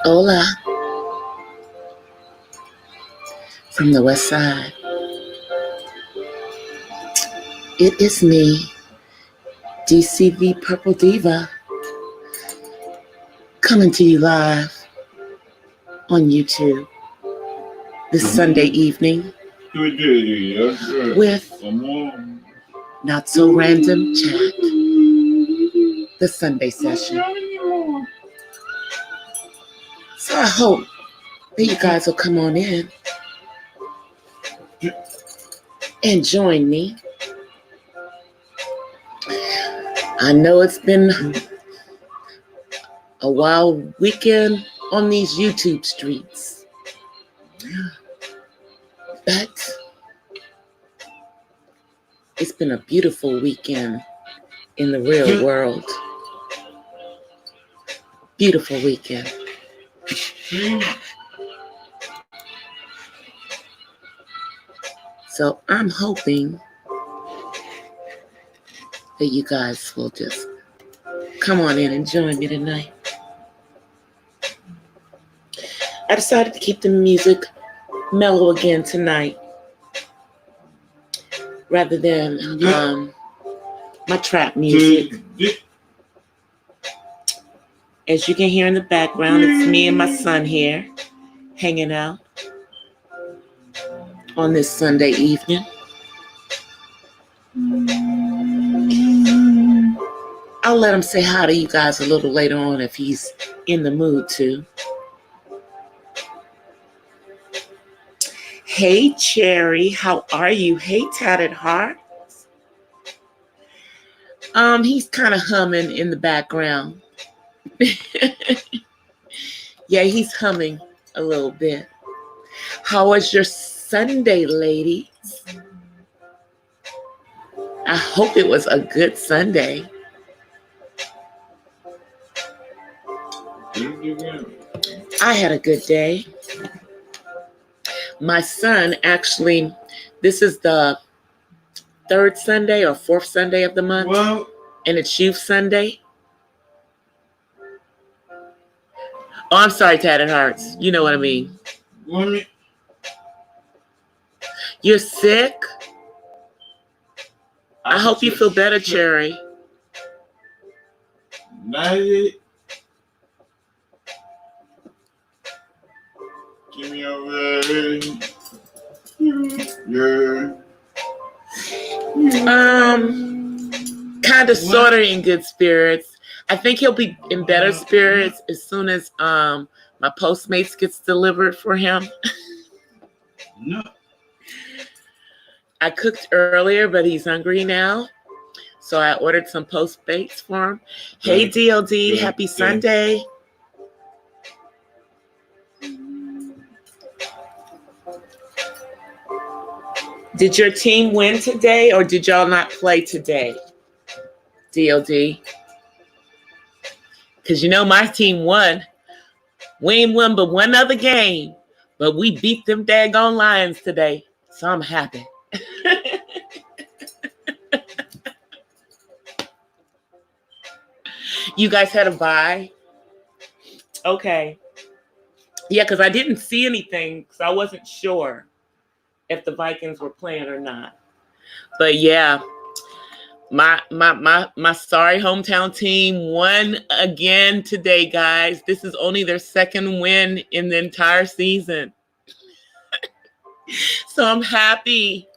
Hola from the west side. It is me, DCThePurpleDiva, coming to you live on YouTube this Sunday evening with Not So Random Chat, the Sunday session. So I hope that you guys will come on in and join me. I know it's been a wild weekend on these YouTube streets, but it's been a beautiful weekend in the real world. Beautiful weekend. So I'm hoping that you guys will just come on in and join me tonight. I decided to keep the music mellow again tonight, rather than my trap music. As you can hear in the background, it's me and my son here hanging out on this Sunday evening. I'll let him say hi to you guys a little later on if he's in the mood to. Hey, Cherry, how are you? Hey, Tatted Heart. He's kind of humming in the background. Yeah, he's humming a little bit. How was your Sunday, ladies? I hope it was a good Sunday. I had a good day. My son actually, this is the third Sunday or fourth Sunday of the month, and it's Youth Sunday. Oh, I'm sorry, Tatted Hearts. You know what I mean. You're sick? I hope you feel better, Cherry. Give me a yeah. Kind of sort of in good spirits. I think he'll be in better spirits as soon as my Postmates gets delivered for him. No. I cooked earlier, but he's hungry now. So I ordered some Postmates for him. Hey, DLD, happy Sunday. Did your team win today, or did y'all not play today, DLD? Because you know my team won. We ain't won but one other game, but we beat them daggone Lions today, so I'm happy. You guys had a bye? Okay. Yeah, because I didn't see anything, because I wasn't sure if the Vikings were playing or not. But yeah, my sorry hometown team won again today, guys. This is only their second win in the entire season. So I'm happy.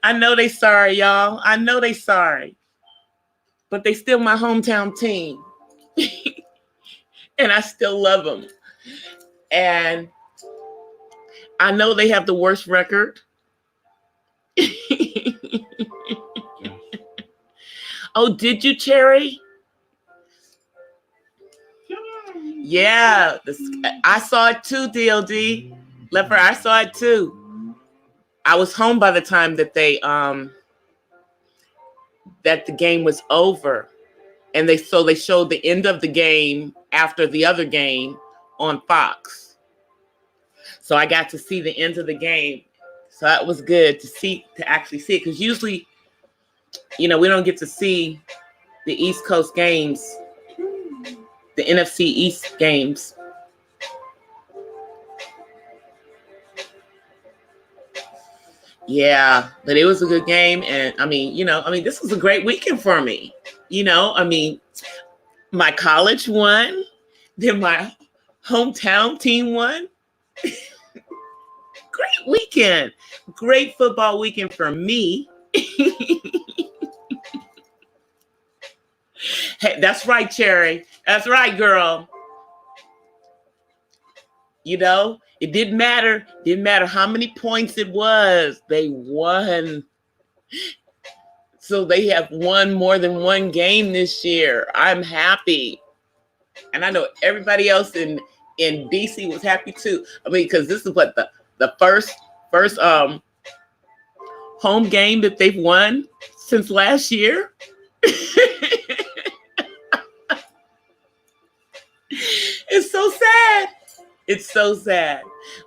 I know they sorry, y'all. I know they sorry. But they still my hometown team. And I still love them. And I know they have the worst record. Oh, did you, Cherry? Yeah, I saw it too, DLD. Leper, I saw it too. I was home by the time that they that the game was over. And they showed the end of the game after the other game on Fox. So I got to see the end of the game. So that was good to actually see it, because usually, we don't get to see the East Coast games, the NFC East games. Yeah, but it was a good game. And this was a great weekend for me. My college won, then my hometown team won. Great weekend. Great football weekend for me. Hey, that's right, Cherry. That's right, girl. It didn't matter. Didn't matter how many points it was. They won. So they have won more than one game this year. I'm happy. And I know everybody else in DC was happy too. Because this is what the first home game that they've won since last year. It's so sad. It's so sad.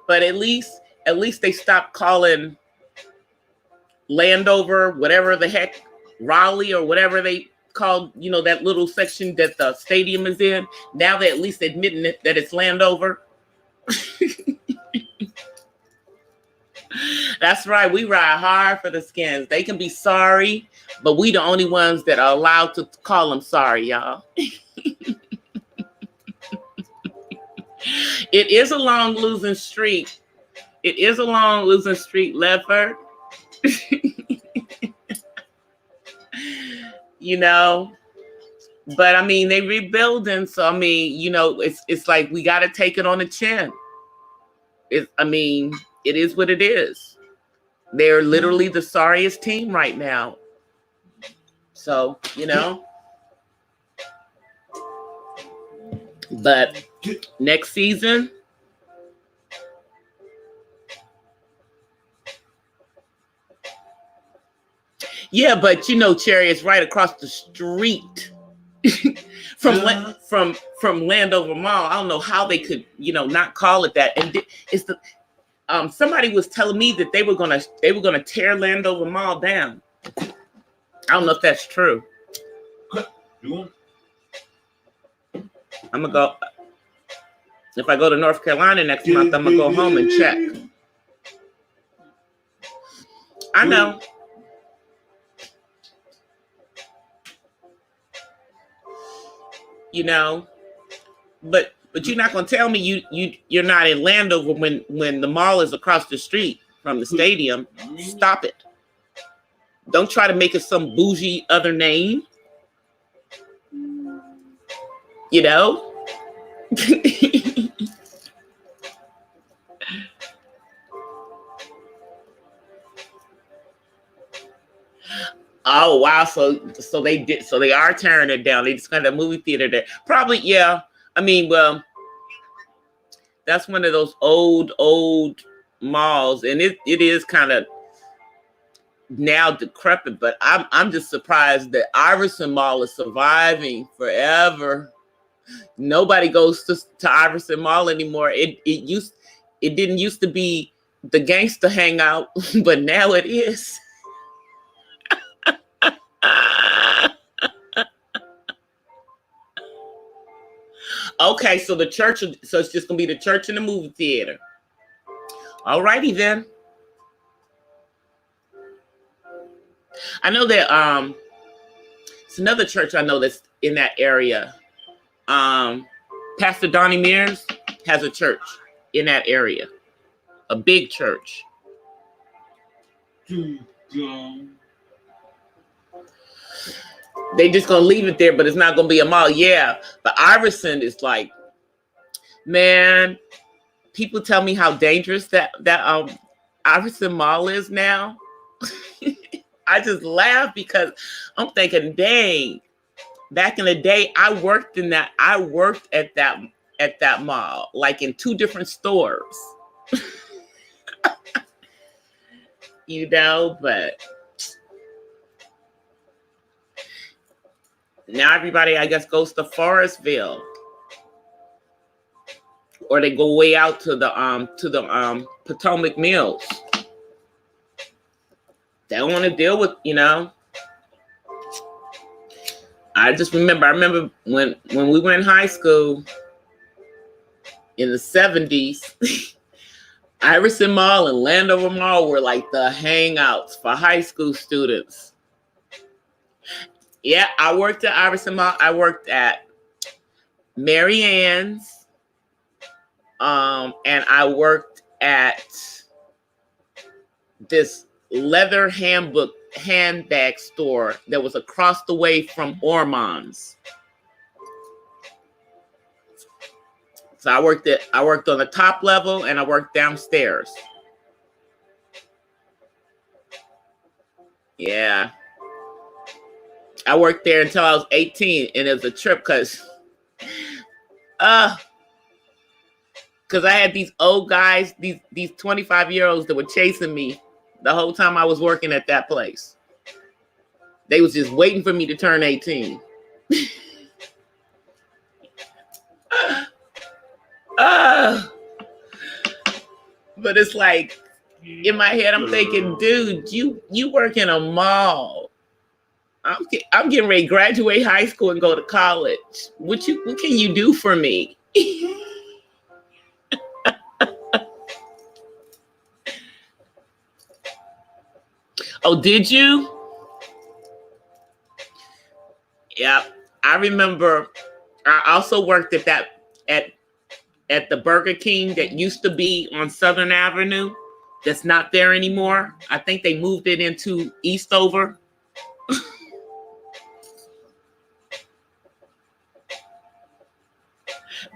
But at least they stopped calling Landover, whatever the heck, Raleigh or whatever they called, that little section that the stadium is in. Now they at least admitting that it's Landover. That's right. We ride hard for the Skins. They can be sorry, but we the only ones that are allowed to call them sorry, y'all. It is a long losing streak. It is a long losing streak, Lefford. But they rebuilding. So it's like we got to take it on the chin. It is what it is. They're literally the sorriest team right now. So, but next season, yeah, but Cherry is right across the street from Landover Mall. I don't know how they could, not call it that. And it's the somebody was telling me that they were gonna tear Landover Mall down. I don't know if that's true. I'm gonna go. If I go to North Carolina next month, I'm gonna go home and check. I know. But you're not gonna tell me you're not in Landover when the mall is across the street from the stadium. Stop it. Don't try to make it some bougie other name. Oh wow! So they are tearing it down. They just got a movie theater there. Probably, yeah. Well, that's one of those old malls, and it is kind of now decrepit. But I'm just surprised that Iverson Mall is surviving forever. Nobody goes to Iverson Mall anymore. It didn't used to be the gangster hangout, but now it is. Okay, so it's just gonna be the church and the movie theater. All righty then. I know that it's another church I know that's in that area. Pastor Donnie Mears has a church in that area, a big church. They just gonna leave it there, but it's not gonna be a mall. Yeah, but Iverson is like, man. People tell me how dangerous that Iverson Mall is now. I just laugh because I'm thinking, dang. Back in the day, I worked at that mall, like in 2 different stores. But now everybody, I guess, goes to Forestville, or they go way out to the Potomac Mills. They don't want to deal with, I remember when we were in high school in the 70s, Iverson Mall and Landover Mall were like the hangouts for high school students. Yeah, I worked at Iverson Mall. I worked at Mary Ann's, and I worked at this leather handbag store that was across the way from Ormond's. So I worked on the top level and I worked downstairs. Yeah. I worked there until I was 18, and it was a trip because I had these old guys, these 25-year-olds that were chasing me the whole time I was working at that place. They was just waiting for me to turn 18. But it's like, in my head, I'm thinking, dude, you work in a mall. I'm getting ready to graduate high school and go to college. What can you do for me? Oh, did you? Yeah, I remember. I also worked at the Burger King that used to be on Southern Avenue. That's not there anymore. I think they moved it into Eastover.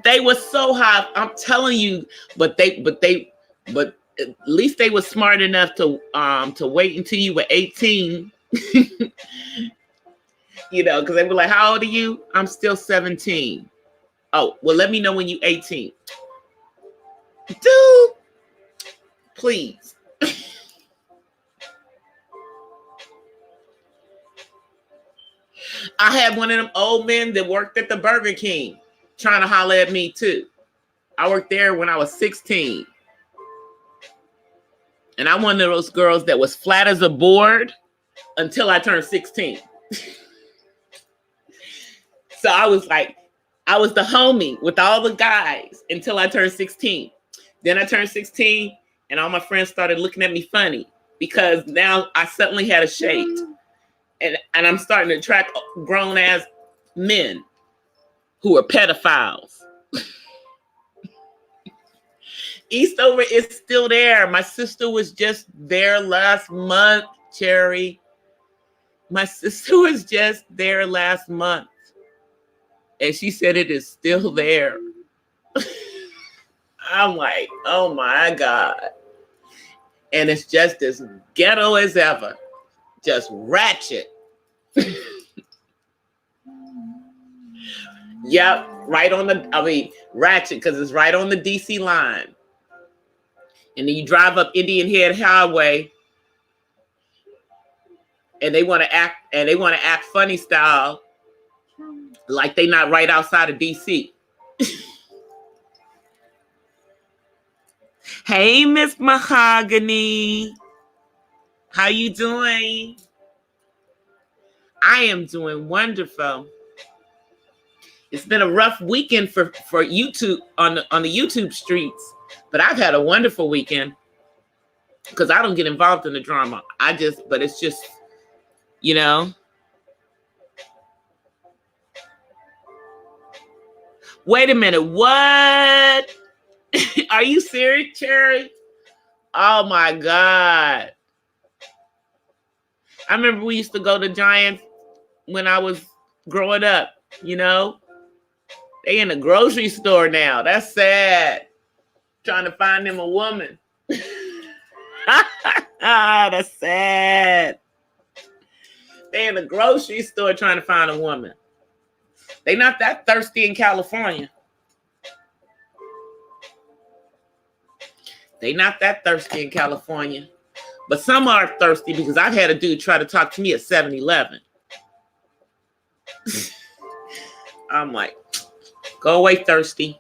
They were so hot. I'm telling you, but at least they were smart enough to wait until you were 18. Because they were like, how old are you? I'm still 17. Oh, well, let me know when you're 18. Dude, please. I had one of them old men that worked at the Burger King trying to holler at me too. I worked there when I was 16. And I'm one of those girls that was flat as a board until I turned 16. So I was the homie with all the guys until I turned 16. Then I turned 16 and all my friends started looking at me funny because now I suddenly had a shape. And I'm starting to attract grown ass men who are pedophiles. Eastover is still there. My sister was just there last month, Cherry. My sister was just there last month. And she said it is still there. I'm like, oh my God. And it's just as ghetto as ever. Just ratchet. Yep, ratchet, because it's right on the DC line. And then you drive up Indian Head Highway, and they want to act funny style, like they not right outside of DC. Hey, Miss Mahogany. How you doing? I am doing wonderful. It's been a rough weekend for YouTube on the YouTube streets, but I've had a wonderful weekend because I don't get involved in the drama. But it's just, Wait a minute, what? Are you serious, Cherry? Oh my God. I remember we used to go to Giants when I was growing up, They in the grocery store now. That's sad. Trying to find them a woman. That's sad. They in the grocery store trying to find a woman. They not that thirsty in California. They not that thirsty in California. But some are thirsty because I've had a dude try to talk to me at 7-Eleven. I'm like, go away, thirsty.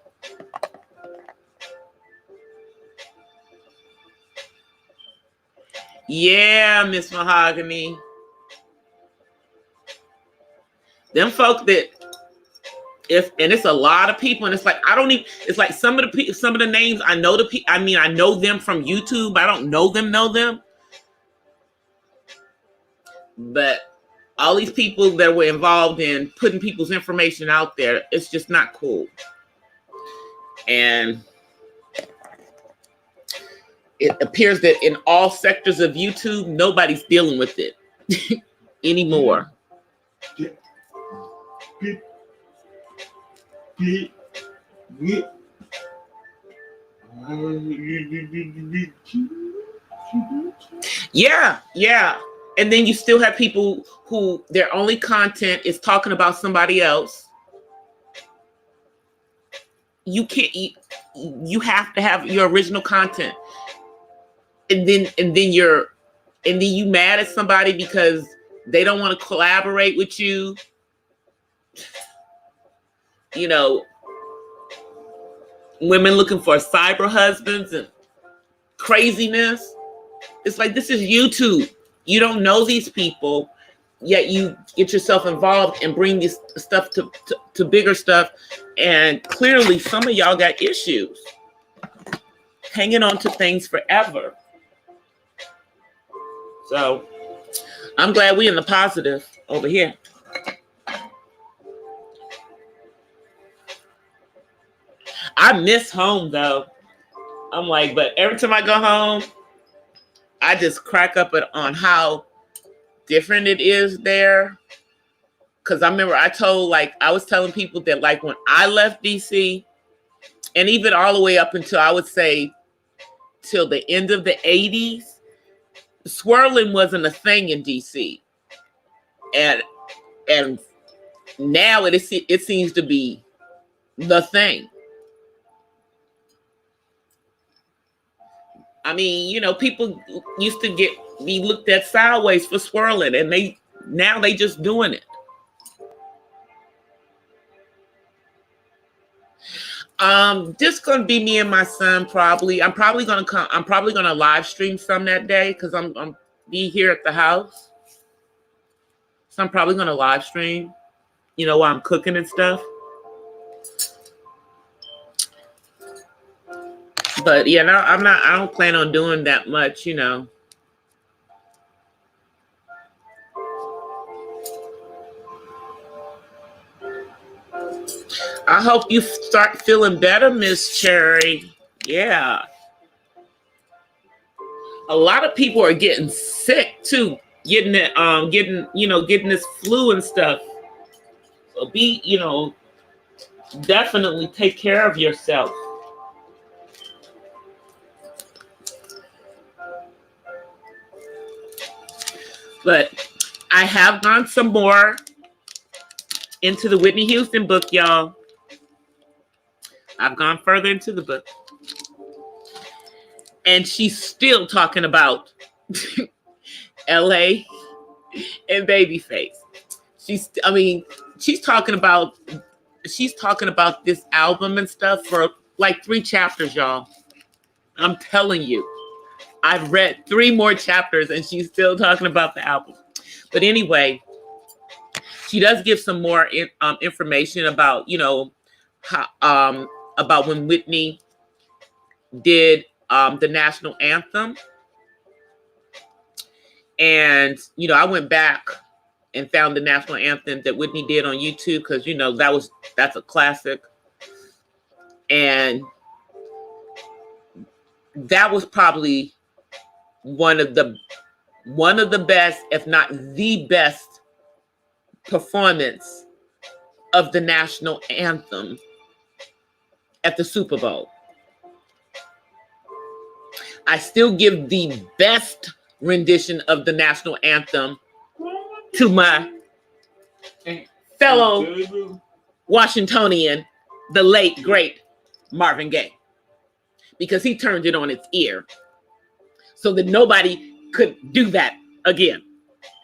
Yeah, Miss Mahogany. Them folk that and it's a lot of people, and it's like I don't even. It's like some of the names I know I mean, I know them from YouTube. I don't know them, but all these people that were involved in putting people's information out there, it's just not cool. And it appears that in all sectors of YouTube, nobody's dealing with it anymore. Yeah. And then you still have people who their only content is talking about somebody else. You can't. You have to have your original content, and then you mad at somebody because they don't want to collaborate with you. You know, women looking for cyber husbands and craziness. It's like, this is YouTube. You don't know these people, yet you get yourself involved and bring this stuff to bigger stuff. And clearly some of y'all got issues hanging on to things forever. So I'm glad we in the positive over here. I miss home though. I'm like, but every time I go home, I just crack up on how different it is there. Because I remember I was telling people that like when I left DC, and even all the way up until I would say till the end of the 80s, swirling wasn't a thing in DC. And now it seems to be the thing. I mean, you know, people used to be looked at sideways for swirling, and now they just doing it. Just gonna be me and my son probably. I'm probably gonna live stream some that day because I'm be here at the house. So I'm probably gonna live stream, you know, while I'm cooking and stuff. But yeah, no, I don't plan on doing that much, you know. I hope you start feeling better, Miss Cherry. Yeah. A lot of people are getting sick too, getting this flu and stuff. So definitely take care of yourself. But I have gone some more into the Whitney Houston book, y'all. I've gone further into the book. And she's still talking about LA and Babyface. She's talking about this album and stuff for like 3 chapters, y'all. I'm telling you. I've read 3 more chapters and she's still talking about the album. But anyway, she does give some more information about, you know, how, about when Whitney did the national anthem. And, you know, I went back and found the national anthem that Whitney did on YouTube because, you know, that's a classic. And that was probably one of the best, if not the best, performance of the national anthem at the Super Bowl. I still give the best rendition of the national anthem to my fellow Washingtonian, the late, great Marvin Gaye, because he turned it on its ear so that nobody could do that again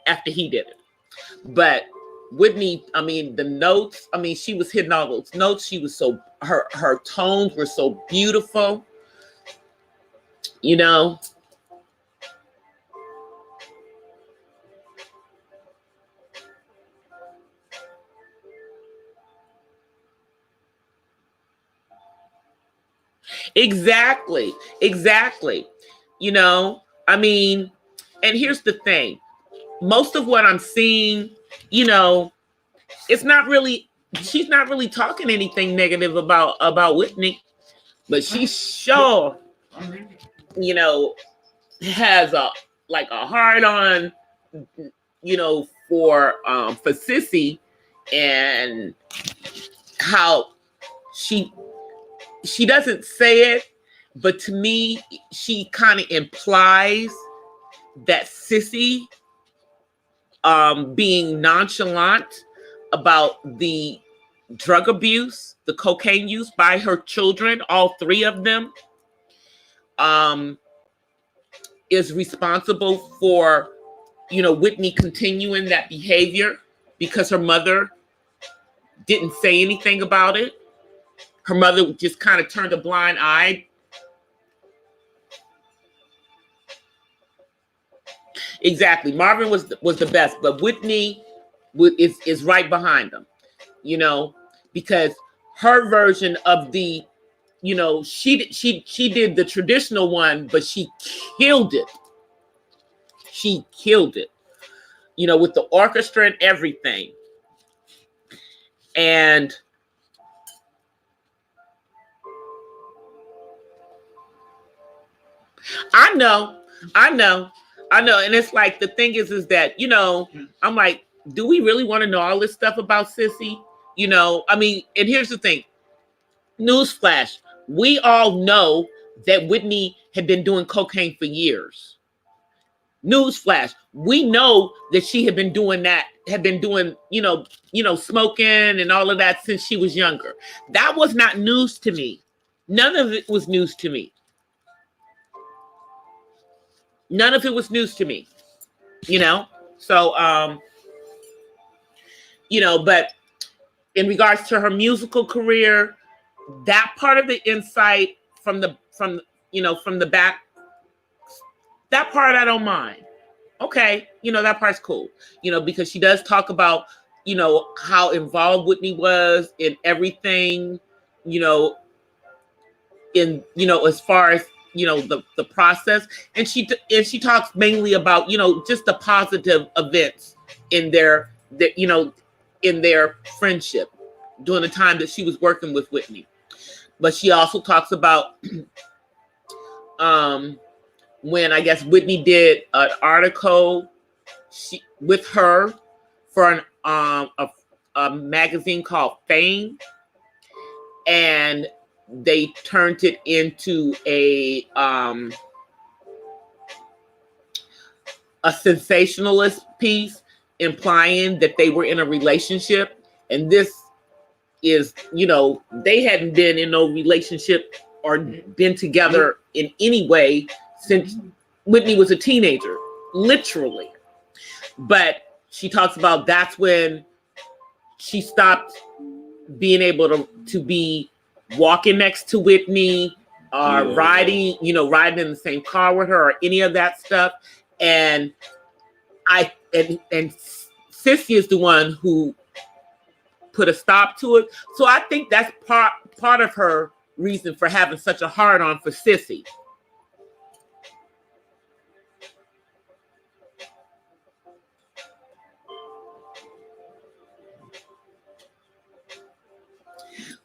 after he did it. But Whitney, I mean, the notes, I mean, she was hitting all those notes. She was her tones were so beautiful, you know. Exactly. Exactly. You know, I mean, and here's the thing. Most of what I'm seeing, you know, it's not really she's not really talking anything negative about Whitney, but she sure, you know, has a like a hard on, you know, for Sissy, and how she she doesn't say it, but to me she kind of implies that Sissy being nonchalant about the drug abuse, the cocaine use by her children, all three of them, um, is responsible for, you know, Whitney continuing that behavior because her mother didn't say anything about it. Her mother just kind of turned a blind eye. Exactly. Marvin was the best, but Whitney is right behind him, you know, because her version of the, you know, she did the traditional one, but she killed it. She killed it, you know, with the orchestra and everything. And I know, I know, I know. And it's like the thing is that, you know, I'm like, do we really want to know all this stuff about Sissy? You know, I mean, and here's the thing. Newsflash, we all know that Whitney had been doing cocaine for years. Newsflash, we know that she had been doing that, had been doing, you know, smoking and all of that since she was younger. That was not news to me. None of it was news to me. None of it was news to me, you know? So, you know, but in regards to her musical career, that part of the insight from you know, from the back, that part I don't mind. Okay, you know, that part's cool, you know, because she does talk about, you know, how involved Whitney was in everything, you know, in, you know, as far as, you know, the process. And she talks mainly about, you know, just the positive events in their you know, in their friendship during the time that she was working with Whitney. But she also talks about when I guess Whitney did an article with her for a magazine called Fame, and they turned it into a sensationalist piece, implying that they were in a relationship. And this is, you know, they hadn't been in no relationship or been together in any way since Whitney was a teenager, literally. But she talks about that's when she stopped being able to be walking next to Whitney, riding, you know, riding in the same car with her or any of that stuff. And and Sissy is the one who put a stop to it. So I think that's part of her reason for having such a hard on for Sissy.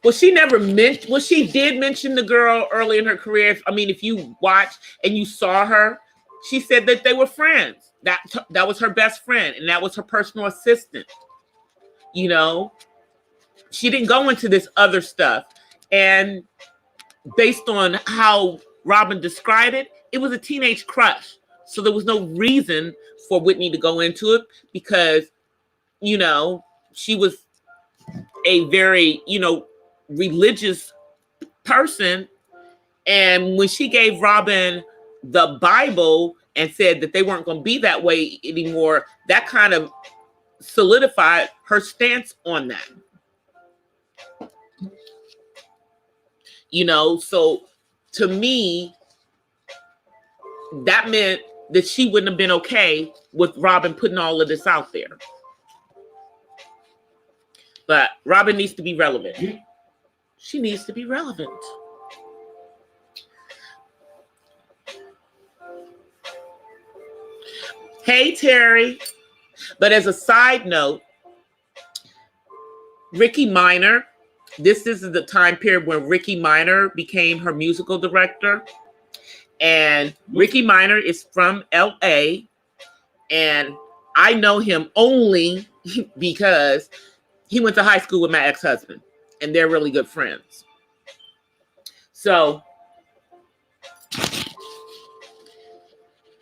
Well, she never mentioned. Well, she did mention the girl early in her career. I mean, if you watch and you saw her, she said that they were friends. That was her best friend, and that was her personal assistant. You know, she didn't go into this other stuff. And based on how Robin described it, it was a teenage crush. So there was no reason for Whitney to go into it because, you know, she was a very, you know, religious person. And when she gave Robin the Bible and said that they weren't going to be that way anymore, that kind of solidified her stance on that. You know, so to me, that meant that she wouldn't have been okay with Robin putting all of this out there. But Robin needs to be relevant. She needs to be relevant. Hey, Terry. But as a side note, Ricky Minor, this is the time period when Ricky Minor became her musical director. And Ricky Minor is from LA. And I know him only because he went to high school with my ex-husband. And they're really good friends. So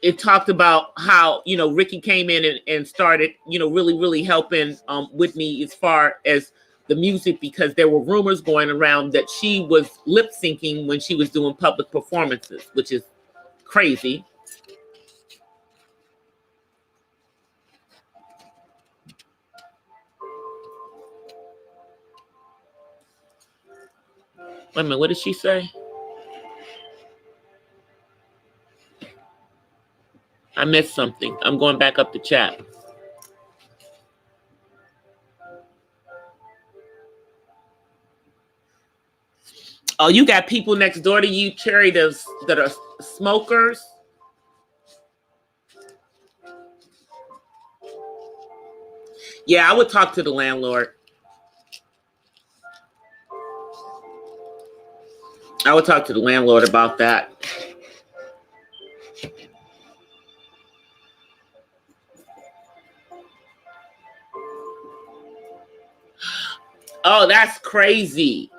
it talked about how, Ricky came in and started, really, really helping with me as far as the music, because there were rumors going around that she was lip syncing when she was doing public performances, which is crazy. Wait a minute, what did she say? I missed something. I'm going back up the chat. Oh, you got people next door to you, Cherry, that are smokers? Yeah, I would talk to the landlord. I would talk to the landlord about that. Oh, that's crazy.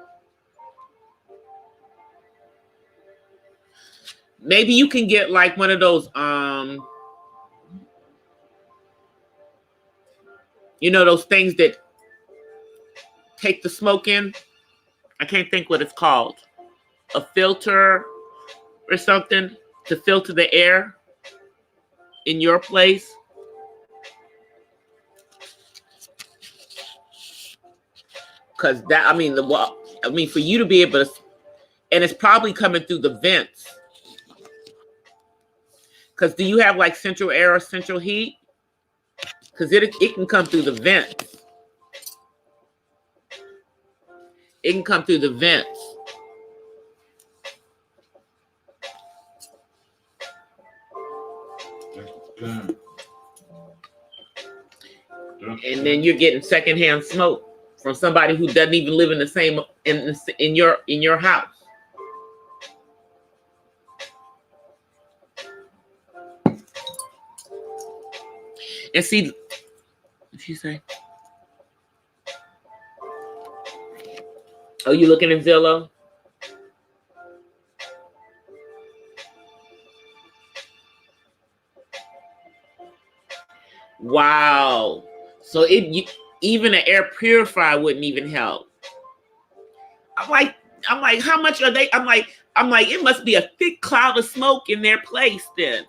Maybe you can get like one of those, those things that take the smoke in. I can't think what it's called. A filter or something to filter the air in your place. Because for you to be able to, and it's probably coming through the vents. Because do you have like central air or central heat? Because it can come through the vents. It can come through the vents. And then you're getting secondhand smoke from somebody who doesn't even live in the same in your house. And see, what she say? Oh, you looking at Zillow? Wow. So even an air purifier wouldn't even help. I'm like, how much are they? I'm like, it must be a thick cloud of smoke in their place then.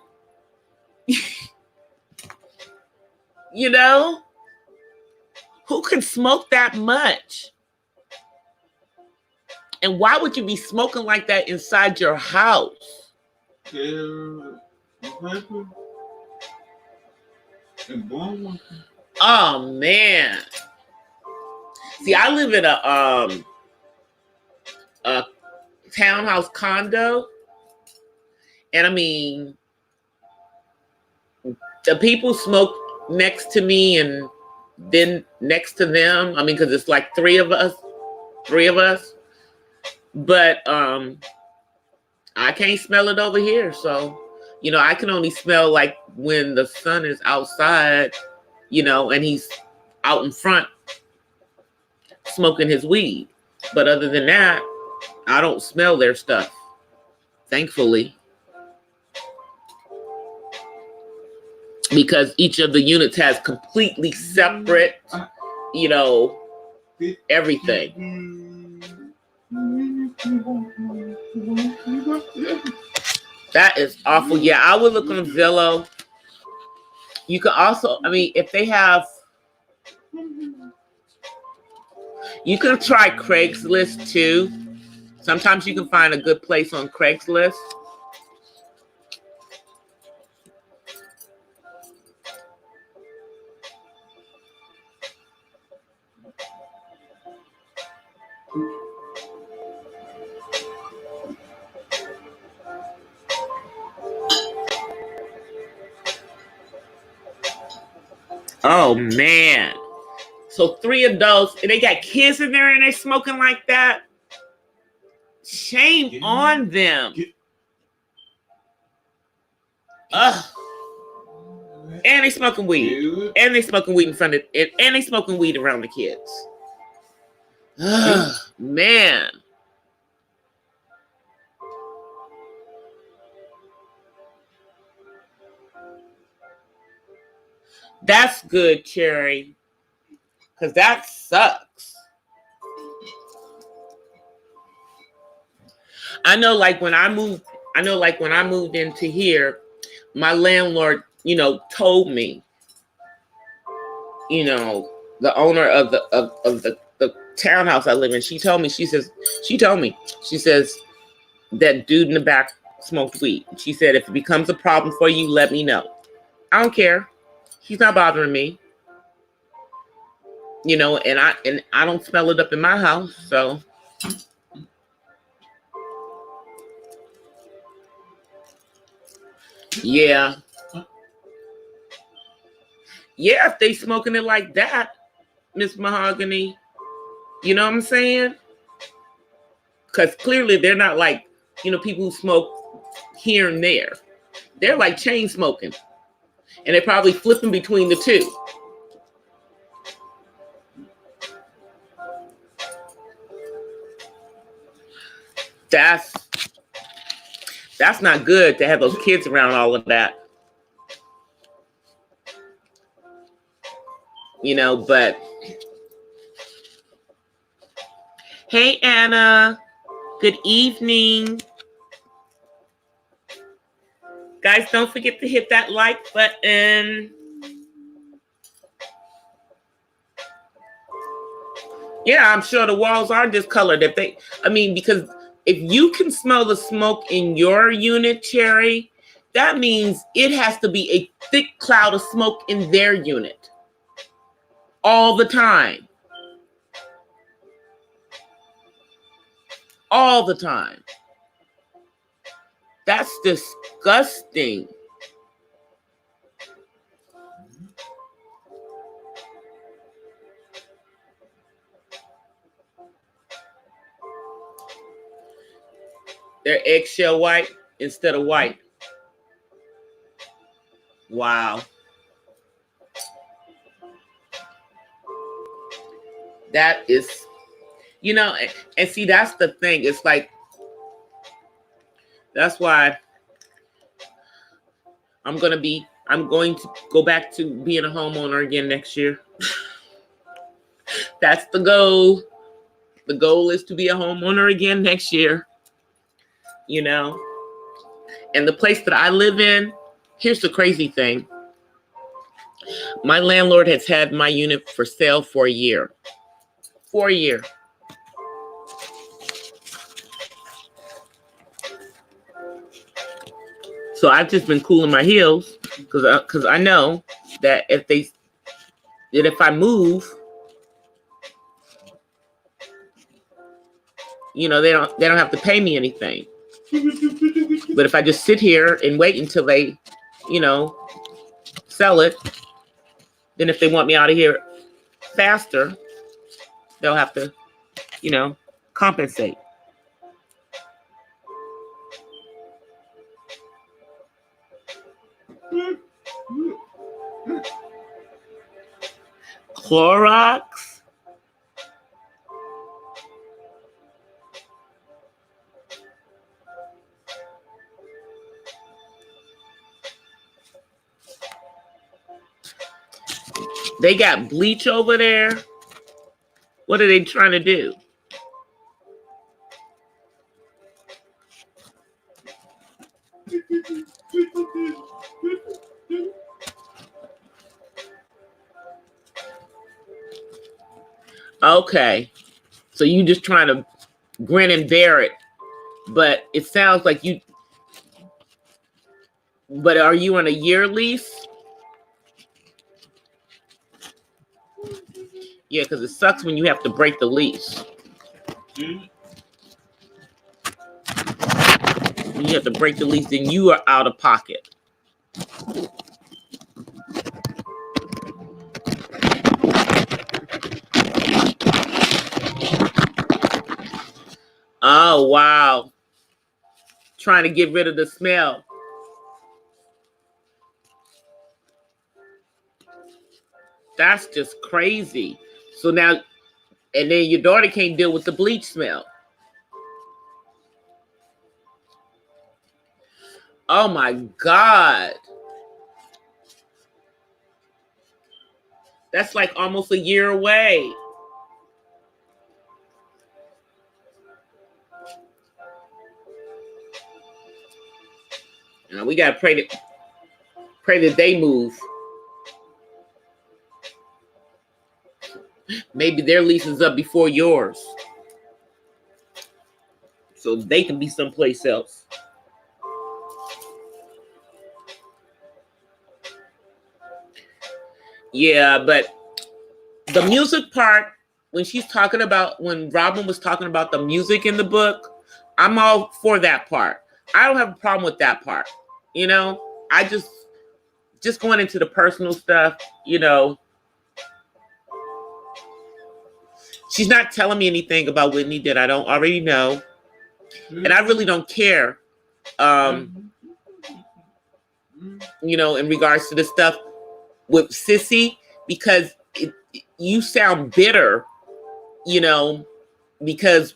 Who can smoke that much? And why would you be smoking like that inside your house? Oh man. See, I live in a townhouse condo, and I mean, the people smoke next to me and then next to them. I mean, because it's like three of us. But I can't smell it over here. So, I can only smell like when the sun is outside, and he's out in front smoking his weed. But other than that, I don't smell their stuff, thankfully. Because each of the units has completely separate, everything. That is awful. Yeah, I would look on Zillow. You can also, if they have, you can try Craigslist too. Sometimes you can find a good place on Craigslist. Oh man. So 3 adults, and they got kids in there and they smoking like that. Shame on them. Ugh. And they smoking weed. And they smoking weed in front of it. And they smoking weed around the kids. Ugh, man. That's good, Cherry. Because that sucks. I know like when I moved into here, my landlord, told me, the owner of the townhouse I live in, she told me, she says, that dude in the back smoked weed. She said, if it becomes a problem for you, let me know. I don't care. He's not bothering me. And I don't smell it up in my house, so. Yeah. Yeah, if they smoking it like that, Miss Mahogany, you know what I'm saying? Because clearly they're not like, people who smoke here and there. They're like chain smoking. And they're probably flipping between the two. That's not good to have those kids around all of that. But hey, Anna, good evening. Guys, don't forget to hit that like button. Yeah, I'm sure the walls are discolored. Because if you can smell the smoke in your unit, Cherry, that means it has to be a thick cloud of smoke in their unit all the time. All the time. That's disgusting. They're eggshell white instead of white. Wow. That is, and see, that's the thing. It's like, that's why I'm going to go back to being a homeowner again next year. That's the goal. The goal is to be a homeowner again next year. And the place that I live in, here's the crazy thing. My landlord has had my unit for sale for a year. For a year. So I've just been cooling my heels because I know that if I move, they don't have to pay me anything. But if I just sit here and wait until they, sell it, then if they want me out of here faster, they'll have to, compensate. Clorox. They got bleach over there. What are they trying to do? Okay. So you just trying to grin and bear it. But it sounds like but are you on a year lease? Yeah, because it sucks when you have to break the lease. When you have to break the lease, then you are out of pocket. Oh, wow. Trying to get rid of the smell. That's just crazy. So now, and then your daughter can't deal with the bleach smell. Oh my God. That's like almost a year away. We gotta pray that they move. Maybe their lease is up before yours, so they can be someplace else. Yeah, but the music part, when Robin was talking about the music in the book, I'm all for that part. I don't have a problem with that part. I just going into the personal stuff, she's not telling me anything about Whitney that I don't already know. And I really don't care, in regards to the stuff with Sissy, because you sound bitter, because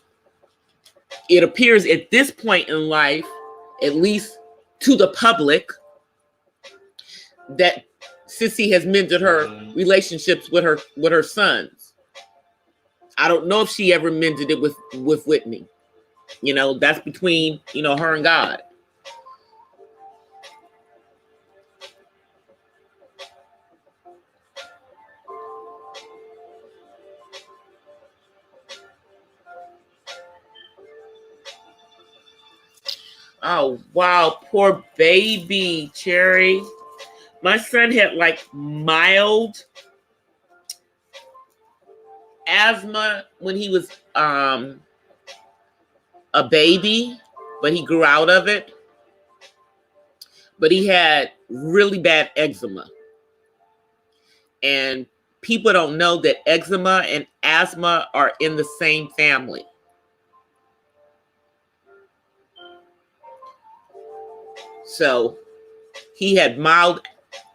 it appears at this point in life, at least to the public, that Sissy has mended her relationships with her sons. I don't know if she ever mended it with Whitney. That's between, her and God. Oh, wow. Poor baby, Cherry. My son had like mild asthma when he was a baby, but he grew out of it. But he had really bad eczema. And people don't know that eczema and asthma are in the same family. So he had mild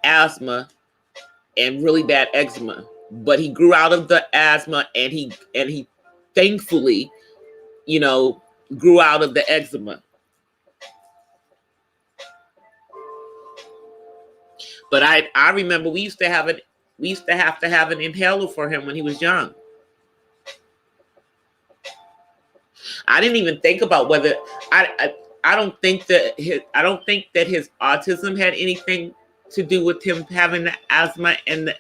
asthma and really bad eczema, but he grew out of the asthma and he thankfully, grew out of the eczema. But I remember we used to have to have an inhaler for him when he was young. I didn't even think about whether I don't think that his autism had anything to do with him having the asthma and the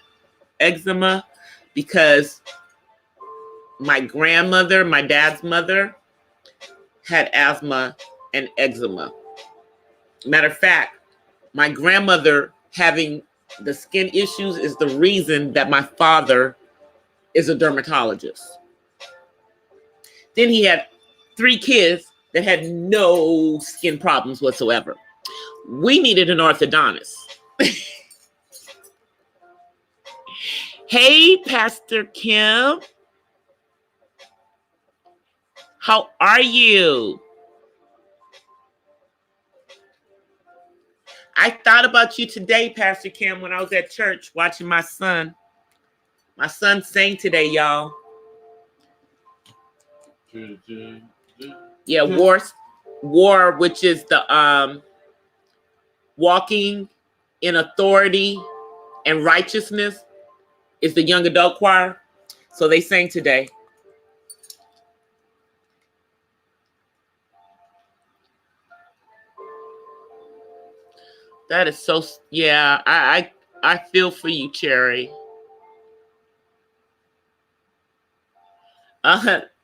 eczema, because my grandmother, my dad's mother, had asthma and eczema. Matter of fact, my grandmother having the skin issues is the reason that my father is a dermatologist. Then he had 3 kids that had no skin problems whatsoever. We needed an orthodontist. Hey, Pastor Kim. How are you? I thought about you today, Pastor Kim, when I was at church watching my son. My son sang today, y'all. Yeah, war, which is the walking in authority and righteousness, is the young adult choir. So they sang today. That is so, yeah, I feel for you, Cherry.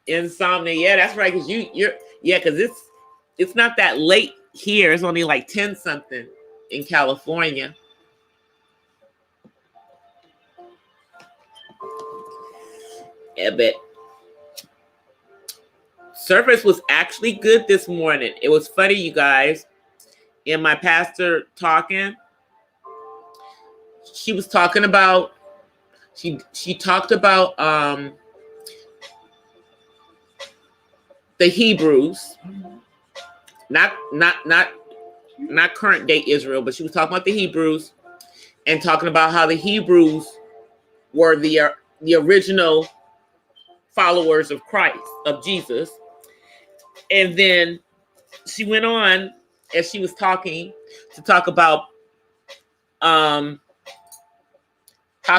Insomnia, yeah, that's right, because because it's not that late here. It's only like 10 something in California. Yeah, but service was actually good this morning. It was funny, you guys. In my pastor talking, she was talking about, she talked about the Hebrews, not current day Israel, but she was talking about the Hebrews and talking about how the Hebrews were the original followers of Christ, of Jesus. And then she went on as she was talking to talk about how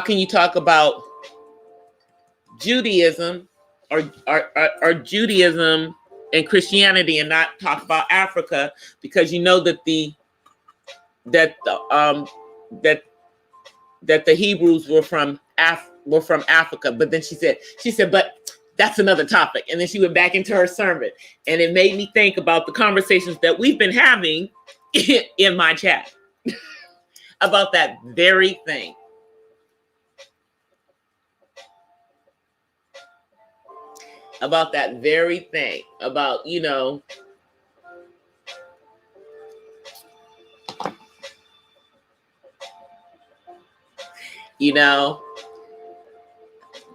can you talk about Judaism or Judaism and Christianity and not talk about Africa, because you know that the Hebrews were from Africa. But then she said, but that's another topic. And then she went back into her sermon, and it made me think about the conversations that we've been having in my chat about that very thing. About that very thing. About,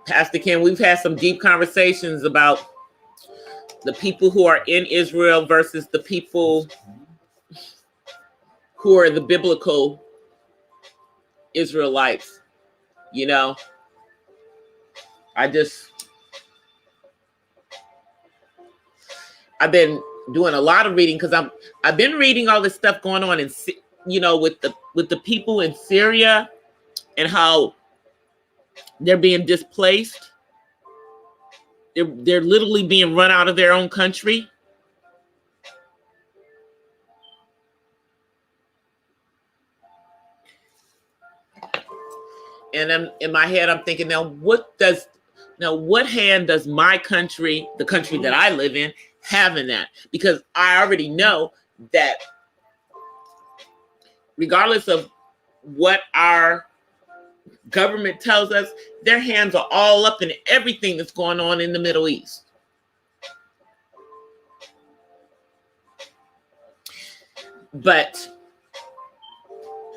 Pastor Ken, we've had some deep conversations about the people who are in Israel versus the people who are the biblical Israelites. I've been doing a lot of reading because I've been reading all this stuff going on in, with the people in Syria and how they're being displaced. They're literally being run out of their own country. And I'm in my head, I'm thinking, what hand does my country, the country that I live in, have in that? Because I already know that regardless of what our government tells us, their hands are all up in everything that's going on in the Middle East. But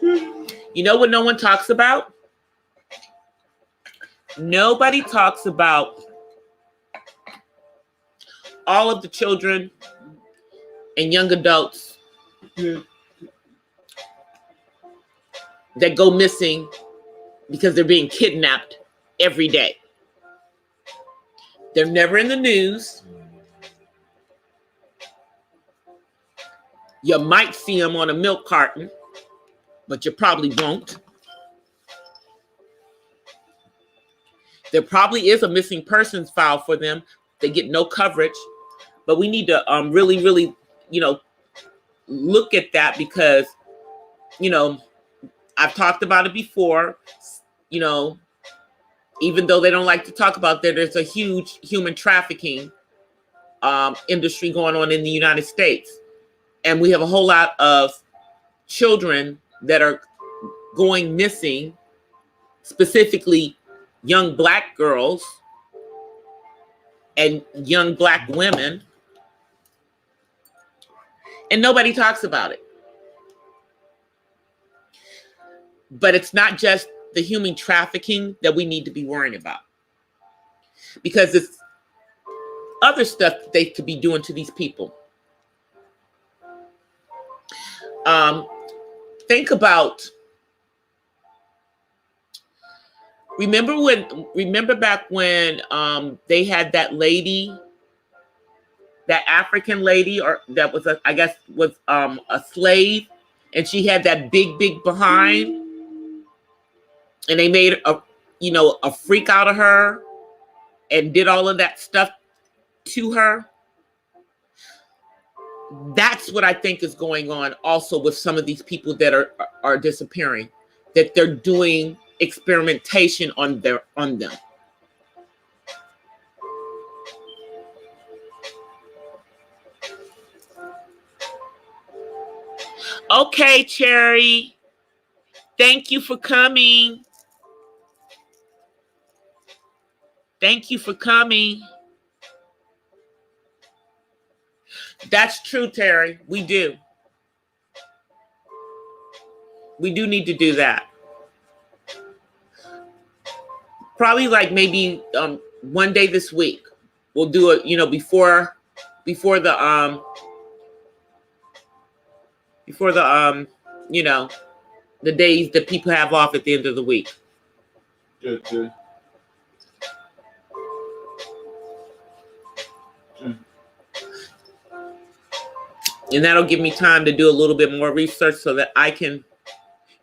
you know what no one talks about? Nobody talks about all of the children and young adults that go missing because they're being kidnapped every day. They're never in the news. You might see them on a milk carton, but you probably won't. There probably is a missing persons file for them. They get no coverage, but we need to really, really, look at that because, I've talked about it before, even though they don't like to talk about that, there's a huge human trafficking industry going on in the United States. And we have a whole lot of children that are going missing, specifically young Black girls and young Black women. And nobody talks about it. But it's not just the human trafficking that we need to be worrying about, because it's other stuff that they could be doing to these people. Think about, remember back when they had that lady, that African lady, or that was a slave, and she had that big behind, and they made a freak out of her and did all of that stuff to her. That's what I think is going on also with some of these people that are disappearing, that they're doing experimentation on them. Okay, Cherry. Thank you for coming. Thank you for coming. That's true, Terry. We do. We do need to do that. Probably like maybe one day this week. We'll do it, before before the you know, the days that people have off at the end of the week. Good. And that'll give me time to do a little bit more research so that I can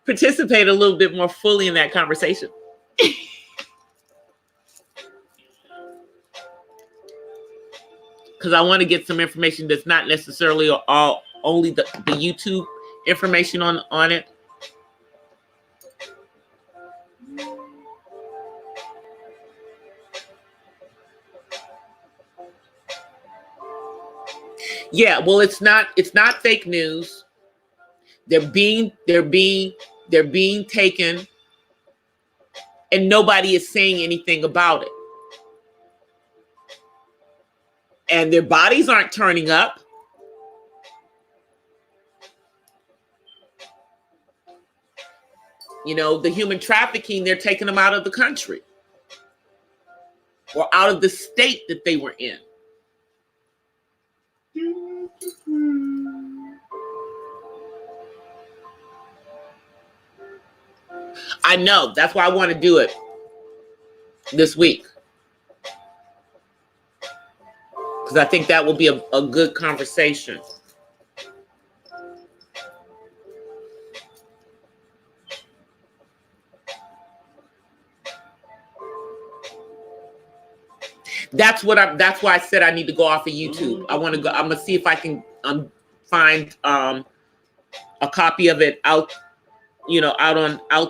participate a little bit more fully in that conversation. Because I want to get some information that's not necessarily only the YouTube information on it. Yeah, well, it's not fake news. They're being taken, and nobody is saying anything about it. And their bodies aren't turning up. You know, the human trafficking, they're taking them out of the country or out of the state that they were in. I know. That's why I want to do it this week. Because I think that will be a good conversation. That's why I said I need to go off of YouTube. I want to go. I'm gonna see if I can find a copy of it out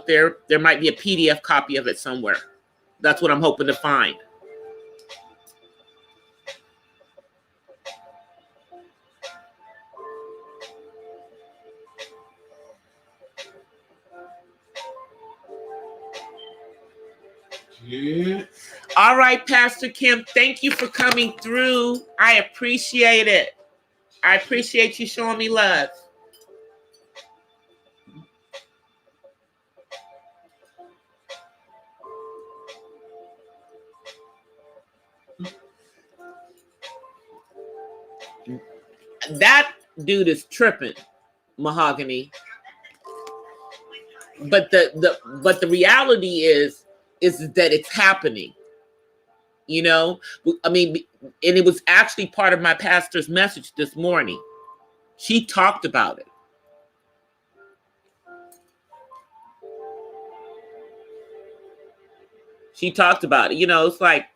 there. There might be a PDF copy of it somewhere. That's what I'm hoping to find. Yeah. All right, Pastor Kim, thank you for coming through. I appreciate it. I appreciate you showing me love. That dude is tripping, Mahogany. But the reality is that it's happening. You know, I mean, and it was actually part of my pastor's message this morning. She talked about it. She talked about it. You know, it's like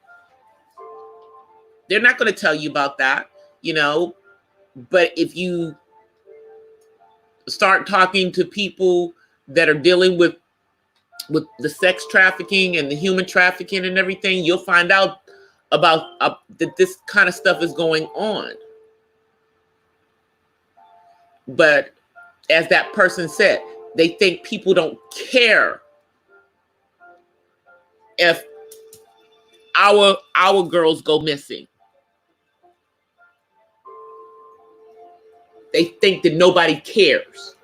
they're not going to tell you about that, you know, but if you start talking to people that are dealing with the sex trafficking and the human trafficking and everything, you'll find out about that this kind of stuff is going on. But as that person said, they think people don't care if our girls go missing. They think that nobody cares.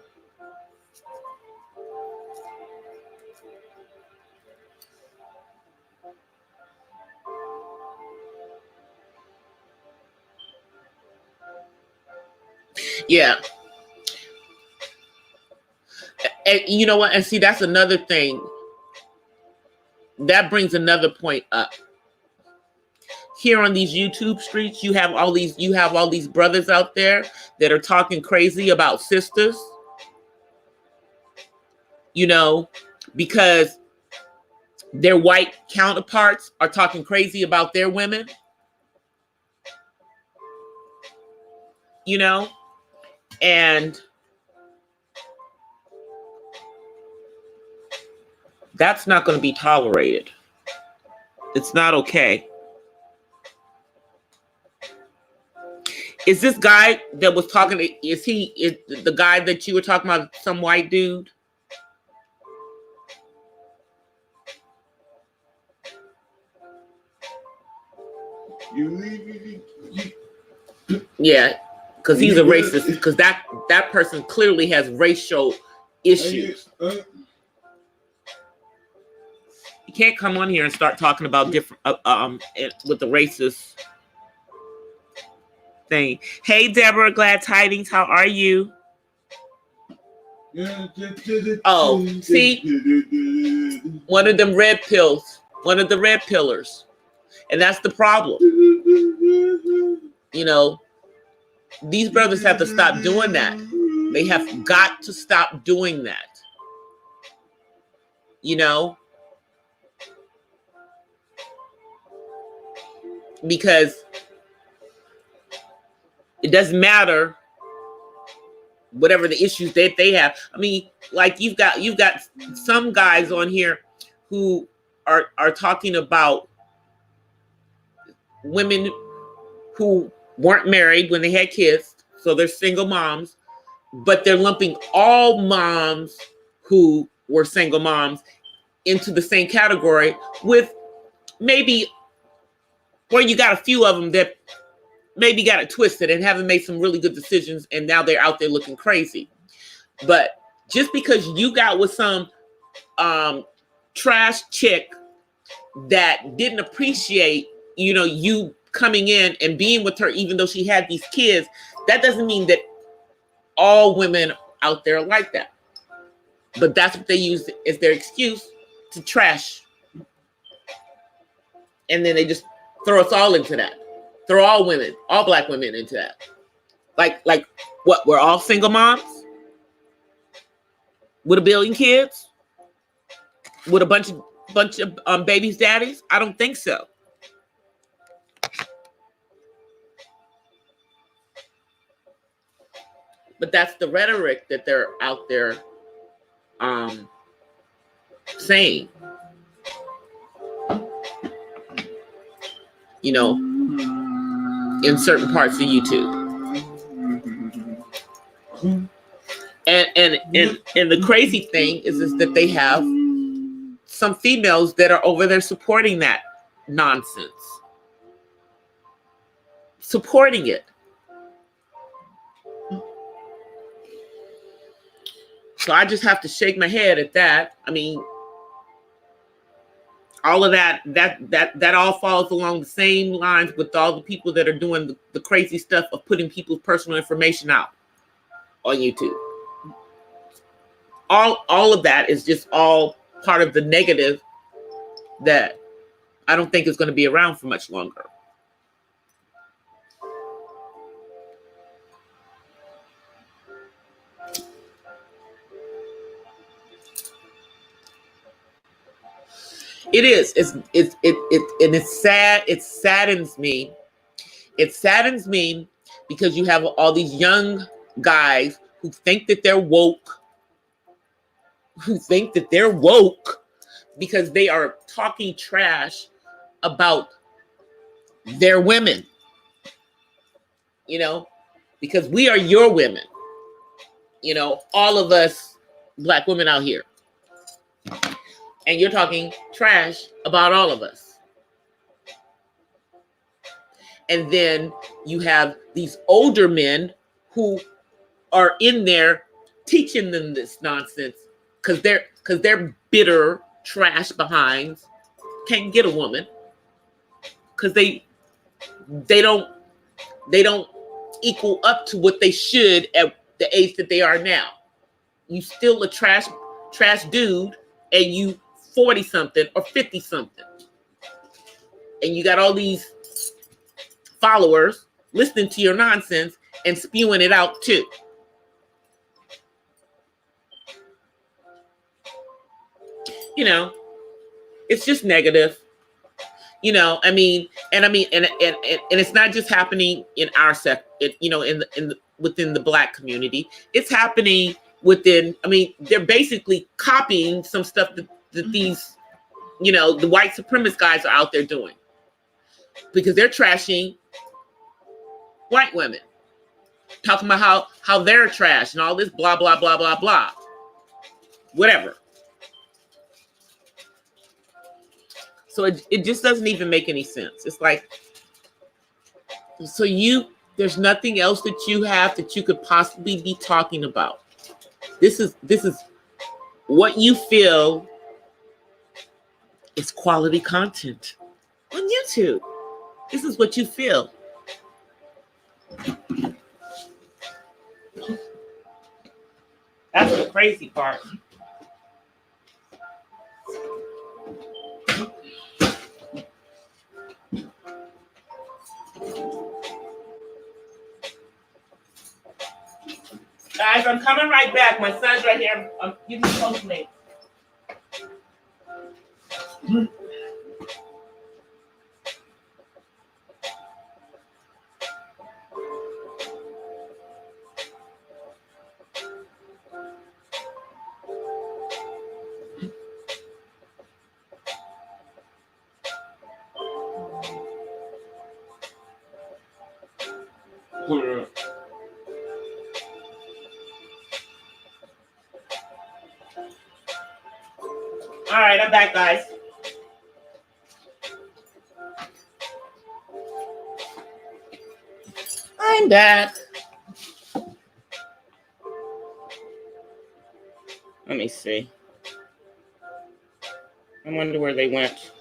Yeah. And you know what? And see, that's another thing. That brings another point up. Here on these YouTube streets, you have all these brothers out there that are talking crazy about sisters. You know, because their white counterparts are talking crazy about their women. You know, and that's not going to be tolerated. It's not okay. Is this guy that was talking, is the guy that you were talking about, some white dude? Yeah, because he's a racist, because that person clearly has racial issues. You can't come on here and start talking about different with the racist thing. Hey, Deborah, glad tidings. How are you? Oh, see, one of them red pills, one of the red pillars. And that's the problem. You know, these brothers have to stop doing that. They have got to stop doing that. You know, because it doesn't matter whatever the issues that they have. I mean, like you've got some guys on here who are talking about women who weren't married when they had kids, so they're single moms, but they're lumping all moms who were single moms into the same category, with maybe where you got a few of them that maybe got it twisted and haven't made some really good decisions, and now they're out there looking crazy. But just because you got with some trash chick that didn't appreciate, you know, you coming in and being with her, even though she had these kids, that doesn't mean that all women out there are like that. But that's what they use as their excuse to trash. And then they just throw us all into that. Throw all women, all black women into that. Like what? We're all single moms with a billion kids, with a bunch of babies' daddies? I don't think so. But that's the rhetoric that they're out there saying. You know, in certain parts of YouTube. And the crazy thing is that they have some females that are over there supporting that nonsense. Supporting it. So I just have to shake my head at that. I mean, all of that all falls along the same lines with all the people that are doing the crazy stuff of putting people's personal information out on YouTube. All of that is just all part of the negative that I don't think is going to be around for much longer. It is. It's sad. It saddens me. It saddens me because you have all these young guys who think that they're woke. Who think that they're woke because they are talking trash about their women. You know, because we are your women. You know, all of us black women out here. And you're talking trash about all of us. And then you have these older men who are in there teaching them this nonsense because they're bitter trash behinds can't get a woman because they don't equal up to what they should at the age that they are now. You still a trash dude, and you 40 something or 50 something, and you got all these followers listening to your nonsense and spewing it out too. You know, it's just negative. You know, I mean, and it's not just happening in our you know, within the black community. It's happening within. I mean, they're basically copying some stuff that these, you know, the white supremacist guys are out there doing, because they're trashing white women, talking about how they're trash and all this blah blah blah blah blah, whatever. So it just doesn't even make any sense. It's like, so there's nothing else that you have that you could possibly be talking about. This is what you feel is quality content on YouTube. This is what you feel. crazy part. Guys, I'm coming right back. My son's right here. I'm getting close to me. Put it up. All right, I'm back, guys. I'm back. Let me see. I wonder where they went.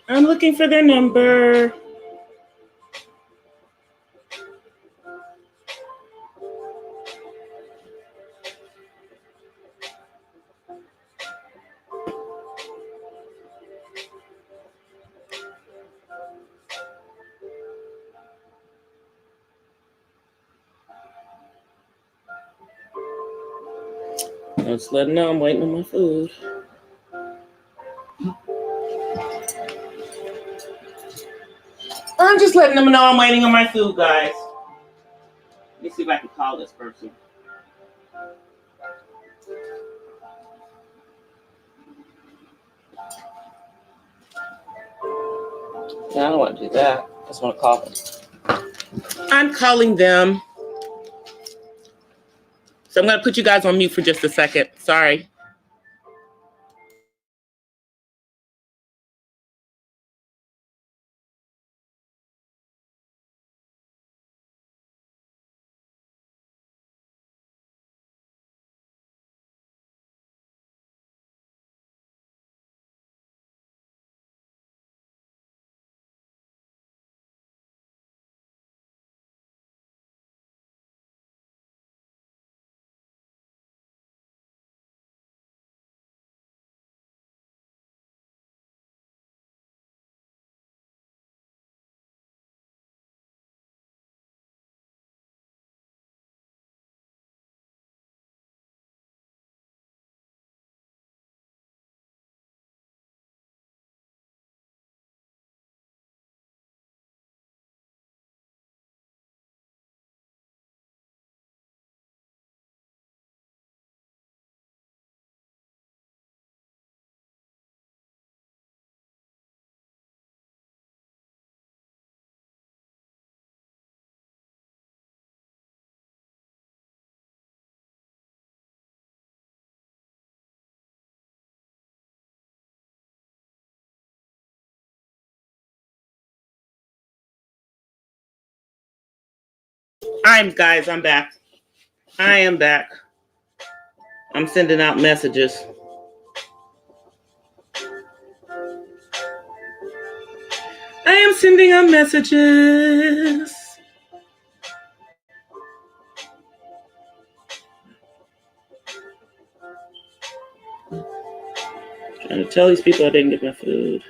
I'm looking for their number. I'll just let them know I'm waiting on my food. I'm just letting them know I'm waiting on my food, guys. Let me see if I can call this person. No, I don't want to do that. I just want to call them. I'm calling them. So I'm going to put you guys on mute for just a second. Sorry. I'm back. I am back. I'm sending out messages. I am sending out messages. Trying to tell these people I didn't get my food.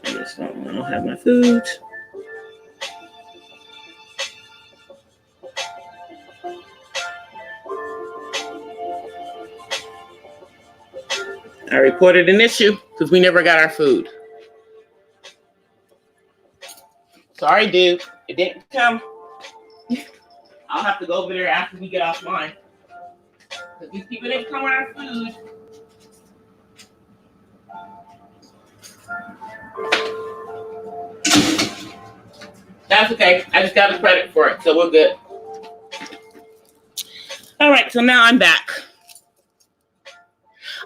I just don't have my food. I reported an issue because we never got our food. Sorry, dude. It didn't come. I'll have to go over there after we get offline. Because these people didn't come with our food. That's okay. I just got the credit for it, so we're good. All right, so now I'm back.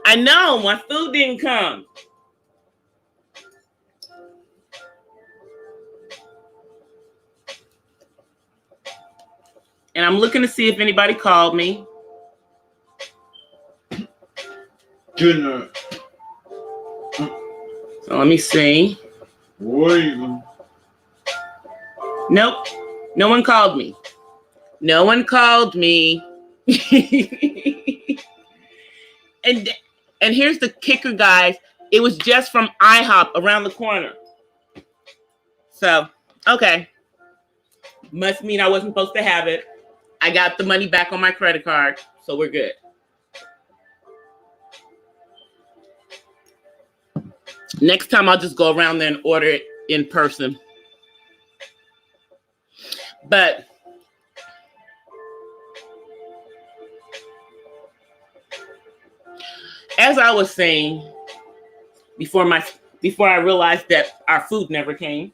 I know my food didn't come. And I'm looking to see if anybody called me. Dinner. So let me see. Waving. Nope. No one called me. No one called me. and here's the kicker, guys. It was just from IHOP around the corner. So, okay. Must mean I wasn't supposed to have it. I got the money back on my credit card, so we're good. Next time I'll just go around there and order it in person. But as I was saying, before I realized that our food never came,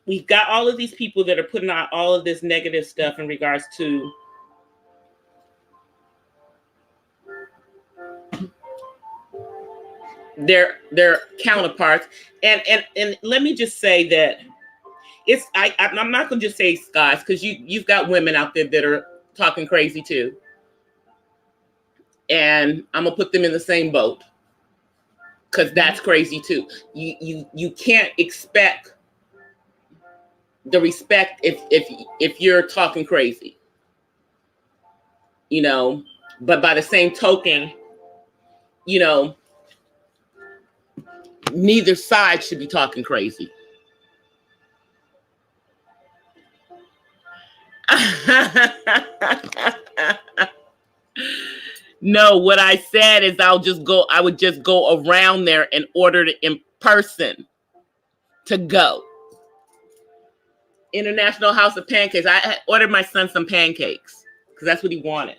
we've got all of these people that are putting out all of this negative stuff in regards to their counterparts. And let me just say that I'm not gonna just say guys, because you've got women out there that are talking crazy too. And I'm gonna put them in the same boat, because that's crazy too. You can't expect the respect if you're talking crazy, you know. But by the same token, you know, neither side should be talking crazy. No, what I said is I would just go around there and order it in person to go. International House of Pancakes. I ordered my son some pancakes because that's what he wanted.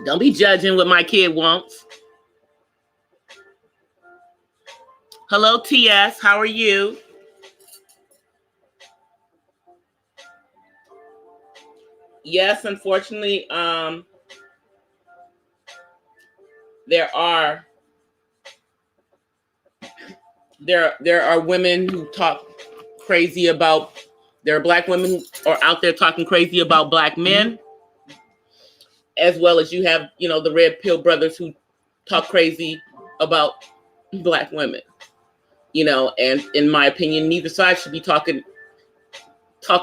Don't be judging what my kid wants. Hello, TS. How are you? Yes, unfortunately, there are women who talk crazy about. There are black women who are out there talking crazy about black men, as well as you have, you know, the red pill brothers who talk crazy about black women. You know, and in my opinion, neither side should be talking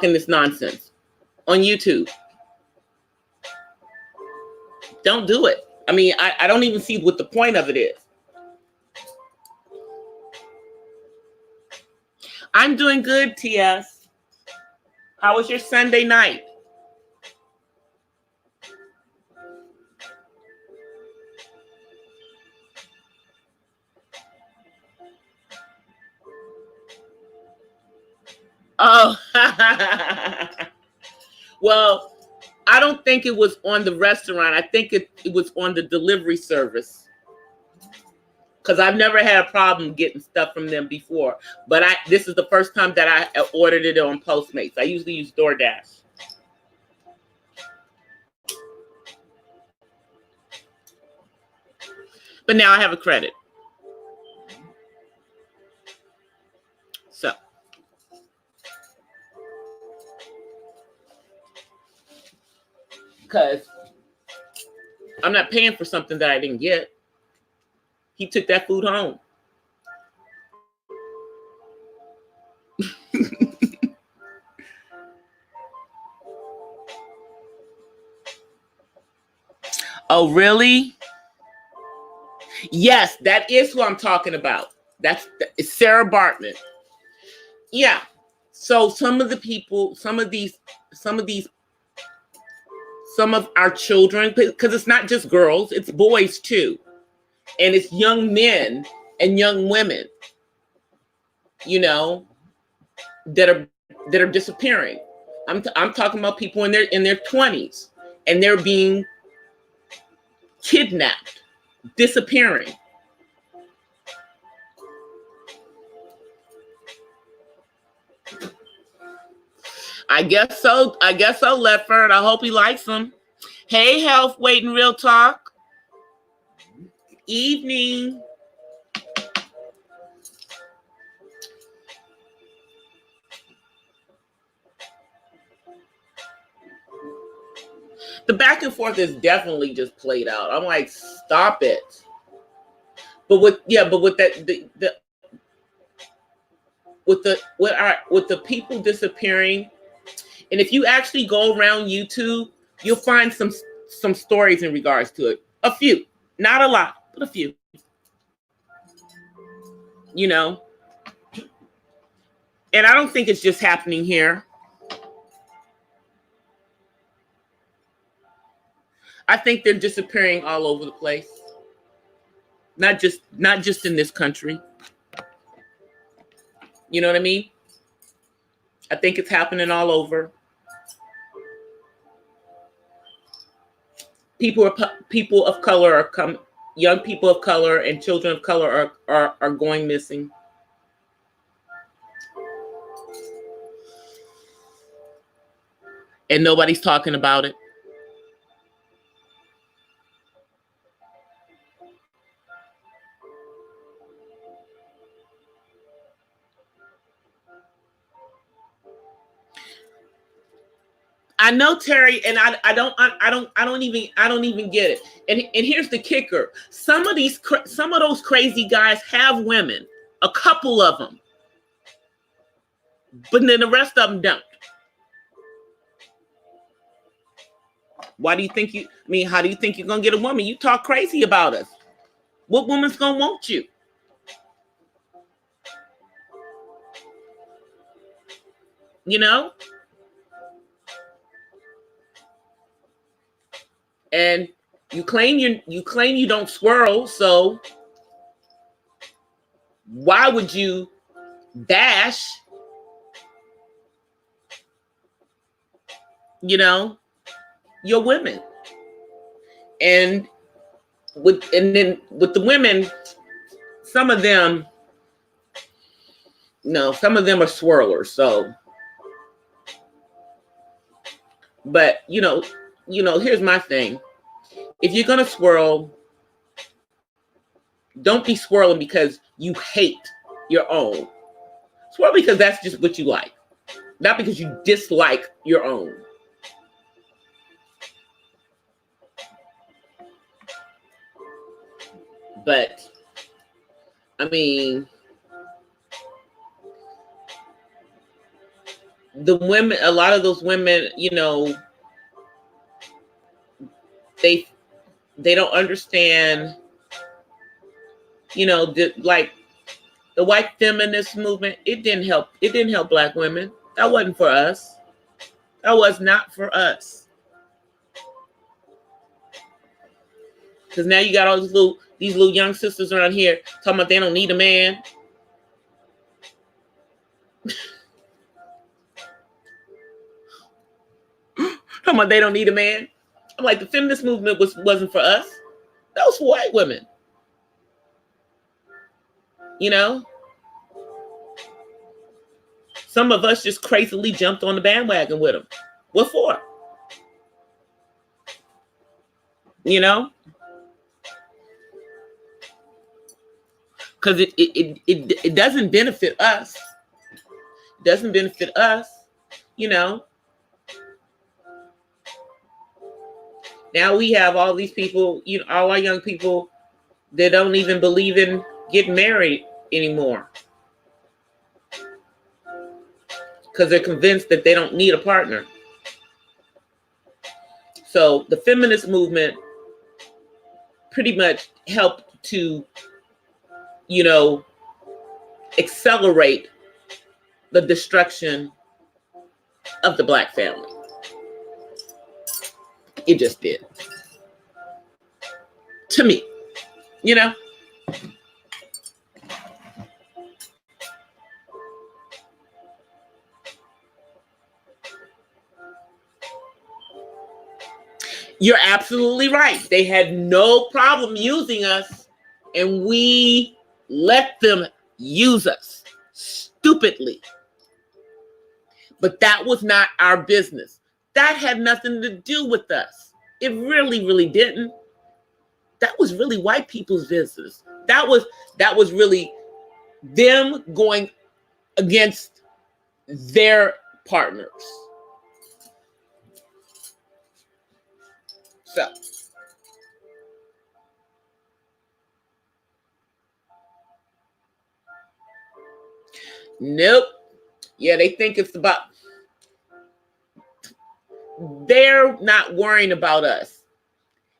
this nonsense on YouTube. Don't do it. I mean, I don't even see what the point of it is. I'm doing good, TS. How was your Sunday night? Oh, well, I don't think it was on the restaurant. I think it was on the delivery service. Because I've never had a problem getting stuff from them before. But this is the first time that I ordered it on Postmates. I usually use DoorDash. But now I have a credit. So. Because I'm not paying for something that I didn't get. He took that food home. Oh, really? Yes, that is who I'm talking about. It's Sarah Bartman. Yeah. So some of our children, because it's not just girls, it's boys too. And it's young men and young women, you know, that are disappearing. I'm talking about people in their 20s, and they're being kidnapped, disappearing. I guess so, Ledford. I hope he likes them. Hey, Health, Waiting Real Talk. Evening. The back and forth is definitely just played out. I'm like, stop it. But with that with the people disappearing, and if you actually go around YouTube, you'll find some stories in regards to it. A few, not a lot, but a few. You know, and I don't think it's just happening here. I think they're disappearing all over the place. Not just in this country. You know what I mean? I think it's happening all over. People of color are young people of color and children of color are going missing. And nobody's talking about it. I know, Terry, and I don't even get it. And here's the kicker: some of those crazy guys have women, a couple of them, but then the rest of them don't. Why do you think how do you think you're gonna get a woman? You talk crazy about us. What woman's gonna want you? You know? And you claim you don't swirl, so why would you bash, your women? And then with the women, some of them are swirlers, so but here's my thing. If you're gonna swirl, don't be swirling because you hate your own. Swirl because that's just what you like, not because you dislike your own. But I mean, the women, a lot of those women, they don't understand, like the white feminist movement. It didn't help Black women. That wasn't for us. That was not for us. Because now you got all these little young sisters around here talking about they don't need a man. Talking about they don't need a man. I'm like, the feminist movement wasn't for us. That was for white women. Some of us just crazily jumped on the bandwagon with them. What for? Because it doesn't benefit us. It doesn't benefit us, Now we have all these people, all our young people that don't even believe in getting married anymore. Because they're convinced that they don't need a partner. So the feminist movement pretty much helped to, accelerate the destruction of the Black family. It just did. To me, You're absolutely right. They had no problem using us, and we let them use us stupidly. But that was not our business. That had nothing to do with us. It really, really didn't. That was really white people's business. That was really them going against their partners. So, nope. Yeah, they think it's about, they're not worrying about us.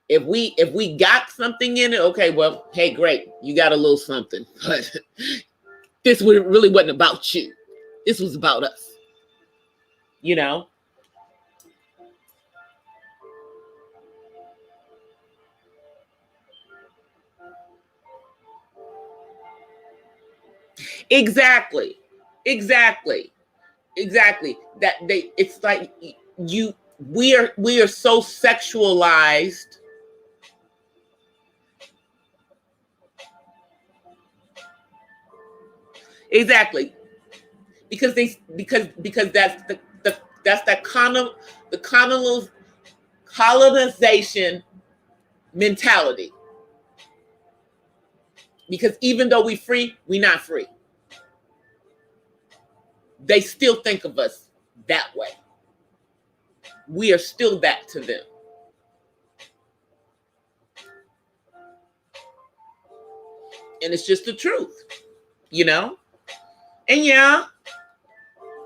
If we got something in it, okay, well, hey, great, you got a little something. But this really wasn't about you. This was about us. You know? Exactly. Exactly. Exactly. That it's like we are so sexualized. Exactly. Because that's that's that colonization mentality. Because even though we free, we not free. They still think of us that way. We are still that to them. And it's just the truth, you know? And yeah,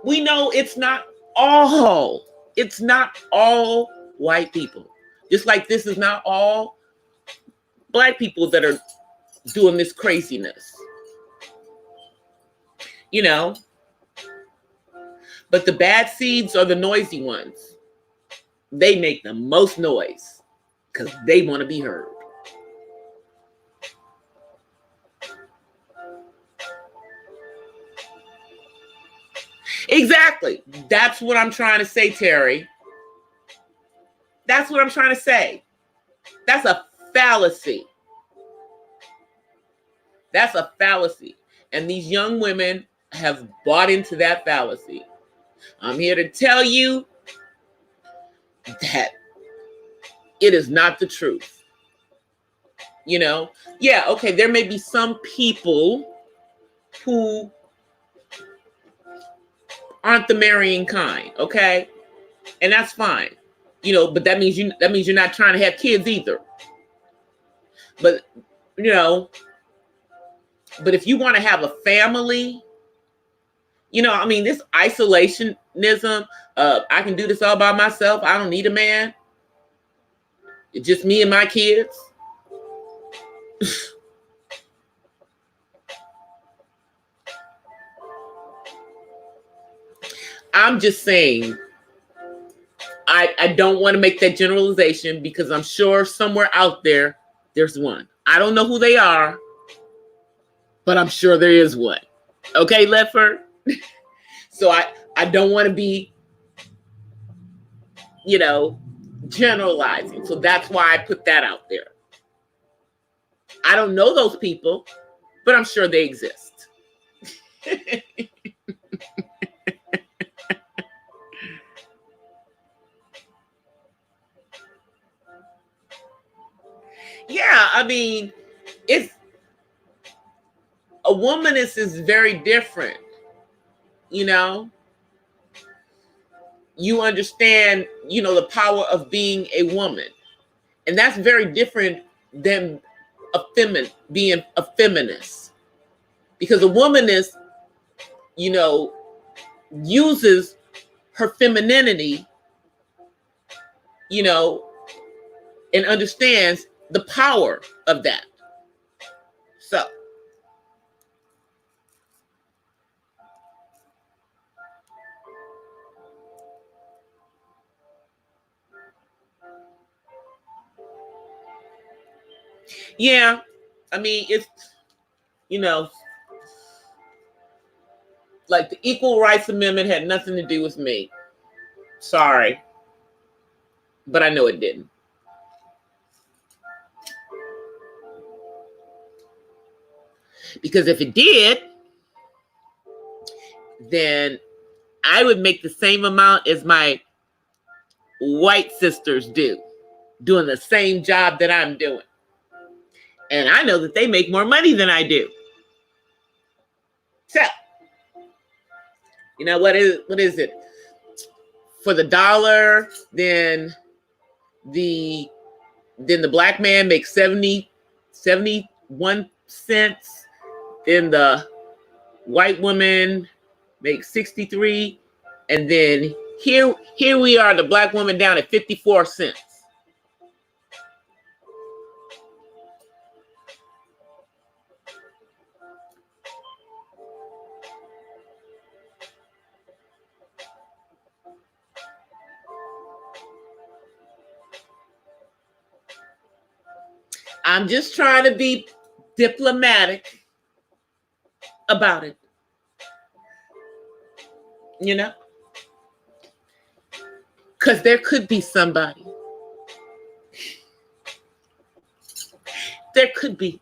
we know it's not all white people. Just like this is not all black people that are doing this craziness. You know? But the bad seeds are the noisy ones. They make the most noise because they want to be heard. Exactly. That's what I'm trying to say, Terry. That's what I'm trying to say. That's a fallacy. That's a fallacy. And these young women have bought into that fallacy. I'm here to tell you that it is not the truth. You know? Yeah, okay, there may be some people who aren't the marrying kind, okay? And that's fine. You know, but that means you're not trying to have kids either. But you know, but if you want to have a family, you know, I mean, this isolationism, I can do this all by myself. I don't need a man. It's just me and my kids. I'm just saying, I don't want to make that generalization because I'm sure somewhere out there, there's one. I don't know who they are, but I'm sure there is one. Okay, Lefford? So I don't want to be, you know, generalizing. So that's why I put that out there. I don't know those people, but I'm sure they exist. Yeah, I mean, it's a womanist is very different, you know. You understand, you know, the power of being a woman. And that's very different than being a feminist. Because a womanist, you know, uses her femininity, you know, and understands the power of that. So, yeah, I mean, it's, you know, like the Equal Rights Amendment had nothing to do with me. Sorry. But I know it didn't. Because if it did, then I would make the same amount as my white sisters do, doing the same job that I'm doing. And I know that they make more money than I do. So, you know, what is it? For the dollar, then the Then the black man makes 71 cents. Then the white woman makes 63. And then here we are, the black woman down at 54 cents. I'm just trying to be diplomatic about it. You know? Because there could be somebody. There could be.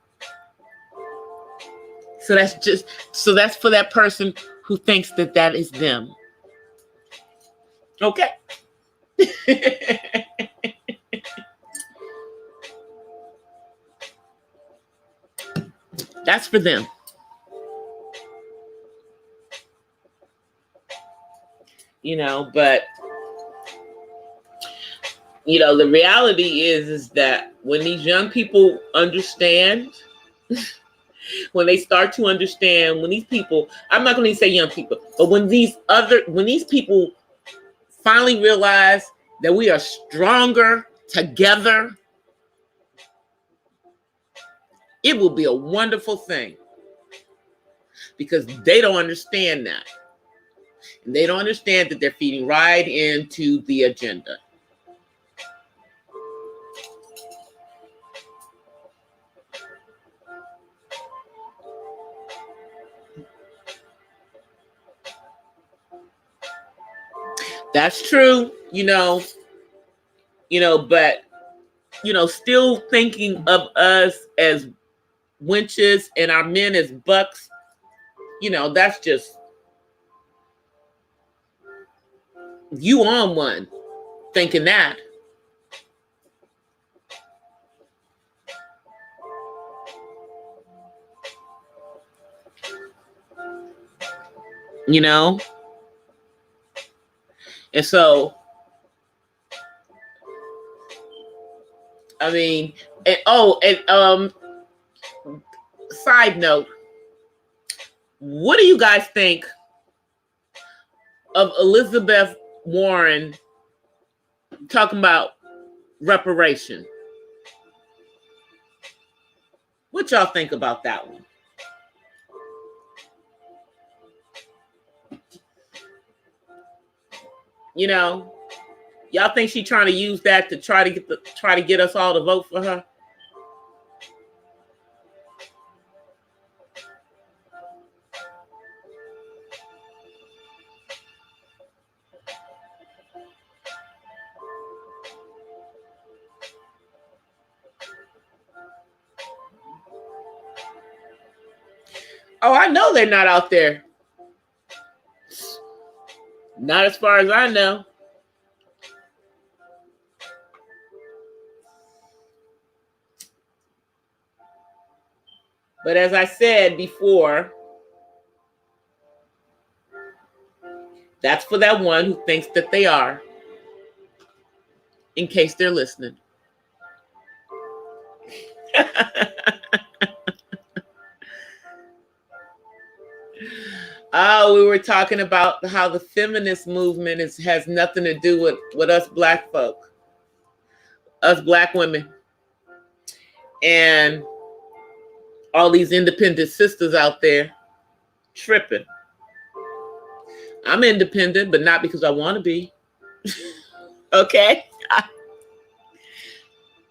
So that's for that person who thinks that that is them. Okay? That's for them. You know, but you know, the reality is that when these young people understand, when they start to understand, when these people, I'm not going to say young people, but when these people finally realize that we are stronger together, it will be a wonderful thing, because they don't understand that. And they don't understand that they're feeding right into the agenda. That's true, you know, but, you know, still thinking of us as winches and our men as bucks, you know, that's just, you on one thinking that. You know? And so, I mean, side note, what do you guys think of Elizabeth Warren talking about reparation? What y'all think about that one? You know, y'all think she's trying to use that to try to get us all to vote for her? Oh, I know they're not out there. Not as far as I know. But as I said before, that's for that one who thinks that they are, in case they're listening. Oh, we were talking about how the feminist movement has nothing to do with us black folk, us black women, and all these independent sisters out there tripping. I'm independent, but not because I want to be. Okay?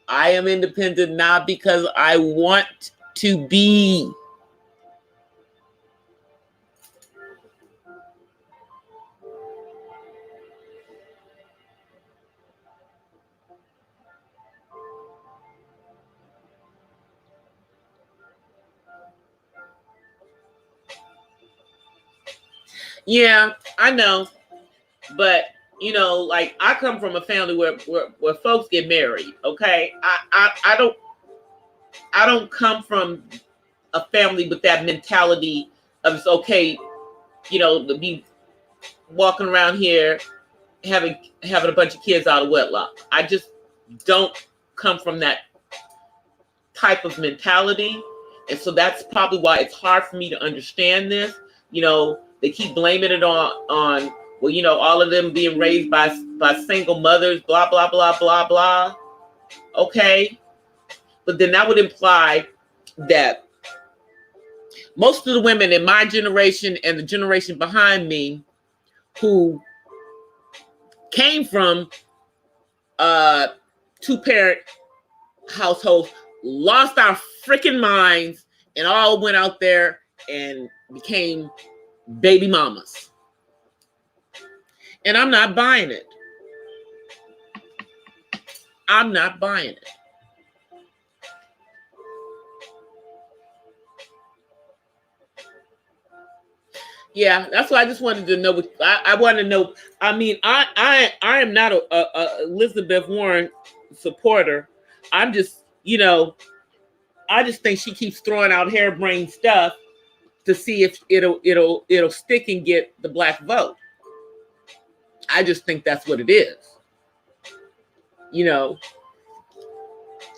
I am independent not because I want to be. Yeah, I know. But, you know, like, I come from a family where folks get married, okay? I don't come from a family with that mentality of it's okay, you know, to be walking around here having a bunch of kids out of wedlock. I just don't come from that type of mentality. And so that's probably why it's hard for me to understand this. You know, they keep blaming it on well, you know, all of them being raised by single mothers, blah, blah, blah, blah, blah. Okay. But then that would imply that most of the women in my generation and the generation behind me who came from two-parent households lost our freaking minds and all went out there and became baby mamas. And I'm not buying it. I'm not buying it. Yeah, that's why I just wanted to know. I want to know. I mean, I am not a Elizabeth Warren supporter. I'm just, you know, I just think she keeps throwing out harebrained stuff to see if it'll stick and get the black vote. I just think that's what it is. You know,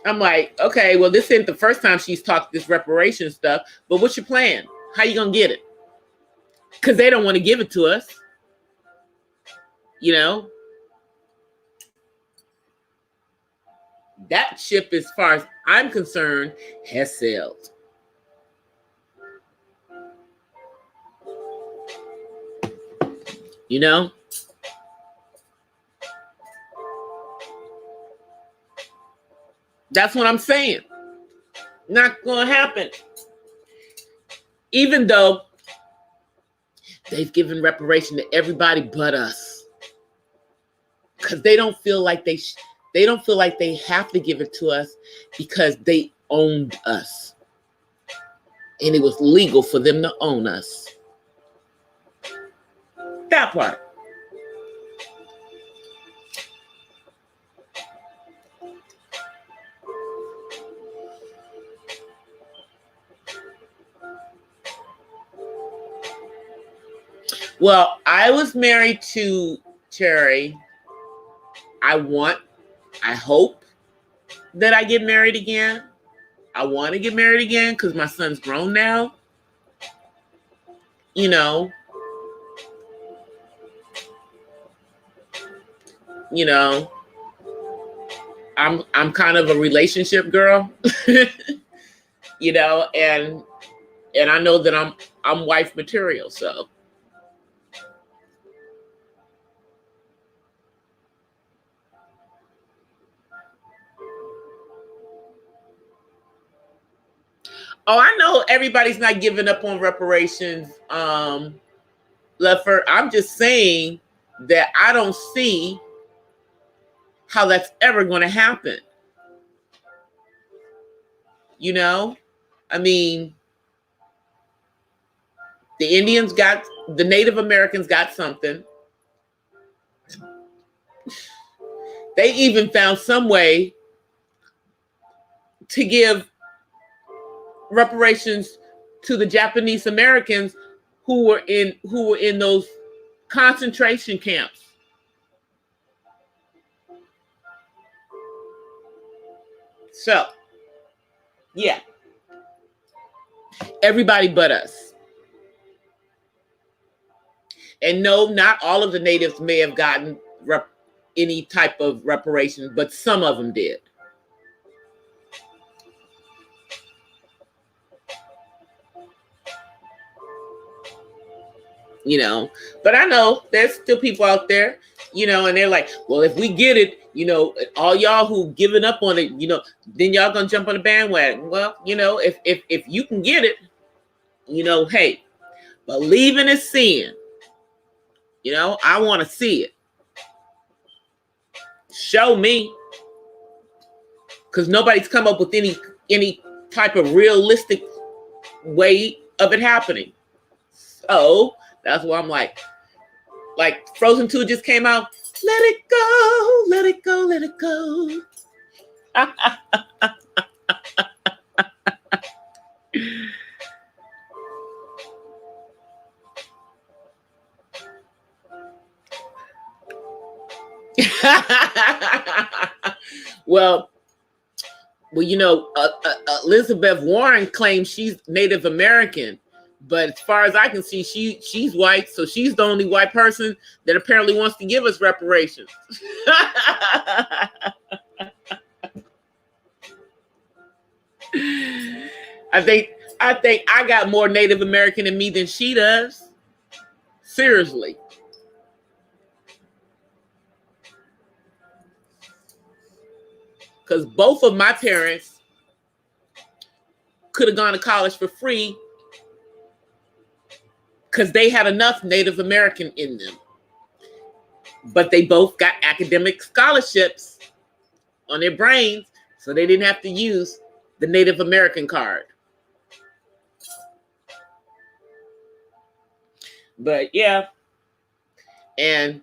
I'm like, okay, well, this isn't the first time she's talked this reparation stuff, but what's your plan? How you gonna get it? Because they don't want to give it to us. You know, that ship, as far as I'm concerned, has sailed. You know? That's what I'm saying. Not going to happen. Even though they've given reparation to everybody but us. Because they don't feel like they don't feel like they have to give it to us because they owned us. And it was legal for them to own us. That part. Well, I was married to Terry. I hope that I get married again. I want to get married again because my son's grown now. You know, I'm kind of a relationship girl, you know, and I know that I'm wife material, so. Oh, I know everybody's not giving up on reparations, Leffert. I'm just saying that I don't see how that's ever going to happen. You know, I mean, the Native Americans got something. They even found some way to give reparations to the Japanese Americans who were in those concentration camps. So, yeah. Everybody but us. And no, not all of the natives may have gotten any type of reparations, but some of them did. You know, but I know there's still people out there, you know, and they're like, well, if we get it, you know, all y'all who given up on it, you know, then y'all gonna jump on the bandwagon. Well, you know, if you can get it, you know, hey, believing is seeing. You know, I want to see it. Show me. Because nobody's come up with any type of realistic way of it happening. So that's why I'm like Frozen 2 just came out. Let it go, let it go, let it go. Well, Well, Elizabeth Warren claims she's Native American, but as far as I can see, she's white, so she's the only white person that apparently wants to give us reparations. I think I got more Native American in me than she does. Seriously. Because both of my parents could have gone to college for free because they had enough Native American in them. But they both got academic scholarships on their brains, so they didn't have to use the Native American card. But yeah, and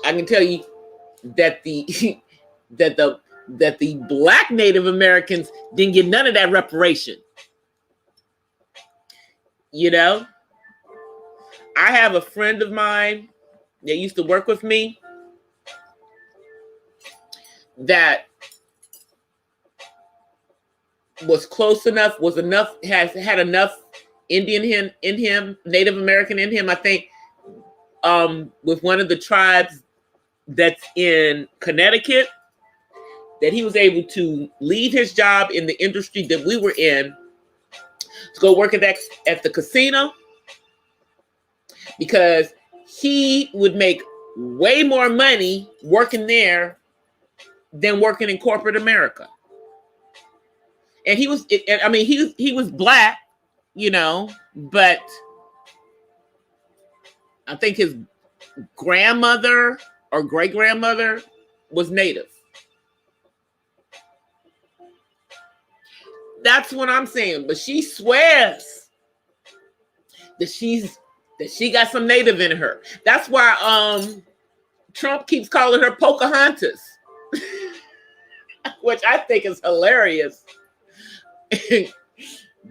I can tell you that the that the Black Native Americans didn't get none of that reparation. I have a friend of mine that used to work with me that was close enough, has had enough Indian in him, Native American in him, I think, with one of the tribes that's in Connecticut, that he was able to leave his job in the industry that we were in to go work at the casino, because he would make way more money working there than working in corporate America. And he was Black, but I think his grandmother or great grandmother was Native. That's what I'm saying. But she swears that she got some Native in her. That's why Trump keeps calling her Pocahontas, which I think is hilarious.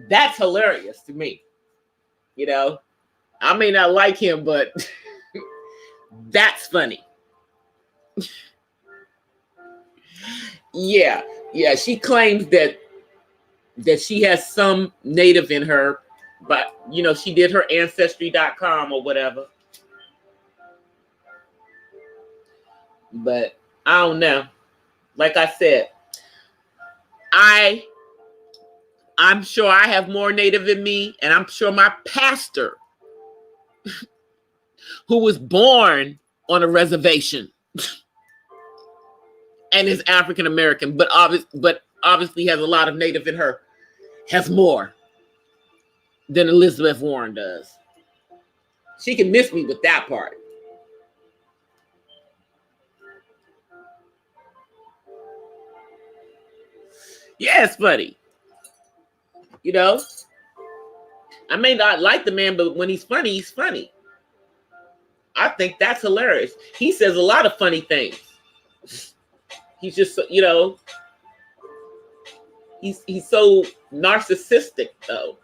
That's hilarious to me. I may not like him, but that's funny. Yeah, she claims that she has some Native in her, but she did her ancestry.com or whatever. But I don't know. Like I said, I'm sure I have more Native in me, and I'm sure my pastor, who was born on a reservation and is African American, but obviously has a lot of Native in her, has more than Elizabeth Warren does. She can miss me with that part. Yeah, it's funny. I may not like the man, but when he's funny, he's funny. I think that's hilarious. He says a lot of funny things. He's just, he's so narcissistic, though.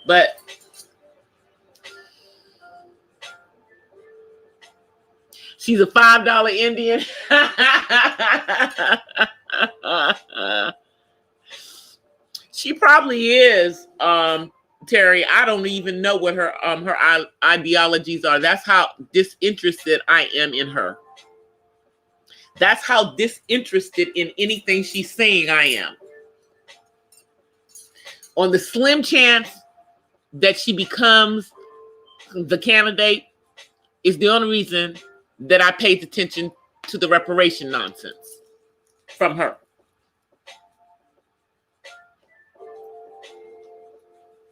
But she's a $5 Indian. She probably is, Terry. I don't even know what her ideologies are. That's how disinterested I am in her. That's how disinterested in anything she's saying I am. On the slim chance that she becomes the candidate is the only reason that I paid attention to the reparation nonsense from her.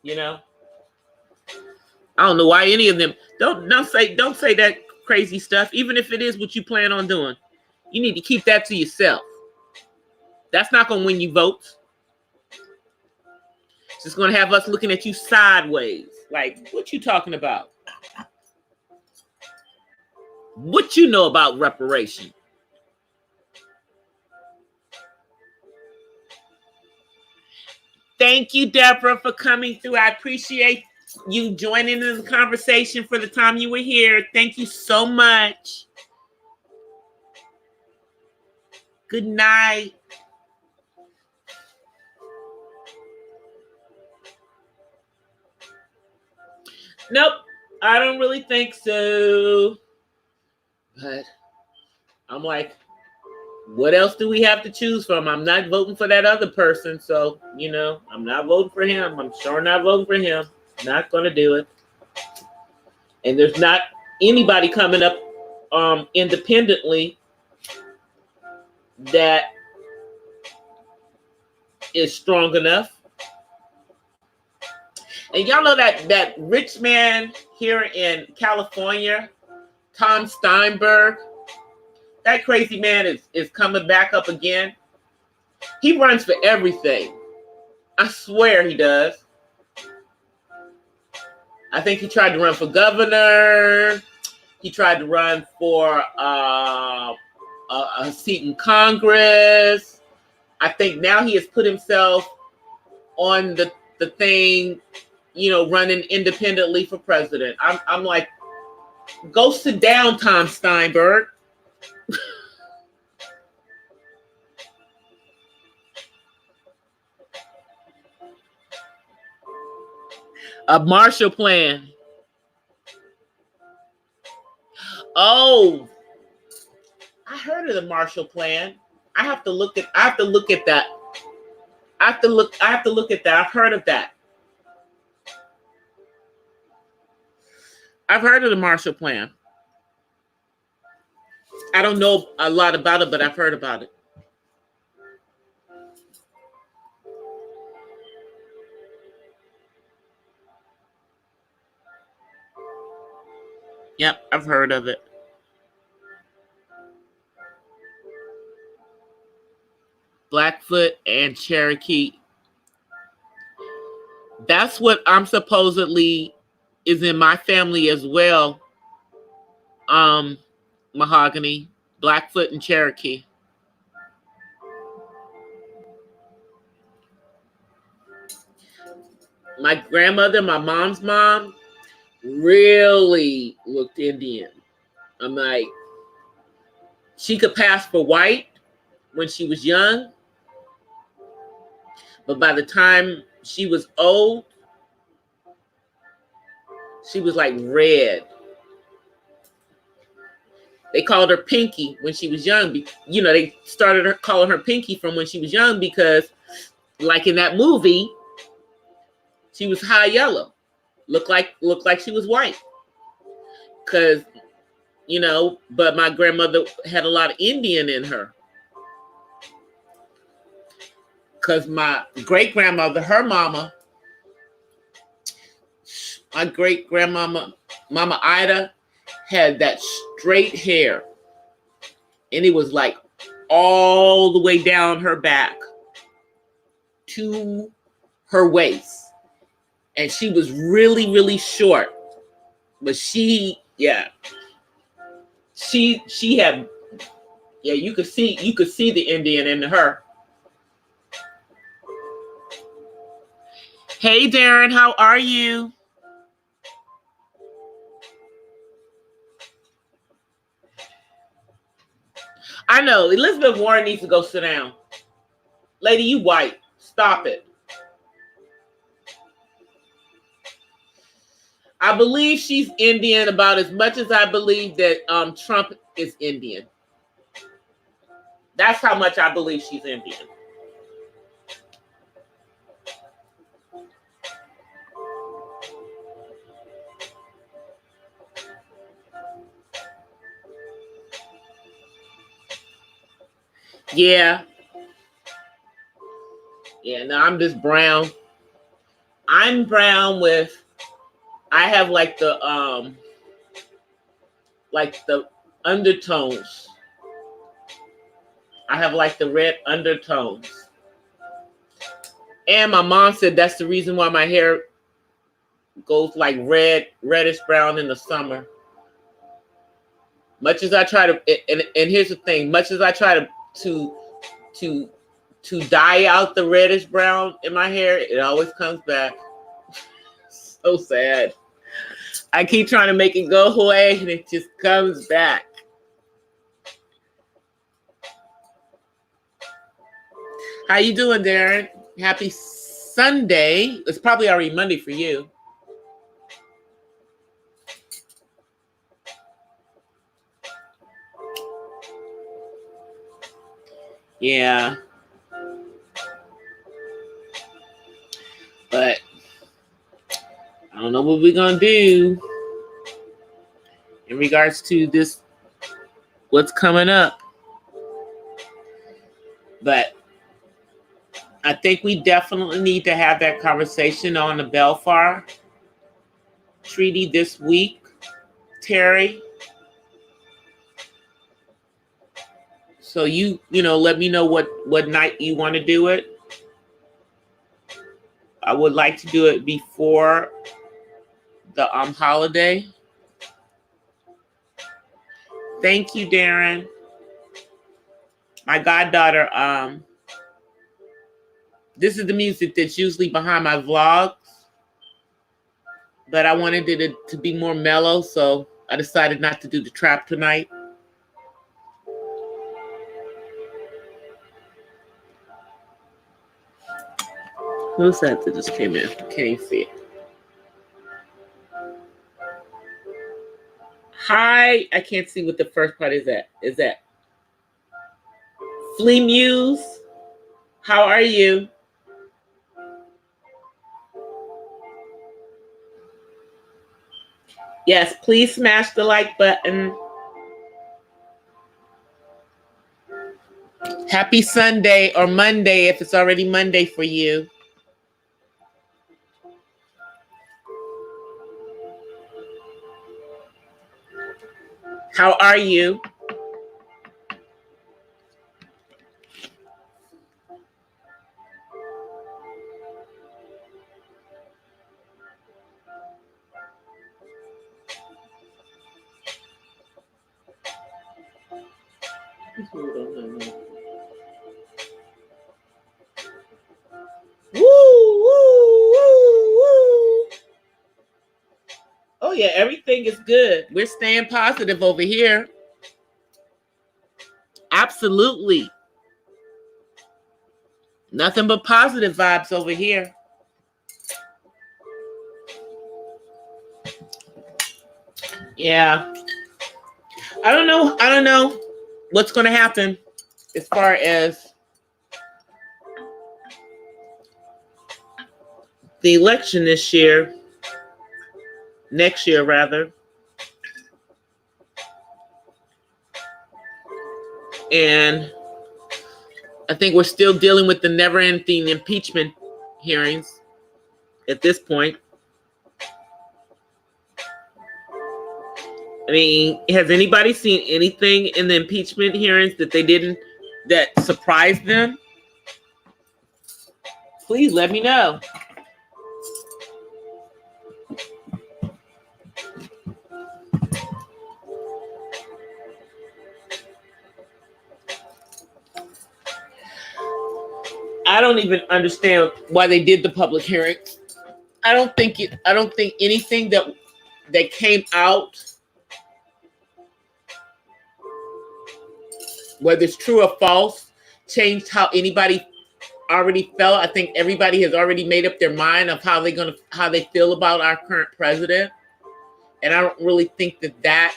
I don't know why any of them don't say that crazy stuff. Even if it is what you plan on doing, you need to keep that to yourself. That's not going to win you votes. It's just going to have us looking at you sideways. Like, what you talking about? What you know about reparation? Thank you, Deborah, for coming through. I appreciate you joining in the conversation for the time you were here. Thank you so much. Good night. Nope, I don't really think so. But I'm like, what else do we have to choose from? I'm not voting for that other person. So, I'm not voting for him. I'm sure not voting for him. Not going to do it. And there's not anybody coming up independently that is strong enough. And y'all know that rich man here in California, Tom Steinberg, that crazy man is coming back up again. He runs for everything. I swear he does. I think he tried to run for governor. He tried to run for a seat in Congress. I think now he has put himself on the thing, running independently for president. I'm like, go sit down, Tom Steinberg. A Marshall Plan. Oh, I heard of the Marshall Plan. I have to look at that. I have to look at that. I've heard of that. I've heard of the Marshall Plan. I don't know a lot about it, but I've heard about it. Yep, I've heard of it. Blackfoot and Cherokee. That's what I'm supposedly is in my family as well. Mahogany, Blackfoot and Cherokee. My grandmother, my mom's mom, really looked Indian. I'm like, she could pass for white when she was young, but by the time she was old, she was like red. They called her Pinky when she was young. They started calling her Pinky from when she was young because, like in that movie, she was high yellow, looked like she was white. Because, but my grandmother had a lot of Indian in her. Because my great-grandmother, her mama, my great-grandmama, Mama Ida, had that straight hair. And it was like all the way down her back to her waist. And she was really, really short. But she had, you could see the Indian in her. Hey, Darren, how are you? I know, Elizabeth Warren needs to go sit down. Lady, you white. Stop it. I believe she's Indian about as much as I believe that Trump is Indian. That's how much I believe she's Indian. Yeah. Yeah, no, I'm just brown. I'm brown with, I have like the undertones. I have like the red undertones. And my mom said that's the reason why my hair goes like reddish brown in the summer. Much as I try to, and here's the thing, much as I try to dye out the reddish brown in my hair, it always comes back. so sad. I keep trying to make it go away, and it just comes back. How you doing, Darren? Happy Sunday. It's probably already Monday for you. Yeah. But I don't know what we're going to do in regards to this, what's coming up. But I think we definitely need to have that conversation on the Belfar Treaty this week, Terry. So you let me know what night you want to do it. I would like to do it before the holiday. Thank you, Darren. My goddaughter, this is the music that's usually behind my vlogs, but I wanted it to be more mellow, so I decided not to do the trap tonight. Who's that just came in? Can't even see it. Hi, I can't see what the first part is that. Is that Flea Muse? How are you? Yes, please smash the like button. Happy Sunday or Monday if it's already Monday for you. How are you? Woo, woo, woo, woo. Oh yeah, everything is good. We're staying positive over here. Absolutely. Nothing but positive vibes over here. Yeah. I don't know what's going to happen as far as the election next year rather. And I think we're still dealing with the never-ending impeachment hearings at this point. I mean, has anybody seen anything in the impeachment hearings that surprised them? Please let me know. I don't even understand why they did the public hearing. I don't think anything that came out, whether it's true or false, changed how anybody already felt. I think everybody has already made up their mind of how they feel about our current president. And I don't really think that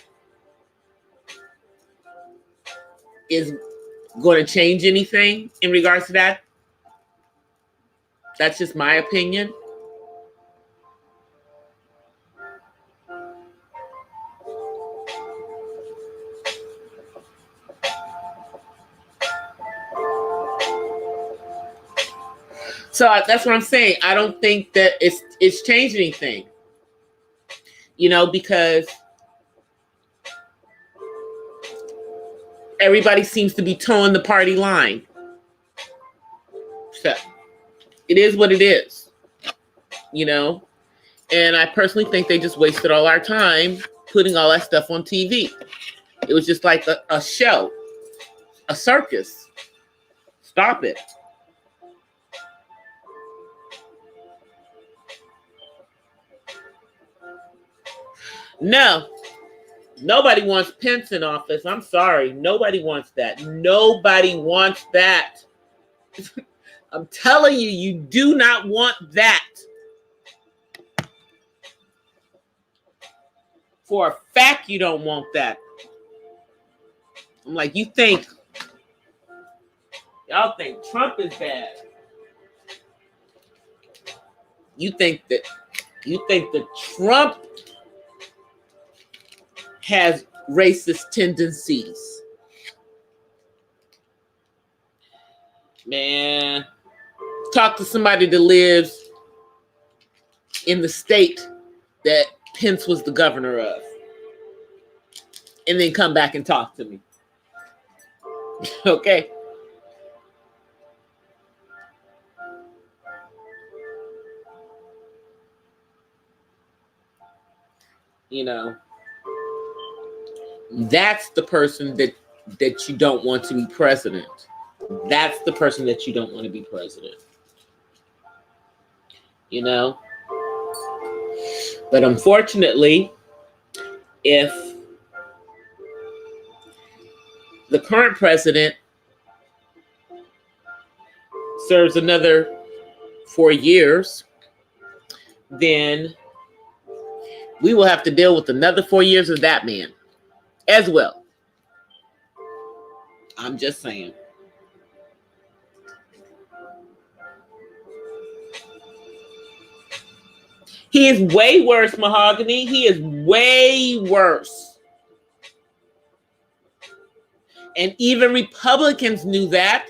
is going to change anything in regards to that. That's just my opinion. So that's what I'm saying. I don't think that it's changed anything. Because everybody seems to be towing the party line. So it is what it is. And I personally think they just wasted all our time putting all that stuff on TV. It was just like a show, a circus. Stop it. No, nobody wants Pence in office. I'm sorry. Nobody wants that. Nobody wants that. I'm telling you, you do not want that. For a fact, you don't want that. I'm like, y'all think Trump is bad. You think that Trump has racist tendencies. Man, talk to somebody that lives in the state that Pence was the governor of, and then come back and talk to me. Okay? You know, that's the person that you don't want to be president. That's the person that you don't want to be president. You know? But unfortunately, if the current president serves another 4 years, then we will have to deal with another 4 years of that man as well. I'm just saying. He is way worse, Mahogany. He is way worse. And even Republicans knew that.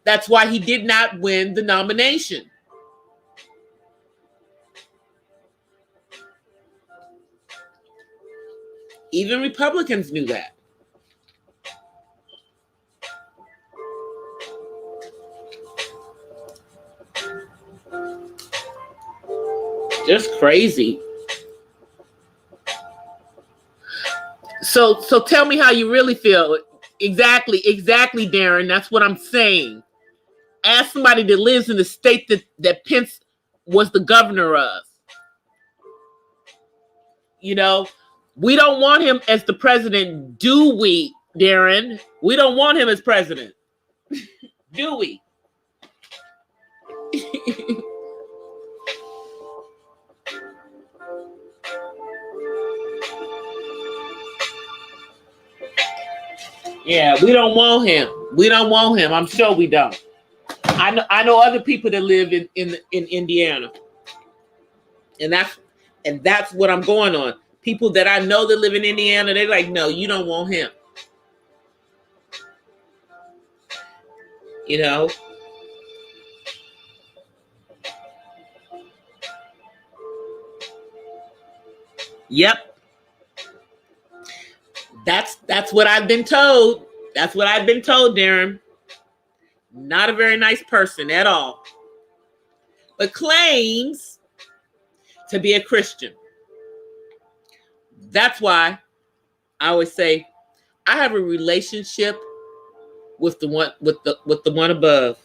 That's why he did not win the nomination. Even Republicans knew that. Just crazy. So tell me how you really feel. Exactly, Darren. That's what I'm saying. Ask somebody that lives in the state that Pence was the governor of. You know, we don't want him as the president, do we, Darren? We don't want him as president, do we? Yeah, we don't want him. We don't want him. I'm sure we don't. I know other people that live in Indiana, and that's what I'm going on. People that I know that live in Indiana, they're like, no, you don't want him. You know. Yep. That's what I've been told. That's what I've been told, Darren. Not a very nice person at all. But claims to be a Christian. That's why I always say I have a relationship with the one above.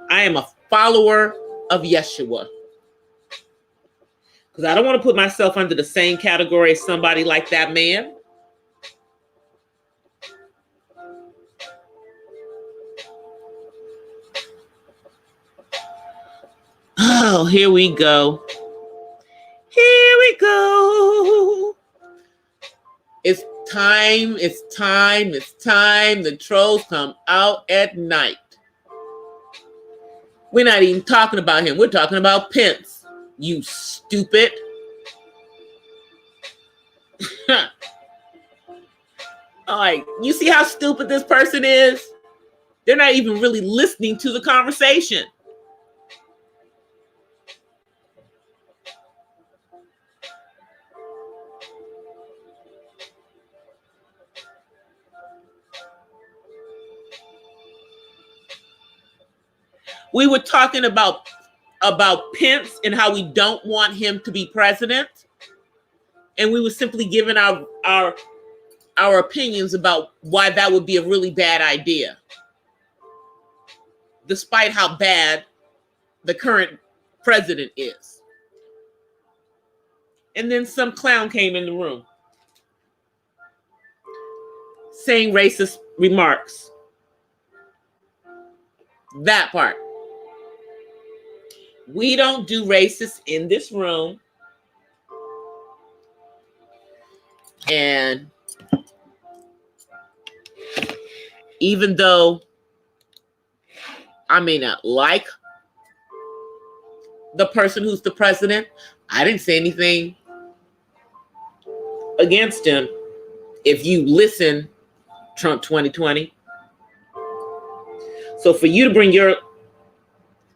I am a follower of Yeshua. Because I don't want to put myself under the same category as somebody like that man. Oh, here we go. Here we go. It's time. The trolls come out at night. We're not even talking about him. We're talking about Pence. You stupid. All right, you see how stupid this person is? They're not even really listening to the conversation. We were talking about Pence and how we don't want him to be president. And we were simply giving our opinions about why that would be a really bad idea. Despite how bad the current president is. And then some clown came in the room saying racist remarks. That part. We don't do racist in this room. And even though I may not like the person who's the president, I didn't say anything against him. If you listen, Trump 2020. So for you to bring your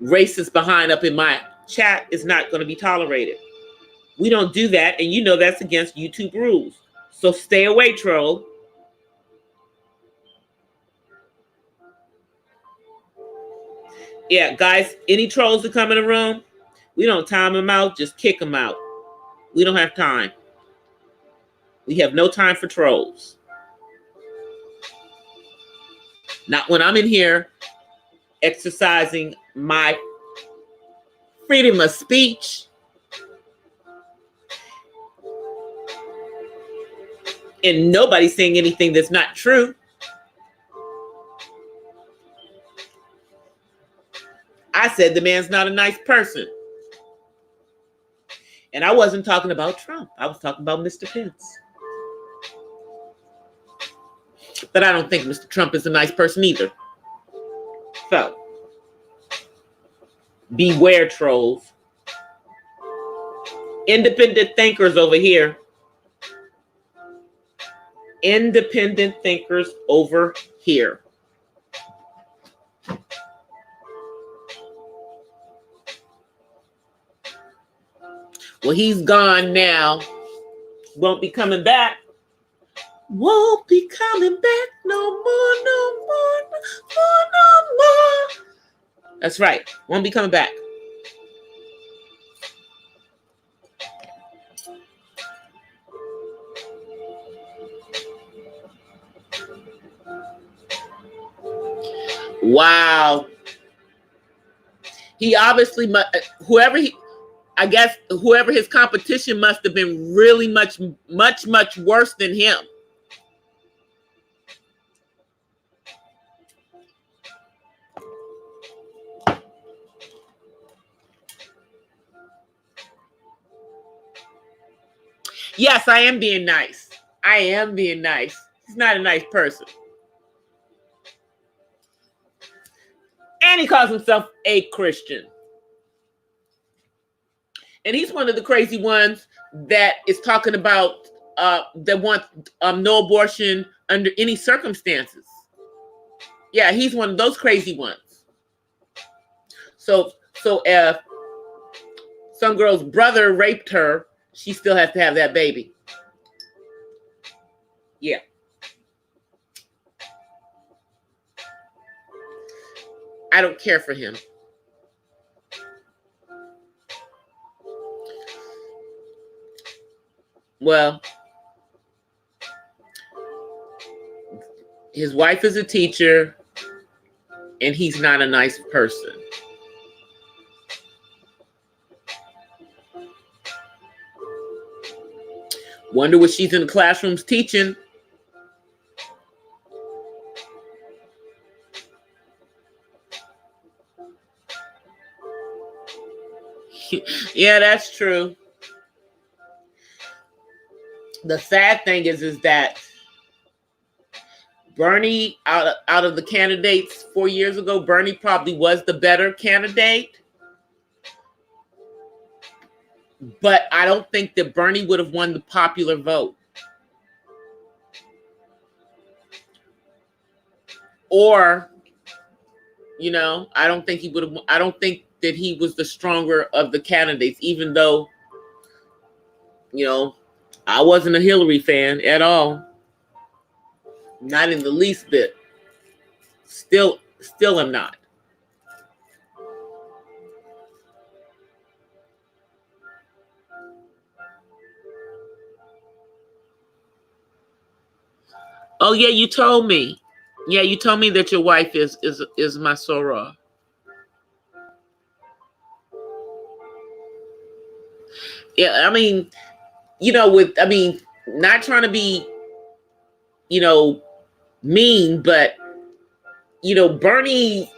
racist behind up in my chat is not going to be tolerated. We don't do that, and you know that's against YouTube rules. So stay away, troll. Yeah, guys, any trolls that come in the room, we don't time them out, just kick them out. We don't have time. We have no time for trolls. Not when I'm in here exercising my freedom of speech. And nobody's saying anything that's not true. I said the man's not a nice person. And I wasn't talking about Trump. I was talking about Mr. Pence. But I don't think Mr. Trump is a nice person either. So, beware, trolls. Independent thinkers over here. Independent thinkers over here. Well, he's gone now. Won't be coming back. Won't be coming back no more, no more, no more. That's right. Won't be coming back. Wow. He obviously, whoever his competition must have been really much worse than him. Yes, I am being nice. I am being nice. He's not a nice person. And he calls himself a Christian. And he's one of the crazy ones that is talking about that want no abortion under any circumstances. Yeah, he's one of those crazy ones. So if some girl's brother raped her, she still has to have that baby. Yeah. I don't care for him. Well, his wife is a teacher, and he's not a nice person. Wonder what she's in the classrooms teaching. Yeah, that's true. The sad thing is that Bernie, out of the candidates 4 years ago, Bernie probably was the better candidate. But I don't think that Bernie would have won the popular vote. Or, I don't think he would have. I don't think that he was the stronger of the candidates, even though, I wasn't a Hillary fan at all. Not in the least bit. Still am not. Oh yeah, you told me. Yeah, you told me that your wife is my soror. Yeah, I mean, not trying to be, mean, but, Bernie,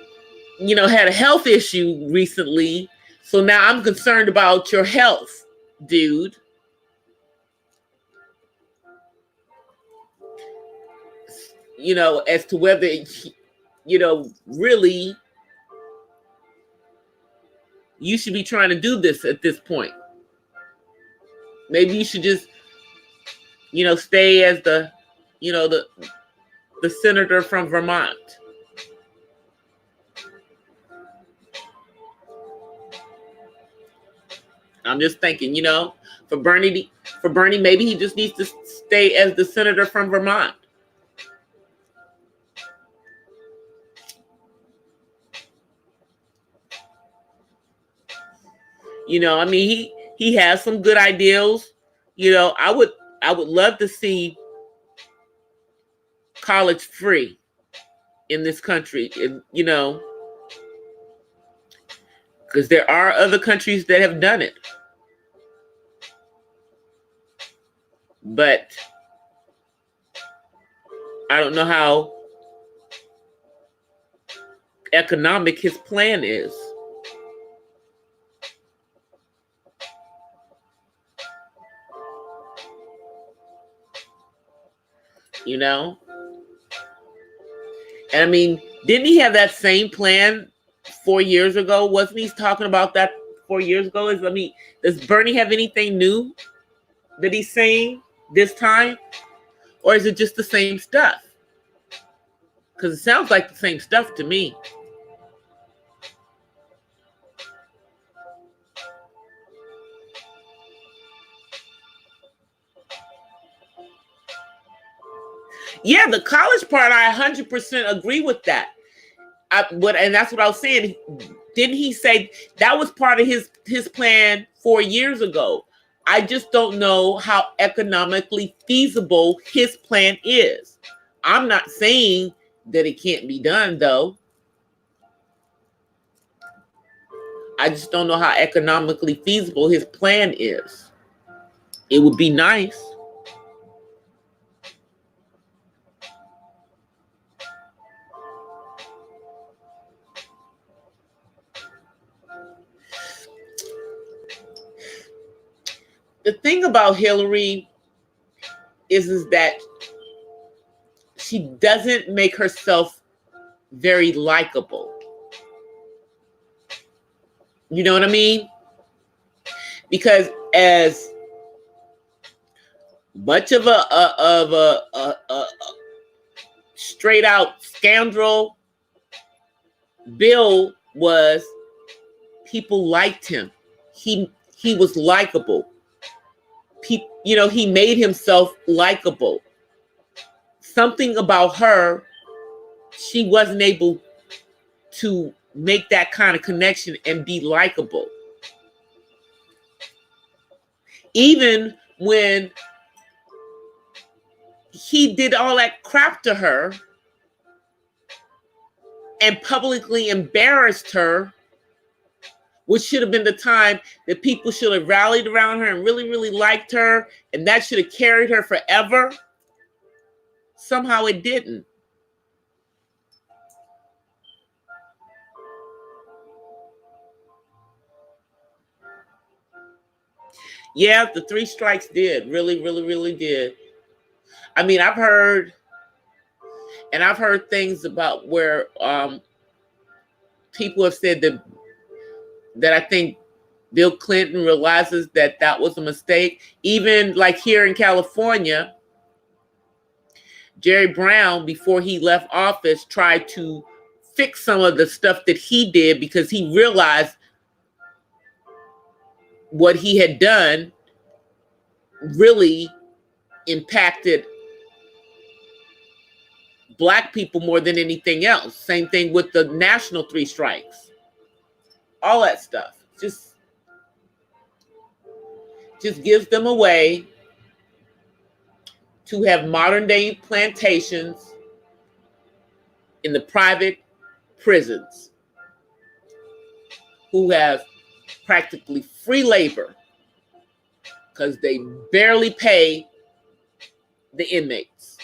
had a health issue recently. So now I'm concerned about your health, dude. As to whether, really you should be trying to do this at this point. Maybe you should just, stay as the, the senator from Vermont. I'm just thinking, for Bernie, maybe he just needs to stay as the senator from Vermont. He has some good ideals. I would love to see college free in this country, because there are other countries that have done it. But I don't know how economic his plan is. And didn't he have that same plan 4 years ago? Wasn't he talking about that 4 years ago? Does Bernie have anything new that he's saying this time? Or is it just the same stuff? Because it sounds like the same stuff to me. Yeah, the college part, I 100% agree with that. And that's what I was saying. Didn't he say that was part of his plan 4 years ago? I just don't know how economically feasible his plan is. I'm not saying that it can't be done, though. I just don't know how economically feasible his plan is. It would be nice. The thing about Hillary is that she doesn't make herself very likable. You know what I mean? Because as much of a straight out scoundrel Bill was, people liked him. He was likable. He made himself likable. Something about her, she wasn't able to make that kind of connection and be likable. Even when he did all that crap to her and publicly embarrassed her, which should have been the time that people should have rallied around her and really, really liked her, and that should have carried her forever. Somehow it didn't. Yeah, the 3 strikes did. Really, really, really did. I've heard things about where people have said that I think Bill Clinton realizes that was a mistake. Even like here in California, Jerry Brown, before he left office, tried to fix some of the stuff that he did because he realized what he had done really impacted Black people more than anything else. Same thing with the national 3 strikes. All that stuff. Just gives them a way to have modern day plantations in the private prisons who have practically free labor because they barely pay the inmates.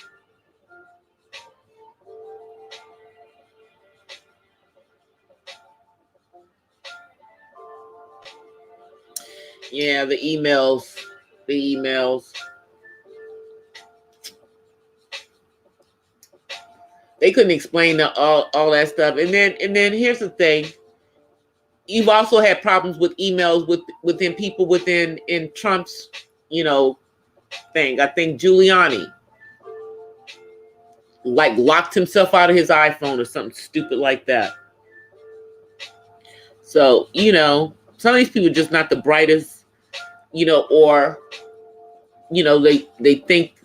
Yeah, the emails. They couldn't explain all that stuff. And then here's the thing. You've also had problems with emails within people within in Trump's, thing. I think Giuliani locked himself out of his iPhone or something stupid like that. So, some of these people are just not the brightest, or they think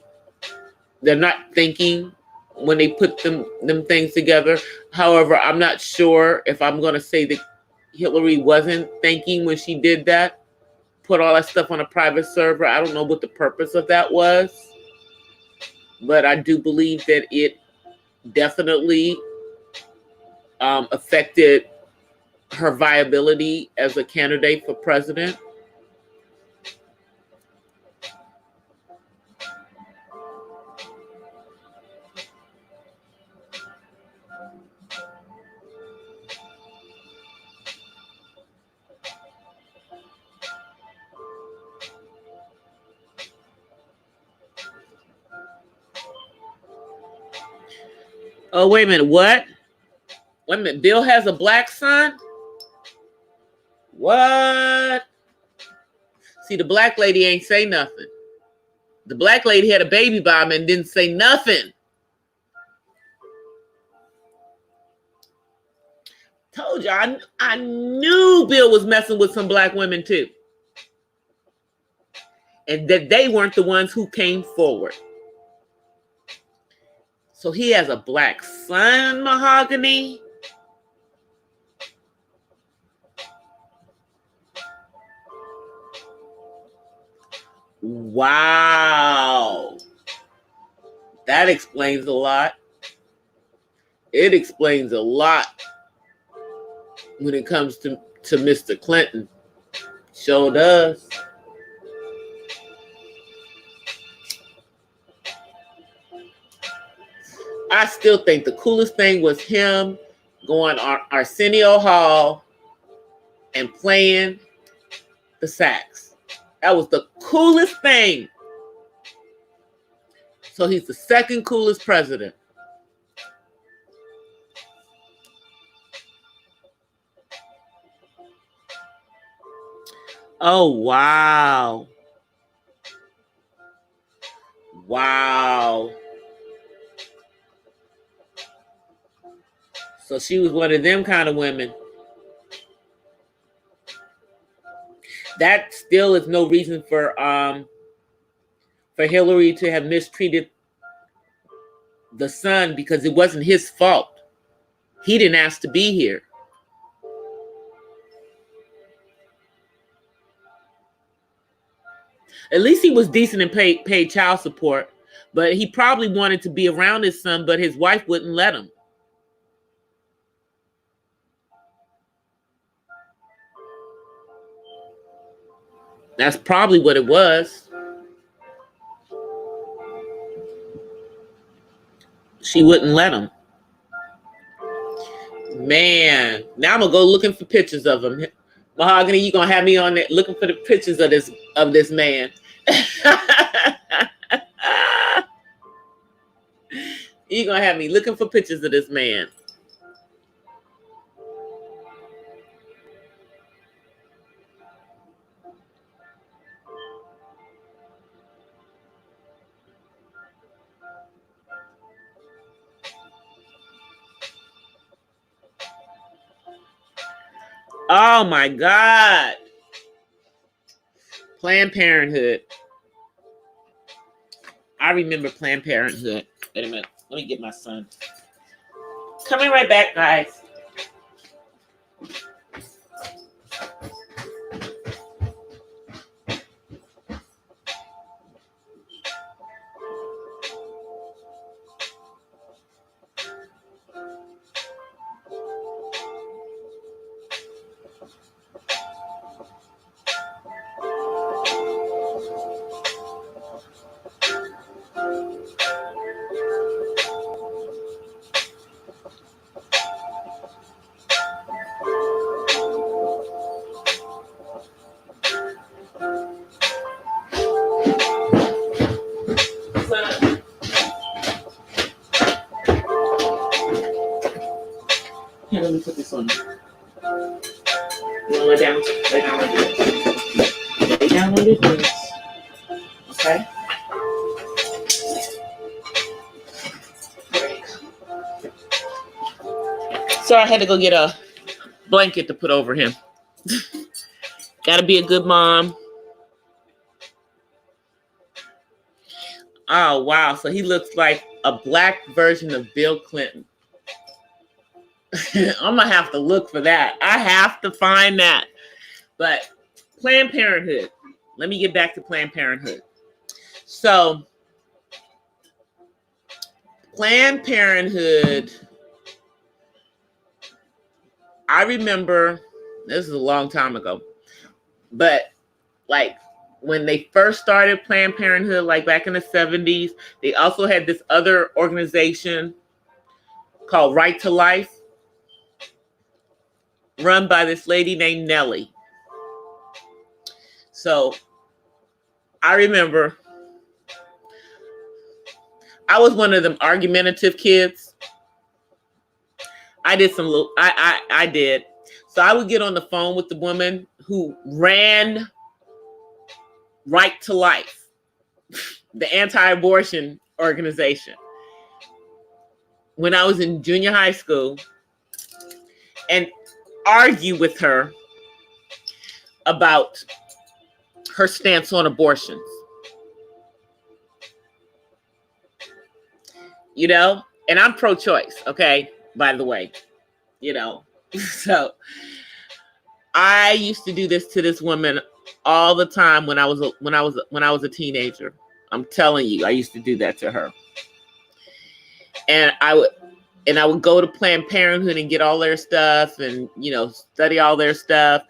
they're not thinking when they put them things together. However, I'm not sure if I'm going to say that Hillary wasn't thinking when she did that, put all that stuff on a private server. I don't know what the purpose of that was, but I do believe that it definitely affected her viability as a candidate for president. Oh, wait a minute. What? Wait a minute. Bill has a black son? What? See, the black lady ain't say nothing. The black lady had a baby by him and didn't say nothing. Told you, I knew Bill was messing with some black women too. And that they weren't the ones who came forward. So he has a black son, Mahogany. Wow. That explains a lot. It explains a lot when it comes to Mr. Clinton. Sure does. I still think the coolest thing was him going on Arsenio Hall and playing the sax. That was the coolest thing. So he's the second coolest president. Oh, wow. Wow. So she was one of them kind of women. That still is no reason for Hillary to have mistreated the son, because it wasn't his fault. He didn't ask to be here. At least he was decent and paid child support, but he probably wanted to be around his son, but his wife wouldn't let him. That's probably what it was. She wouldn't let him. Man, now I'm gonna go looking for pictures of him. Mahogany, you gonna have me on there looking for the pictures of this man. You're gonna have me looking for pictures of this man. Oh my God. Planned Parenthood. I remember Planned Parenthood. Wait a minute. Let me get my son. Coming right back, guys. ahead and put this on. You lay down under this. Lay down under this. Okay? So I had to go get a blanket to put over him. Gotta be a good mom. Oh, wow. So he looks like a black version of Bill Clinton. I'm going to have to look for that. I have to find that. But Planned Parenthood. Let me get back to Planned Parenthood. So Planned Parenthood, I remember, this is a long time ago, but like when they first started Planned Parenthood, like back in the 70s, they also had this other organization called Right to Life, run by this lady named Nellie. So I remember I was one of them argumentative kids. I did. So I would get on the phone with the woman who ran Right to Life, the anti-abortion organization, when I was in junior high school, and argue with her about her stance on abortions. You know, and I'm pro-choice, okay, by the way, you know. So I used to do this to this woman all the time when I was a teenager. I'm telling you, I used to do that to her. And I would go to Planned Parenthood and get all their stuff and, you know, study all their stuff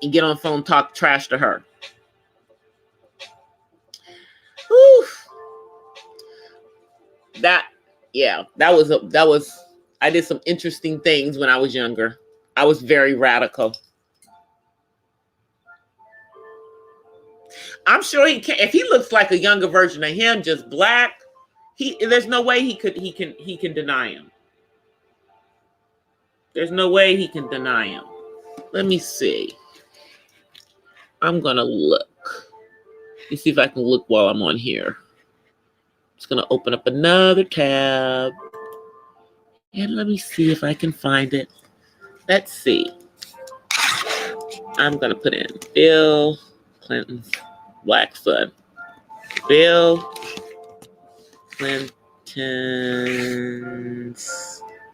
and get on the phone and talk trash to her. Whew. I did some interesting things when I was younger. I was very radical. I'm sure he can. If he looks like a younger version of him, just black, there's no way he can deny him. There's no way he can deny him. Let me see. I'm gonna look. Let me see if I can look while I'm on here. Just gonna open up another tab. And let me see if I can find it. Let's see. I'm gonna put in Bill Clinton's black son. Bill Clinton's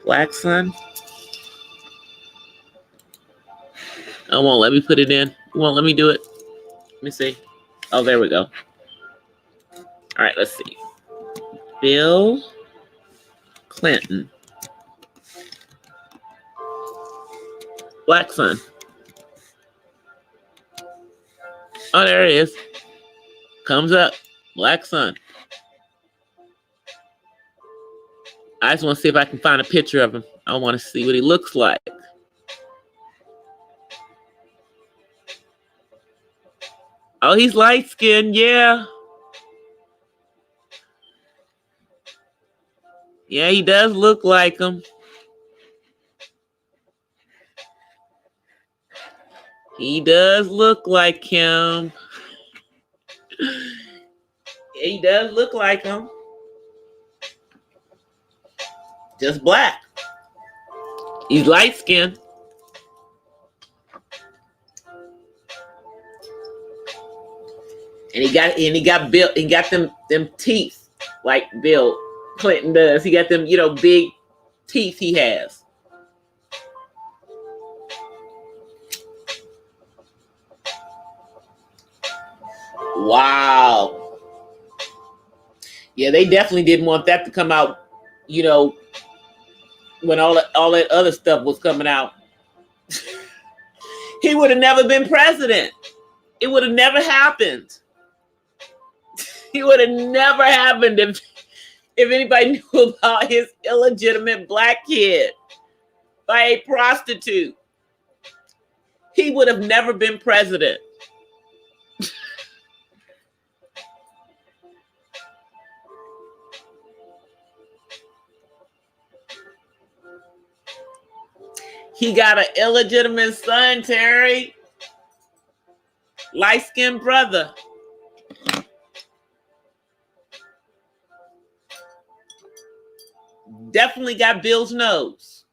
black son. It won't let me put it in. It won't let me do it. Let me see. Oh, there we go. All right, let's see. Bill Clinton. Black son. Oh, there it is. Comes up. Black son. I just want to see if I can find a picture of him. I want to see what he looks like. Oh, he's light skinned, yeah. Yeah, he does look like him. He does look like him. He does look like him. Just black. He's light skinned. And he got them teeth like Bill Clinton does. He got them, you know, big teeth he has. Wow. Yeah, they definitely didn't want that to come out, you know, when all that other stuff was coming out. He would have never been president. It would have never happened. It would have never happened if anybody knew about his illegitimate black kid by a prostitute. He would have never been president. He got an illegitimate son, Terry. Light-skinned brother. Definitely got Bill's nose.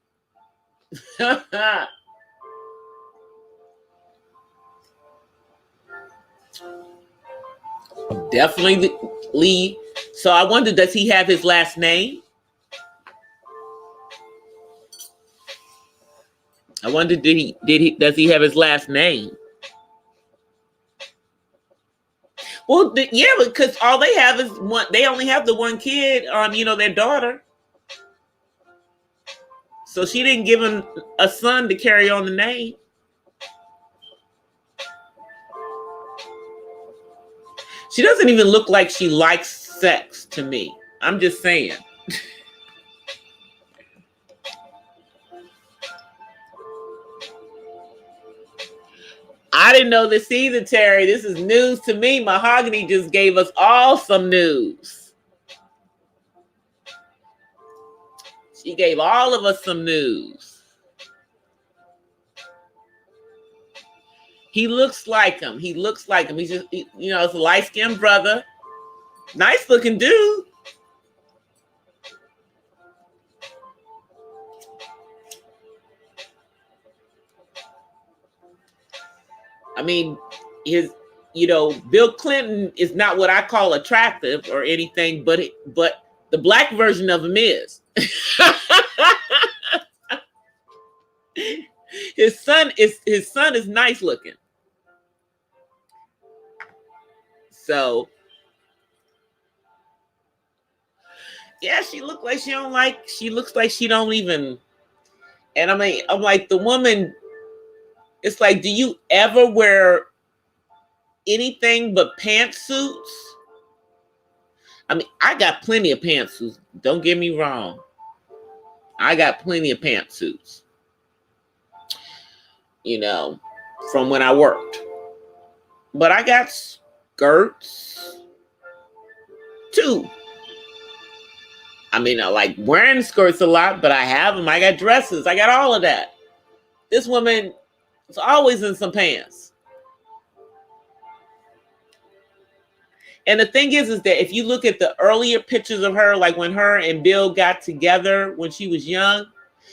Definitely. So I wonder, does he have his last name? I wonder, does he have his last name? Well, yeah, because all they have is one. They only have the one kid, their daughter. So she didn't give him a son to carry on the name. She doesn't even look like she likes sex to me. I'm just saying. I didn't know this either, Terry. This is news to me. Mahogany just gave us all some news. She gave all of us some news. He looks like him. He's just, it's a light-skinned brother. Nice looking dude. I mean, Bill Clinton is not what I call attractive or anything, but the black version of him is. His son is nice looking. So yeah, she looks like she don't even, and I mean, I'm like, the woman, it's like, do you ever wear anything but pantsuits? I mean, I got plenty of pantsuits. Don't get me wrong. I got plenty of pantsuits. From when I worked. But I got skirts too. I mean, I like wearing skirts a lot, but I have them. I got dresses. I got all of that. This woman is always in some pants. And the thing is that if you look at the earlier pictures of her, like when her and Bill got together when she was young,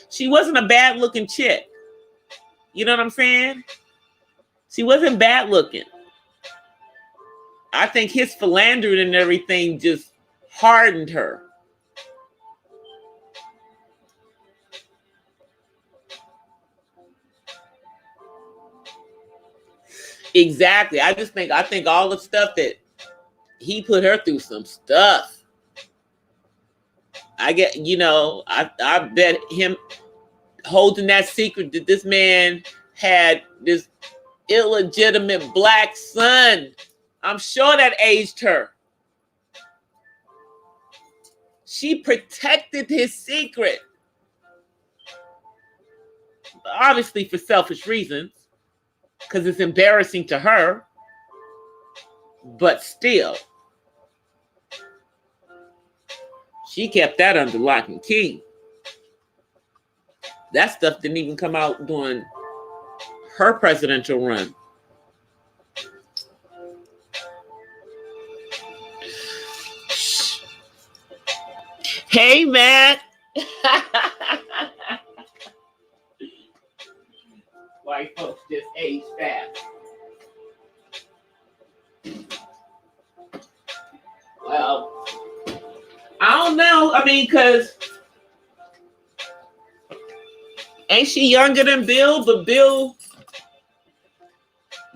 she wasn't a bad looking chick. You know what I'm saying? She wasn't bad looking. I think his philandering and everything just hardened her. Exactly. I think all the stuff that he put her through, some stuff. I bet him holding that secret that this man had this illegitimate black son. I'm sure that aged her. She protected his secret. Obviously for selfish reasons, because it's embarrassing to her. But still, she kept that under lock and key. That stuff didn't even come out during her presidential run. Hey, Matt. White folks just age fast. Well, I don't know. I mean, because ain't she younger than Bill? But Bill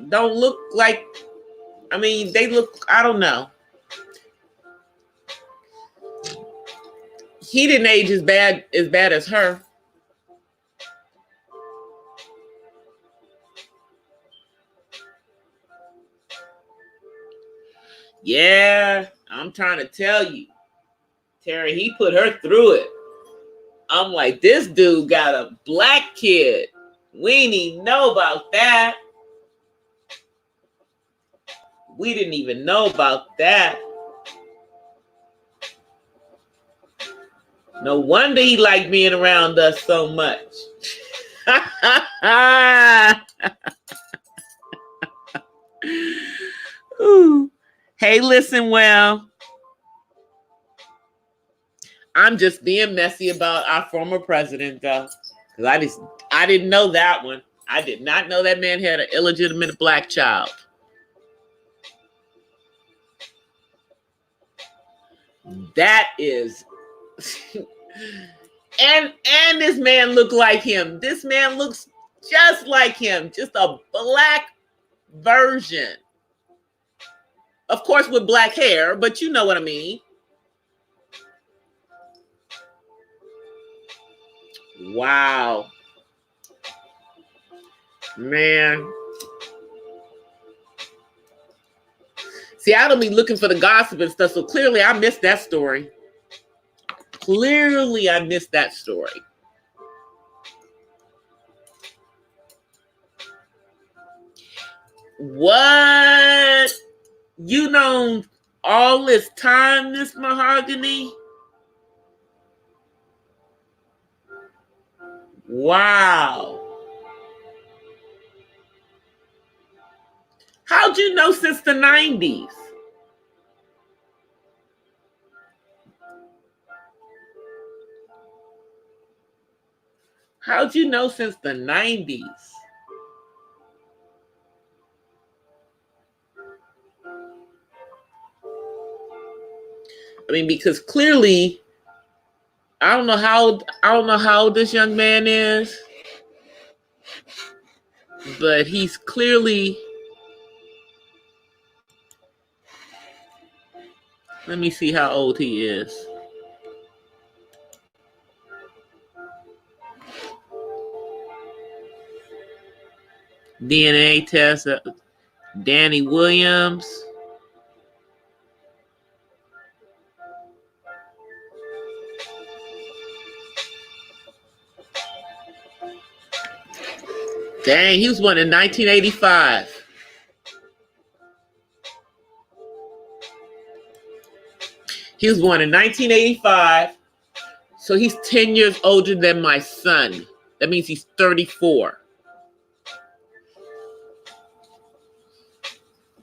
don't look like, I mean, they look, I don't know. He didn't age as bad as her. Yeah, I'm trying to tell you, Terry, he put her through it. I'm like, this dude got a black kid. We didn't even know about that. We didn't even know about that. No wonder he liked being around us so much. Ooh. Hey, listen, well, I'm just being messy about our former president, though. Because I didn't know that one. I did not know that man had an illegitimate black child. That is... and this man looked like him. This man looks just like him. Just a black version. Of course, with black hair, but you know what I mean. Wow. Man. See, I don't be looking for the gossip and stuff, so clearly I missed that story. Clearly I missed that story. What? You know all this time, this mahogany? Wow. How'd you know since the 90s? How'd you know since the 90s? I mean, because clearly, I don't know how old this young man is, but he's clearly... Let me see how old he is. DNA test, Danny Williams. Dang, he was born in 1985. He was born in 1985, so he's 10 years older than my son. That means he's 34.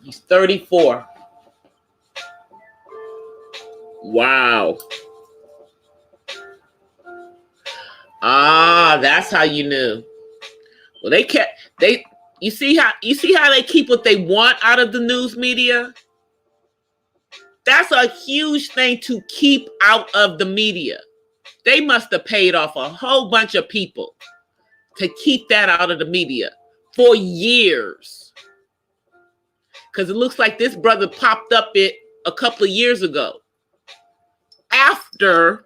He's 34. Wow. Ah, that's how you knew. Well, you see how they keep what they want out of the news media? That's a huge thing to keep out of the media. They must have paid off a whole bunch of people to keep that out of the media for years. Because it looks like this brother popped up it a couple of years ago after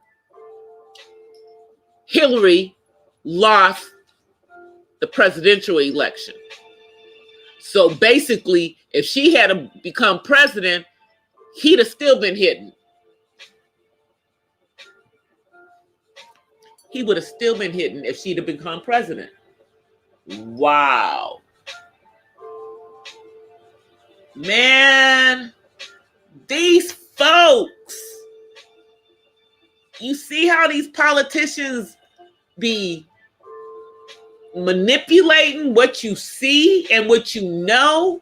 Hillary lost the presidential election. So basically, if she had become president, he'd have still been hidden. He would have still been hidden if she'd have become president. Wow. Man, these folks, you see how these politicians be manipulating what you see and what you know?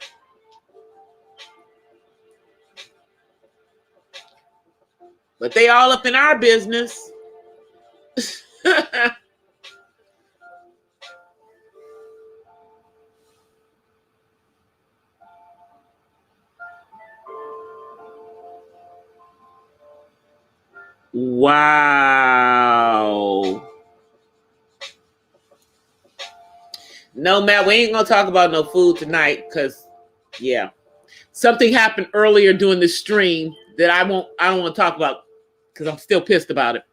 But they all up in our business. Wow. No, Matt, we ain't gonna talk about no food tonight because, yeah, something happened earlier during the stream that I don't want to talk about because I'm still pissed about it.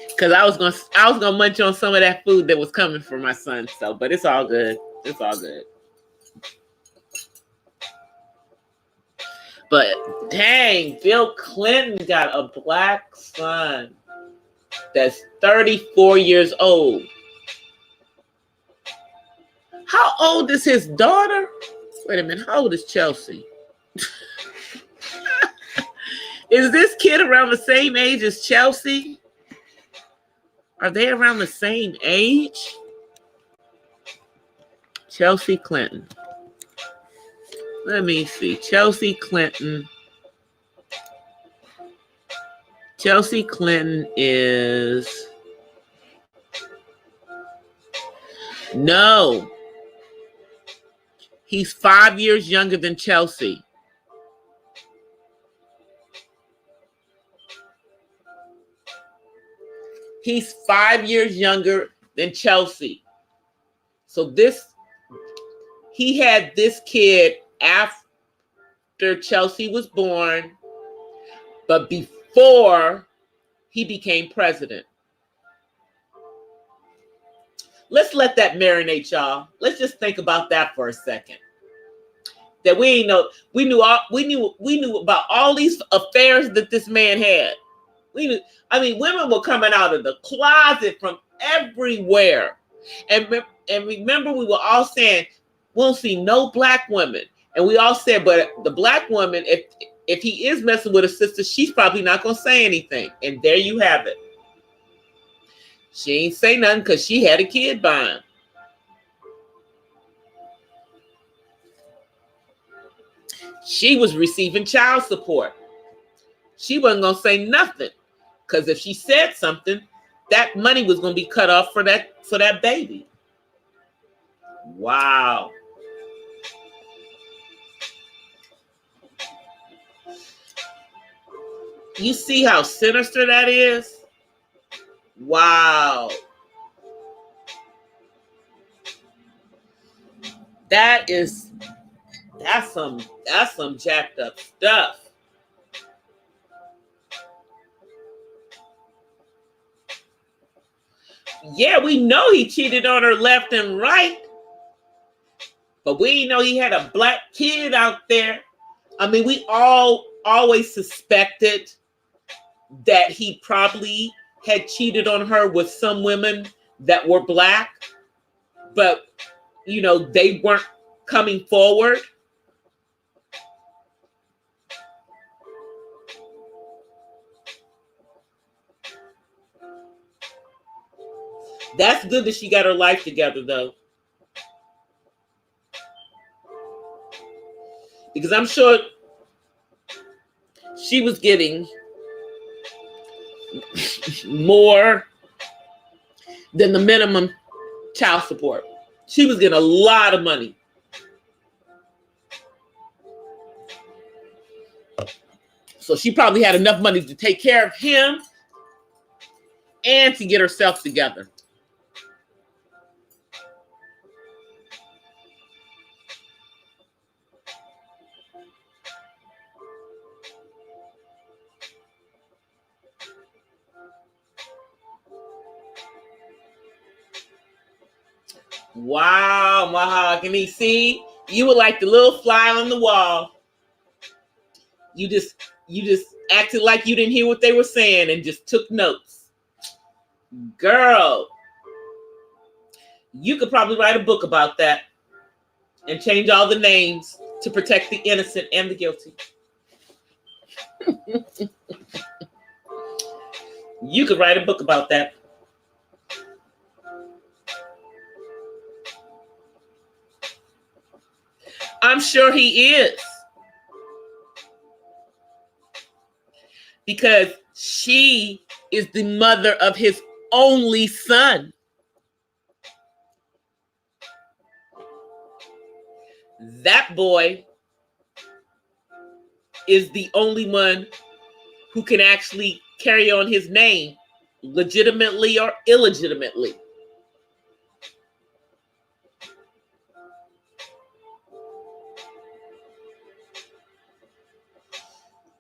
Because I was gonna munch on some of that food that was coming for my son. So, but it's all good. It's all good. But dang, Bill Clinton got a black son that's 34 years old. How old is his daughter? Wait a minute, how old is Chelsea? Is this kid around the same age as Chelsea? Are they around the same age? Chelsea Clinton. Let me see. Chelsea Clinton. Chelsea Clinton is... No. He's 5 years younger than Chelsea. He's 5 years younger than Chelsea. So he had this kid after Chelsea was born, but before he became president. Let's let that marinate, y'all. Let's just think about that for a second. That we knew about all these affairs that this man had. Women were coming out of the closet from everywhere. And remember, we were all saying, we'll see no black women. And we all said, but the black woman, if he is messing with a sister, she's probably not going to say anything. And there you have it. She ain't say nothing because she had a kid by him. She was receiving child support. She wasn't going to say nothing because if she said something, that money was going to be cut off for that baby. Wow. You see how sinister that is? Wow. That's some jacked up stuff. Yeah, we know he cheated on her left and right. But we know he had a black kid out there. We all always suspected that he probably had cheated on her with some women that were black, but they weren't coming forward. That's good that she got her life together, though. Because I'm sure she was getting more than the minimum child support. She was getting a lot of money. So she probably had enough money to take care of him and to get herself together. Wow, Mahogany. See, you were like the little fly on the wall. You just acted like you didn't hear what they were saying and just took notes. Girl, you could probably write a book about that and change all the names to protect the innocent and the guilty. You could write a book about that. I'm sure he is. Because she is the mother of his only son. That boy is the only one who can actually carry on his name legitimately or illegitimately.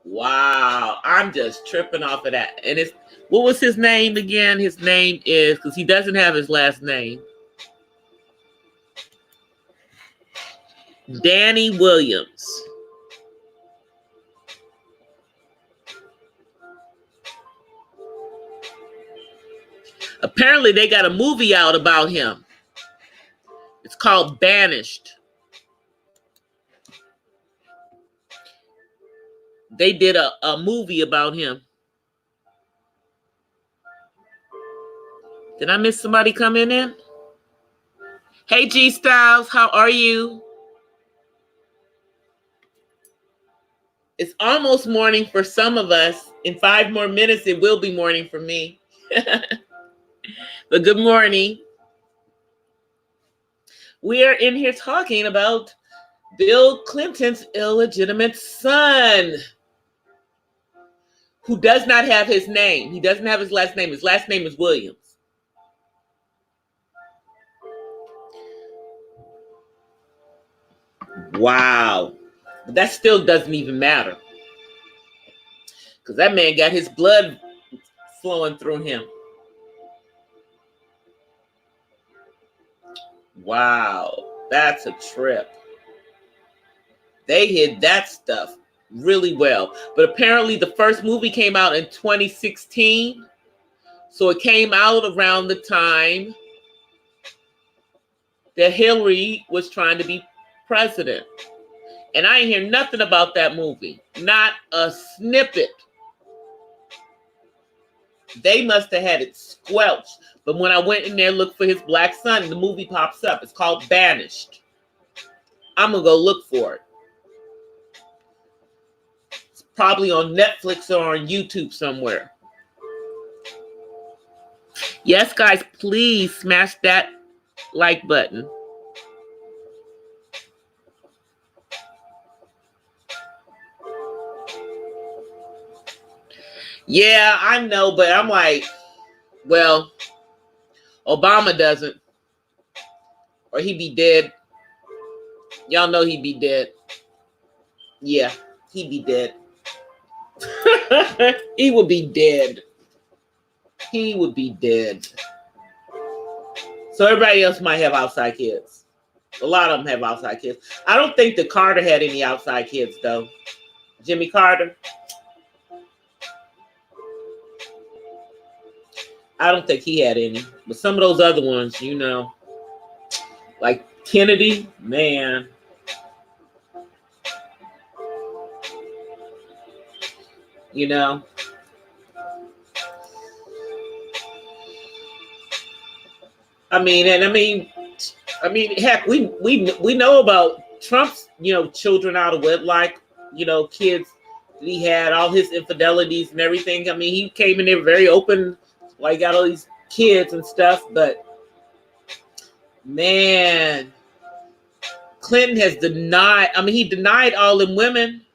Wow, I'm just tripping off of that. And what was his name again? His name is, because he doesn't have his last name, Danny Williams. Apparently, they got a movie out about him. It's called Banished. They did a movie about him. Did I miss somebody coming in? Hey, G Styles, how are you? It's almost morning for some of us. In 5 more minutes, it will be morning for me. But good morning. We are in here talking about Bill Clinton's illegitimate son, who does not have his name. He doesn't have his last name. His last name is Williams. Wow. But that still doesn't even matter. Because that man got his blood flowing through him. Wow. That's a trip. They hid that stuff really well. But apparently the first movie came out in 2016. So it came out around the time that Hillary was trying to be president. And I ain't hear nothing about that movie. Not a snippet. They must have had it squelched. But when I went in there, looked for his black son, the movie pops up. It's called Banished. I'm going to go look for it. It's probably on Netflix or on YouTube somewhere. Yes, guys, please smash that like button. Yeah, I know, but I'm like, well, Obama doesn't. Or he'd be dead. Y'all know he'd be dead. Yeah, he'd be dead. He would be dead. He would be dead. So everybody else might have outside kids. A lot of them have outside kids. I don't think that Carter had any outside kids, though. Jimmy Carter. I don't think he had any. But some of those other ones, you know. Like Kennedy, man. You know. I mean, heck, we know about Trump's, children out of wedlock, kids that he had, all his infidelities and everything. I mean, he came in there very open, like got all these kids and stuff. But man, Clinton has denied. I mean, he denied all them women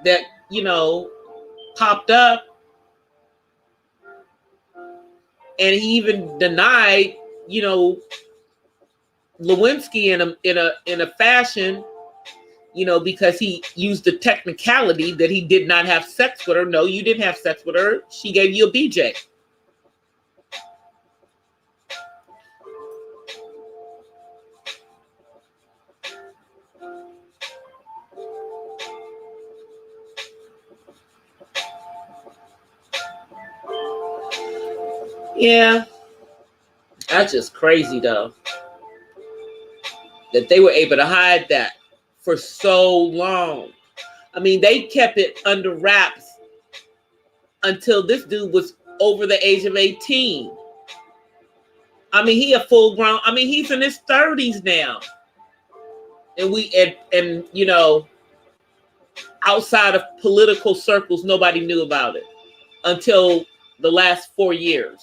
that popped up. And he even denied, Lewinsky in a fashion, because he used the technicality that he did not have sex with her. No, you didn't have sex with her. She gave you a BJ. Yeah, that's just crazy, though, that they were able to hide that for so long. I mean, they kept it under wraps until this dude was over the age of 18. I mean, he a full grown. I mean, he's in his 30s now, and outside of political circles, nobody knew about it until the last 4 years.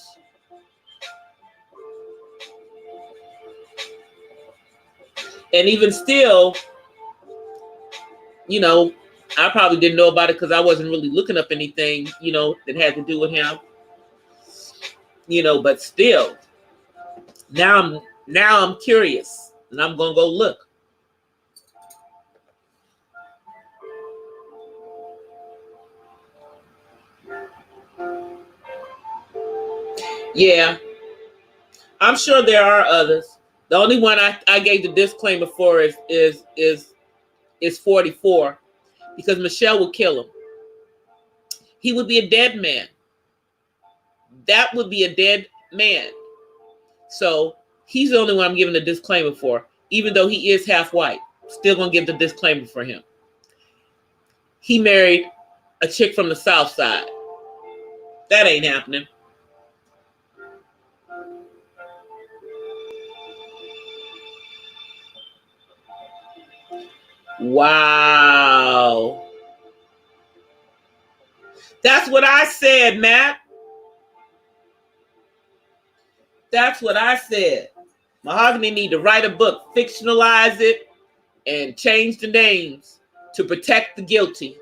And even still, I probably didn't know about it because I wasn't really looking up anything, that had to do with him. But still, now I'm curious, and I'm gonna go look. Yeah, I'm sure there are others. The only one I gave the disclaimer for is 44, because Michelle would kill him. He would be a dead man. That would be a dead man. So he's the only one I'm giving the disclaimer for, even though he is half white. Still gonna give the disclaimer for him. He married a chick from the South Side. That ain't happening. Wow. That's what I said, Matt. That's what I said. Mahogany need to write a book, fictionalize it, and change the names to protect the guilty.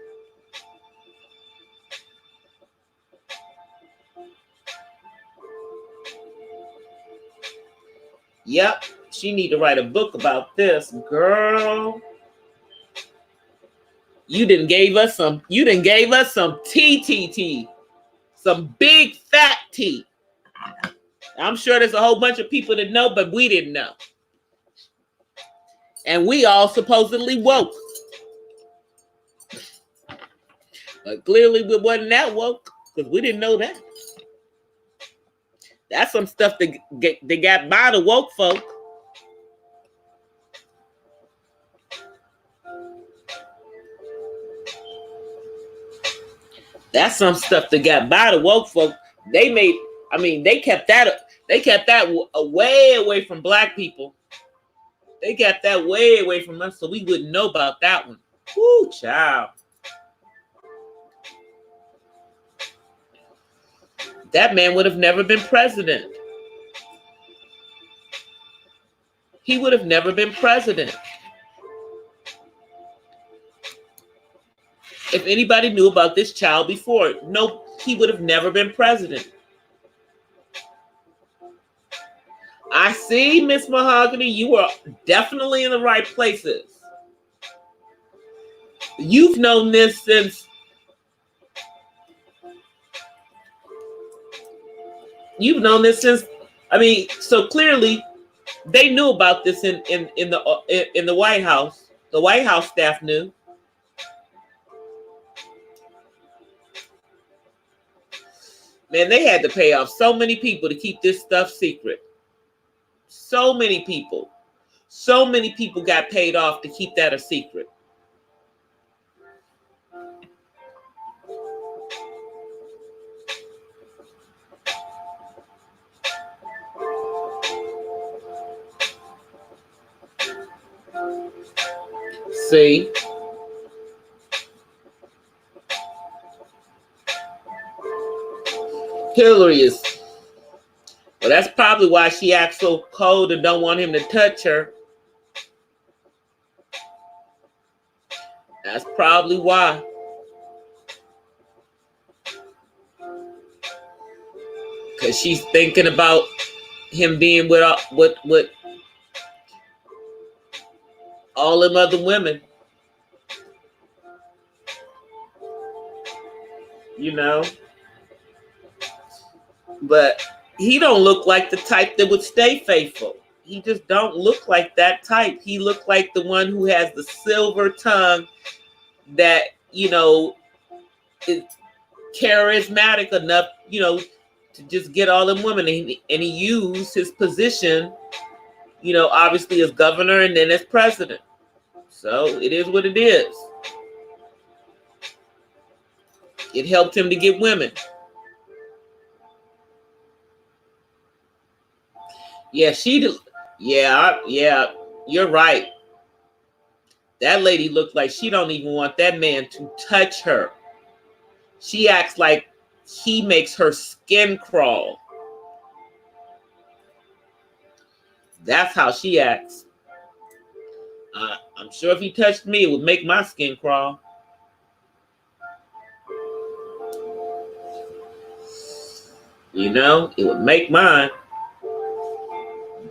Yep, she need to write a book about this, girl. You didn't gave us some tea. Some big fat tea. I'm sure there's a whole bunch of people that know, but we didn't know. And we all supposedly woke. But clearly we wasn't that woke because we didn't know that. That's some stuff that got by the woke folk. That's some stuff that got by the woke folk. They kept that way away from black people. They got that way away from us, so we wouldn't know about that one. Woo, child. That man would have never been president. He would have never been president. If anybody knew about this child before, no, he would have never been president. I see, Miss Mahogany, you are definitely in the right places. You've known this since so clearly they knew about this in the White House. The White House staff knew. Man, they had to pay off so many people to keep this stuff secret. So many people. So many people got paid off to keep that a secret. See? Hillary is, well, that's probably why she acts so cold and don't want him to touch her. That's probably why. Because she's thinking about him being with all them other women. You know? But he don't look like the type that would stay faithful. He just don't look like that type. He looked like the one who has the silver tongue that, you know, is charismatic enough, you know, to just get all them women. And he used his position, you know, obviously as governor and then as president. So it is what it is. It helped him to get women. Yeah, yeah, you're right. That lady looked like she don't even want that man to touch her. She acts like he makes her skin crawl. That's how she acts. I'm sure if he touched me, it would make my skin crawl. You know, it would make mine.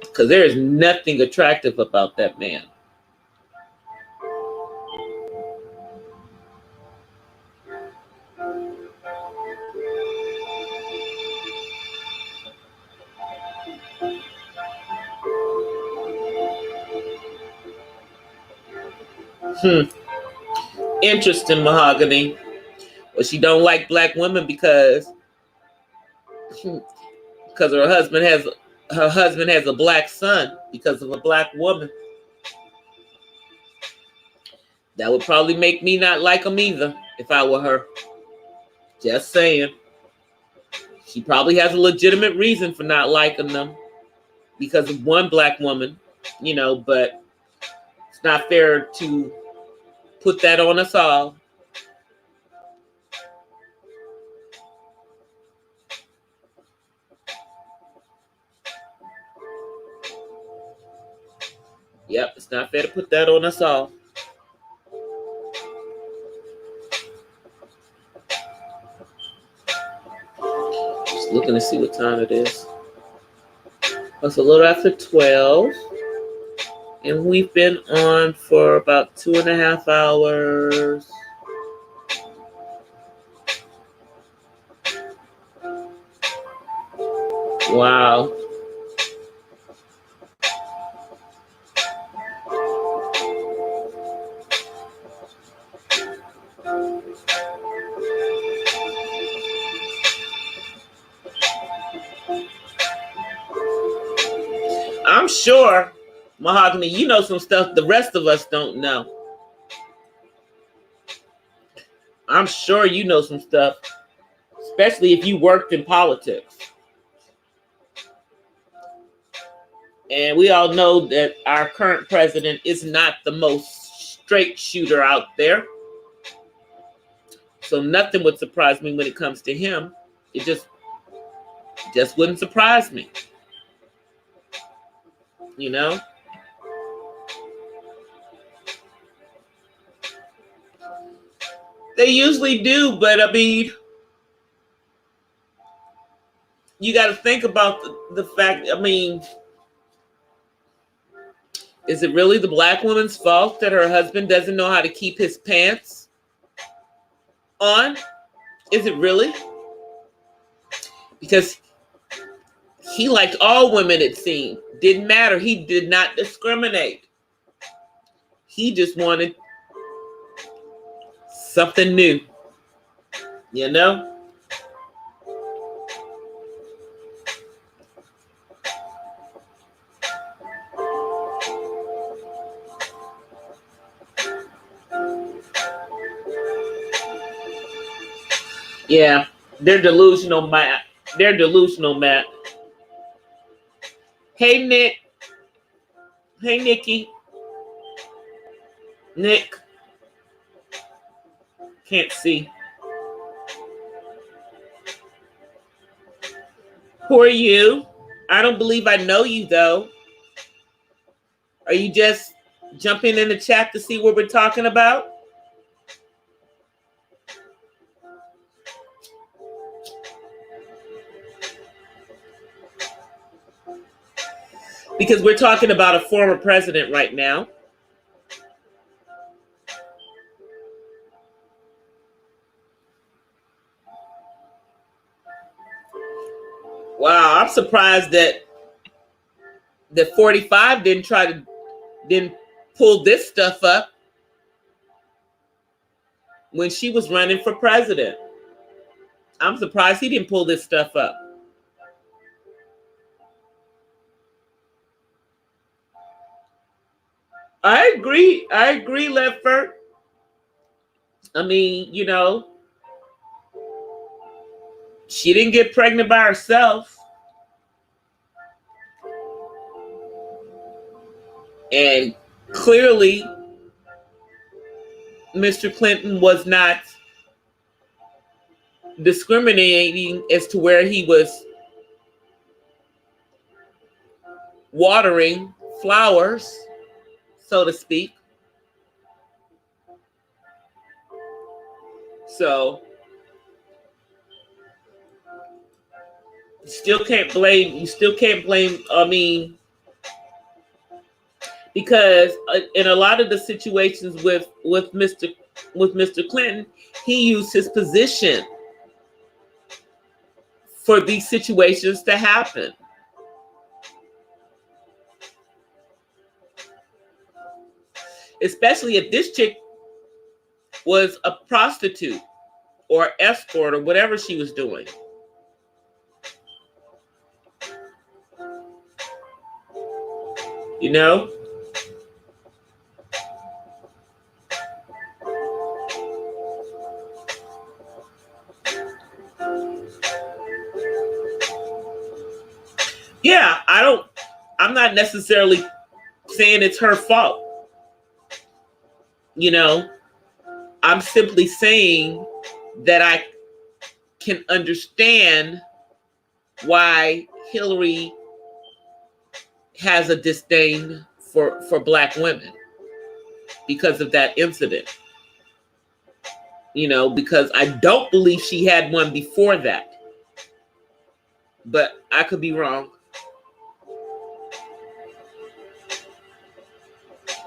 Because there is nothing attractive about that man. Interesting, Mahogany. Well, she don't like black women because her husband has a black son because of a black woman. That would probably make me not like him either if I were her. Just saying. She probably has a legitimate reason for not liking them because of one black woman, you know, but it's not fair to Put that on us all. Yep, it's not fair to put that on us all. Just looking to see what time it is. It's a little after 12. And we've been on for about 2.5 hours. Wow. I'm sure, Mahogany, you know some stuff the rest of us don't know. I'm sure you know some stuff, especially if you worked in politics. And we all know that our current president is not the most straight shooter out there. So nothing would surprise me when it comes to him. It just wouldn't surprise me. You know? They usually do, but I mean, you got to think about the fact, I mean, is it really the black woman's fault that her husband doesn't know how to keep his pants on? Is it really? Because he liked all women, it seemed. Didn't matter. He did not discriminate. He just wanted something new. You know? Yeah, they're delusional, Matt. They're delusional, Matt. Hey, Nick. Hey, Nikki. Nick. Can't see. Who are you? I don't believe I know you, though. Are you just jumping in the chat to see what we're talking about? Because we're talking about a former president right now. Wow, I'm surprised that 45 didn't pull this stuff up when she was running for president. I'm surprised he didn't pull this stuff up. I agree, Leffert. I mean, you know, she didn't get pregnant by herself. And clearly, Mr. Clinton was not discriminating as to where he was watering flowers, so to speak. So you still can't blame, I mean, because in a lot of the situations with Mr. Clinton, he used his position for these situations to happen. Especially if this chick was a prostitute or escort or whatever she was doing. You know? Yeah, I'm not necessarily saying it's her fault. You know, I'm simply saying that I can understand why Hillary has a disdain for Black women because of that incident. You know, because I don't believe she had one before that. But I could be wrong.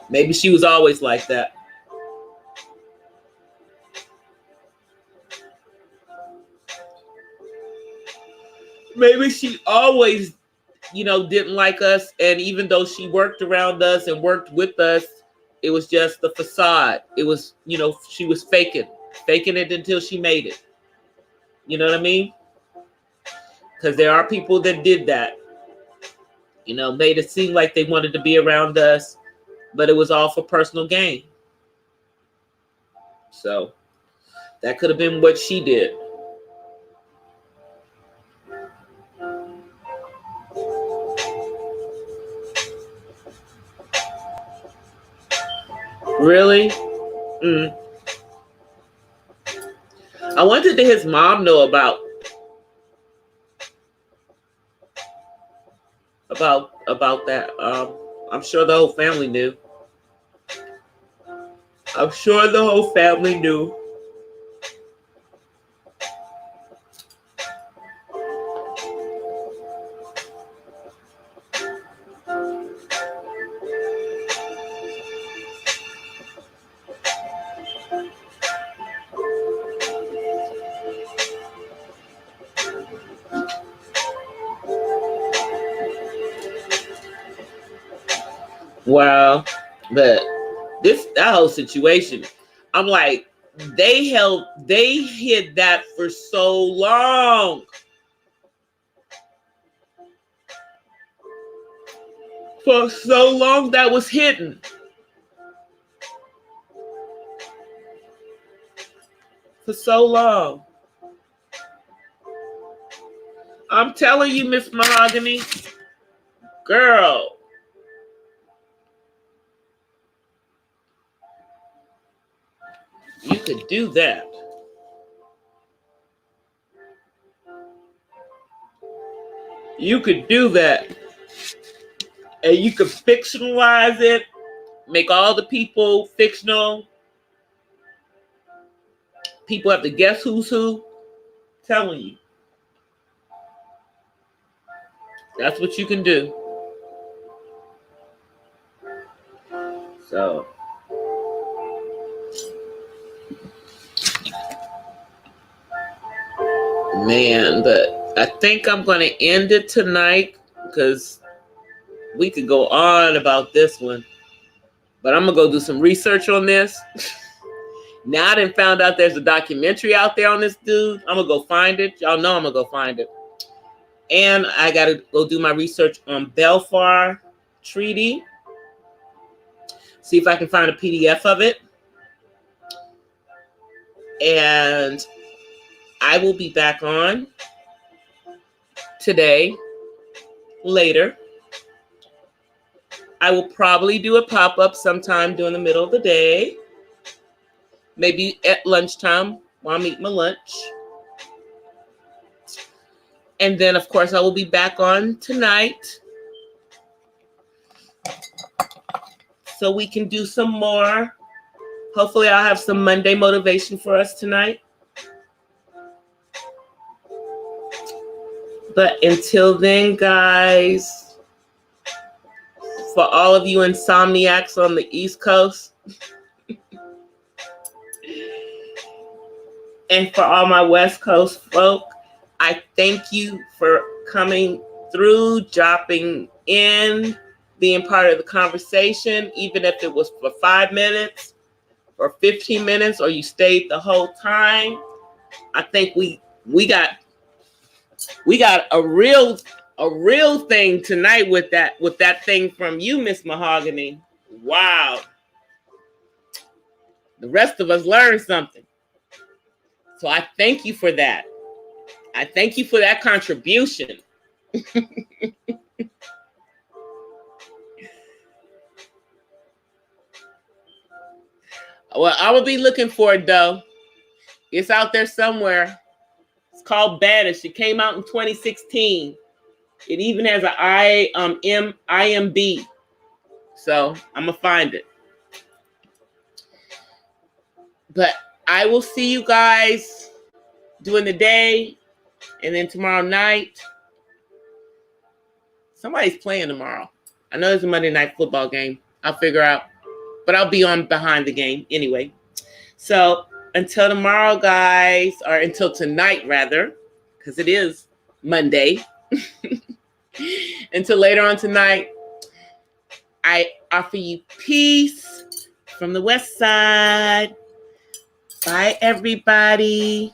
Maybe she was always like that. Maybe she always, didn't like us. And even though she worked around us and worked with us, it was just the facade. It was, she was faking it until she made it. You know what I mean? Because there are people that did that. Made it seem like they wanted to be around us, but it was all for personal gain. So that could have been what she did. Really? I wonder did his mom know about that. I'm sure the whole family knew. I'm sure the whole family knew. Wow. But that whole situation, I'm like, they hid that for so long. For so long that was hidden. For so long. I'm telling you, Miss Mahogany, girl. You could do that. You could do that. And you could fictionalize it, make all the people fictional. People have to guess who's who. I'm telling you. That's what you can do. So, man, but I think I'm going to end it tonight because we could go on about this one. But I'm going to go do some research on this. Now I done found out there's a documentary out there on this dude. I'm going to go find it. Y'all know I'm going to go find it. And I got to go do my research on Balfour Treaty. See if I can find a PDF of it. And I will be back on today, later. I will probably do a pop-up sometime during the middle of the day. Maybe at lunchtime while I'm eating my lunch. And then, of course, I will be back on tonight. So we can do some more. Hopefully, I'll have some Monday motivation for us tonight. But until then, guys, for all of you insomniacs on the East Coast, and for all my West Coast folk, I thank you for coming through, dropping in, being part of the conversation, even if it was for 5 minutes or 15 minutes, or you stayed the whole time. I think we got a real thing tonight with that thing from you, Miss Mahogany. Wow. The rest of us learned something. So I thank you for that. I thank you for that contribution. Well, I will be looking for it though. It's out there somewhere. It's called Banish. It came out in 2016. It even has an IMB. So I'm gonna find it. But I will see you guys during the day, and then tomorrow night. Somebody's playing tomorrow. I know there's a Monday night football game. I'll figure out. But I'll be on behind the game anyway. So until tomorrow, guys, or until tonight, rather, because it is Monday. Until later on tonight, I offer you peace from the West Side. Bye, everybody.